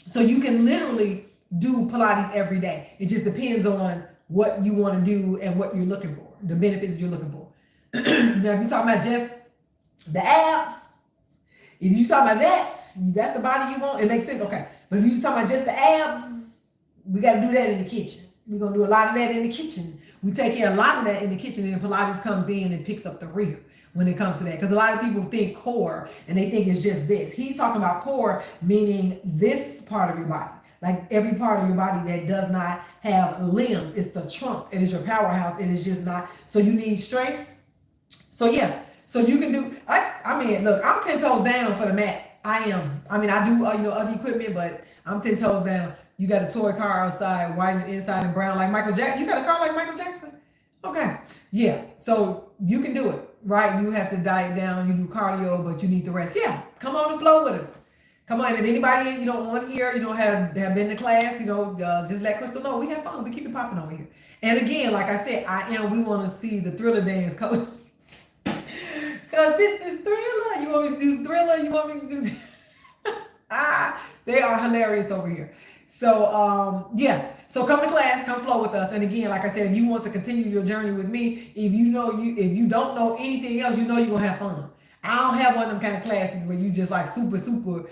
So you can literally do Pilates every day. It just depends on what you want to do and what you're looking for, the benefits you're looking for. Now, if you're talking about just the abs, if you're talking about that's the body you want, it makes sense. Okay. But if you're talking about just the abs, we got to do that in the kitchen. We're going to do a lot of that in the kitchen. We take care of a lot of that in the kitchen, and then Pilates comes in and picks up the rear when it comes to that. Because a lot of people think core, and they think it's just this. He's talking about core, meaning this part of your body. Like every part of your body that does not have limbs. It's the trunk. It is your powerhouse. It is just not. So you need strength. So yeah, so you can do, I mean, look, I'm 10 toes down for the mat. I am. I mean, I do, other equipment, but I'm 10 toes down. You got a toy car outside, white and inside and brown like Michael Jackson. You got a car like Michael Jackson? Okay. Yeah. So you can do it, right? You have to diet down. You do cardio, but you need the rest. Yeah. Come on and flow with us. Come on. And anybody on here, have been to class, just let Crystal know. We have fun. We keep it popping over here. And again, like I said, we want to see the Thriller dance coach. Because this is Thriller. You want me to do Thriller? You want me to do... They are hilarious over here. So, yeah. So come to class, come flow with us. And again, like I said, if you want to continue your journey with me, if you don't know anything else, you know you're gonna have fun. I don't have one of them kind of classes where you just like super, so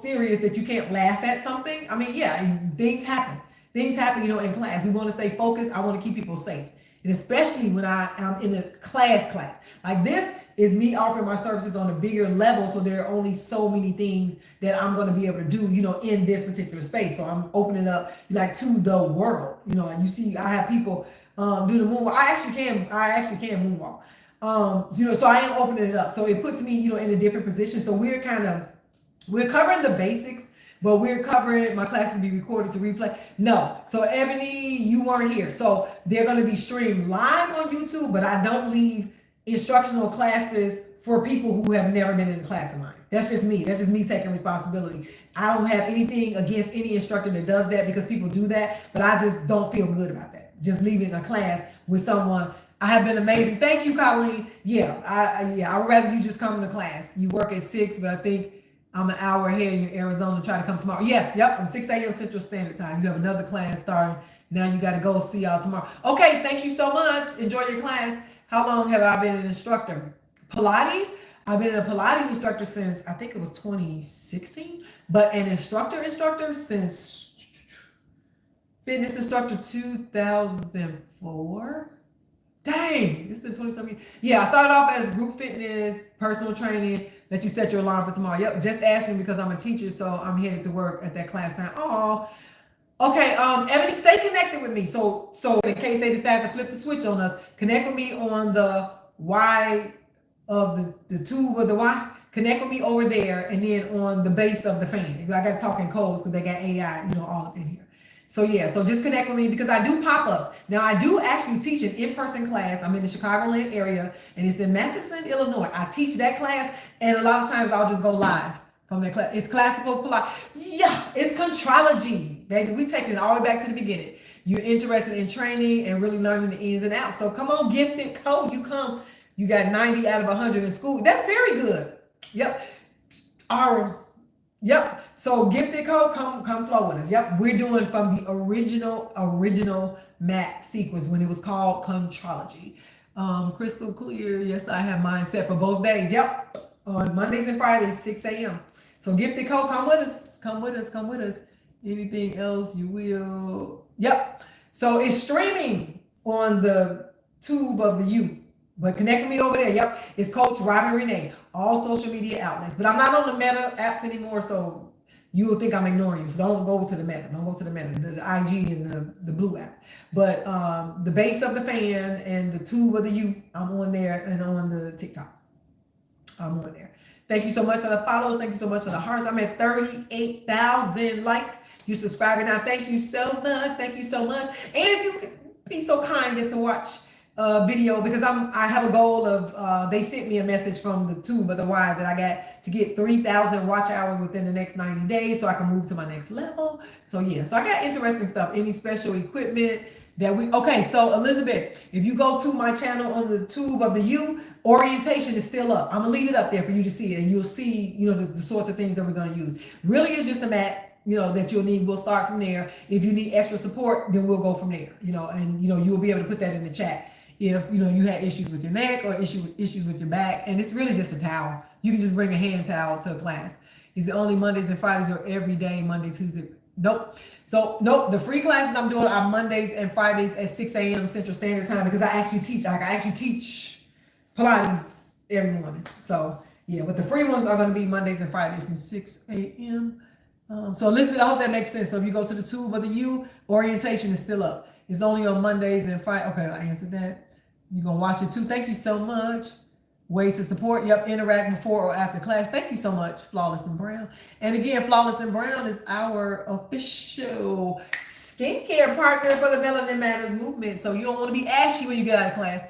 serious that you can't laugh at something. I mean, yeah, things happen. Things happen, in class. We want to stay focused. I want to keep people safe. And especially when I am in a class. Like this is me offering my services on a bigger level. So there are only so many things that I'm going to be able to do, in this particular space. So I'm opening up like to the world, and you see, I have people do the moonwalk. I actually can moonwalk. So I am opening it up. So it puts me, in a different position. So we're covering the basics, but we're covering, my class will be recorded to replay. No. So Ebony, you weren't here. So they're going to be streamed live on YouTube, but I don't leave instructional classes for people who have never been in a class of mine. That's just me. That's just me taking responsibility. I don't have anything against any instructor that does that, because people do that, but I just don't feel good about that. Just leaving a class with someone. I have been amazing. Thank you, Colleen. I would rather you just come to class. You work at 6, but I think I'm an hour ahead in Arizona. Try to come tomorrow. Yes, yep. I'm 6 a.m. Central Standard Time. You have another class starting. Now you got to go. See y'all tomorrow. Okay, thank you so much. Enjoy your class. How long have I been an instructor? Pilates? I've been a Pilates instructor since, I think it was 2016, but an instructor since fitness instructor 2004. Dang, it's been 20-something. Yeah, I started off as group fitness, personal training, that you set your alarm for tomorrow. Yep, just asking because I'm a teacher, so I'm headed to work at that class now. Oh, okay. Ebony, stay connected with me. So in case they decide to flip the switch on us, connect with me on the Y of the tube of the Y. Connect with me over there, and then on the base of the fan. I got to talk in codes because they got AI, all up in here. So yeah, so just connect with me because I do pop-ups. Now I do actually teach an in-person class. I'm in the Chicagoland area and it's in Manchester, Illinois. I teach that class, and a lot of times I'll just go live from that class. It's classical Pilates. Yeah, it's contrology, baby. We taking it all the way back to the beginning. You're interested in training and really learning the ins and outs. So come on, gifted code. You come. You got 90 out of 100 in school. That's very good. Yep. Yep. So gifted code, come flow with us. Yep. We're doing from the original mat sequence when it was called contrology. Crystal clear. Yes, I have mine set for both days. Yep. On Mondays and Fridays, 6 a.m. So gifted code, come with us. Come with us. Anything else you will. Yep. So it's streaming on the tube of the U. But connect with me over there. Yep. It's Coach Robin Renee. All social media outlets. But I'm not on the Meta apps anymore, so you will think I'm ignoring you. So don't go to the Meta. Don't go to the Meta. The IG and the Blue app. But the base of the fan and the tube of the U, I'm on there, and on the TikTok. I'm on there. Thank you so much for the follows. Thank you so much for the hearts. I'm at 38,000 likes. You subscribing now. Thank you so much. Thank you so much. And if you could be so kind as to watch video, because I have a goal of they sent me a message from the tube of the Y that I got to get 3,000 watch hours within the next 90 days so I can move to my next level. So yeah, so I got interesting stuff. Any special equipment that so Elizabeth, if you go to my channel on the tube of the U, orientation is still up. I'm gonna leave it up there for you to see it, and you'll see the sorts of things that we're gonna use. Really, it's just a mat that you'll need. We'll start from there. If you need extra support, then we'll go from there. And you'll be able to put that in the chat. If you had issues with your neck or issues with your back, and it's really just a towel. You can just bring a hand towel to a class. Is it only Mondays and Fridays, or every day, Monday, Tuesday? Nope. So nope. The free classes I'm doing are Mondays and Fridays at 6 a.m. Central Standard Time, because I actually teach Pilates every morning. So yeah, but the free ones are going to be Mondays and Fridays from 6 a.m. So Elizabeth, I hope that makes sense. So if you go to the tube of the U, orientation is still up. It's only on Mondays and Fridays. Okay, I answered that. You're going to watch it too. Thank you so much. Ways to support. Yep, interact before or after class. Thank you so much, Flawless and Brown. And again, Flawless and Brown is our official skincare partner for the Melanin Matters movement. So you don't want to be ashy when you get out of class.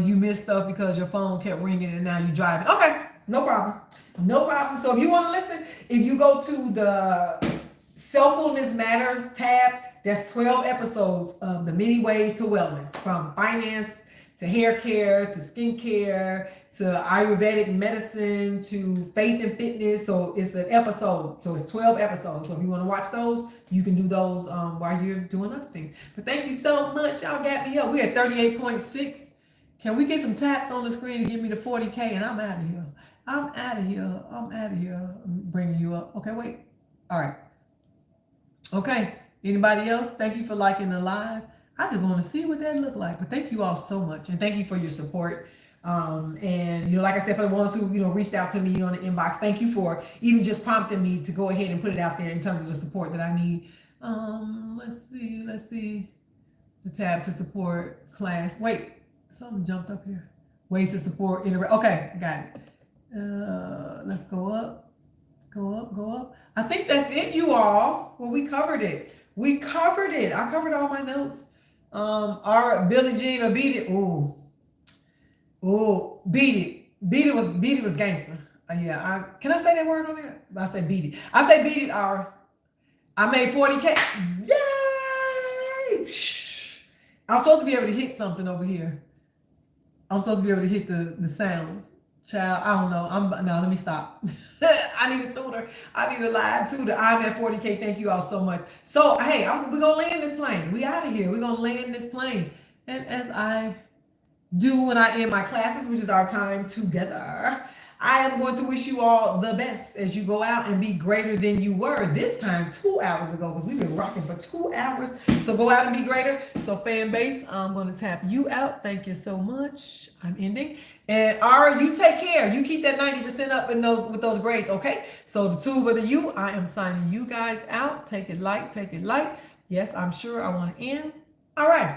You missed stuff because your phone kept ringing and now you're driving. Okay, no problem. No problem. So if you want to listen, if you go to the Self-Wellness Matters tab, there's 12 episodes of the many ways to wellness, from finance to hair care, to skincare, to Ayurvedic medicine, to faith and fitness. So it's an episode. So it's 12 episodes. So if you want to watch those, you can do those while you're doing other things. But thank you so much. Y'all got me up. We're at 38.6. Can we get some taps on the screen to give me the 40K? And I'm out of here. I'm out of here. I'm out of here. I'm bringing you up. Okay, wait. All right. Okay. Anybody else? Thank you for liking the live. I just want to see what that looked like. But thank you all so much. And thank you for your support. And, you know, like I said, for the ones who, you know, reached out to me on the inbox, thank you for even just prompting me to go ahead and put it out there in terms of the support that I need. Let's see. The tab to support class. Wait, something jumped up here. Ways to support. Okay, got it. Let's go up. Go up. I think that's it, you all. Well, we covered it. I covered all my notes. Our Billie Jean or Beat It. Ooh, Beat It. Beat It was gangster. Yeah, can I say that word on there? I say Beat It. I say Beat It. I made 40K. Yay! I'm supposed to be able to hit something over here. I'm supposed to be able to hit the sounds. Child, I don't know. No, let me stop. I need a tutor. I need a live tutor. I'm at 40K. Thank you all so much. So, hey, we're going to land this plane. We out of here. We're going to land this plane. And as I do when I end my classes, which is our time together, I am going to wish you all the best as you go out and be greater than you were this time 2 hours ago, because we've been rocking for 2 hours. So go out and be greater. So fan base, I'm going to tap you out. Thank you so much. I'm ending. And Ara, you take care. You keep that 90% up in with those grades, okay? So the two of the you, I am signing you guys out. Take it light. Yes, I'm sure I want to end. All right.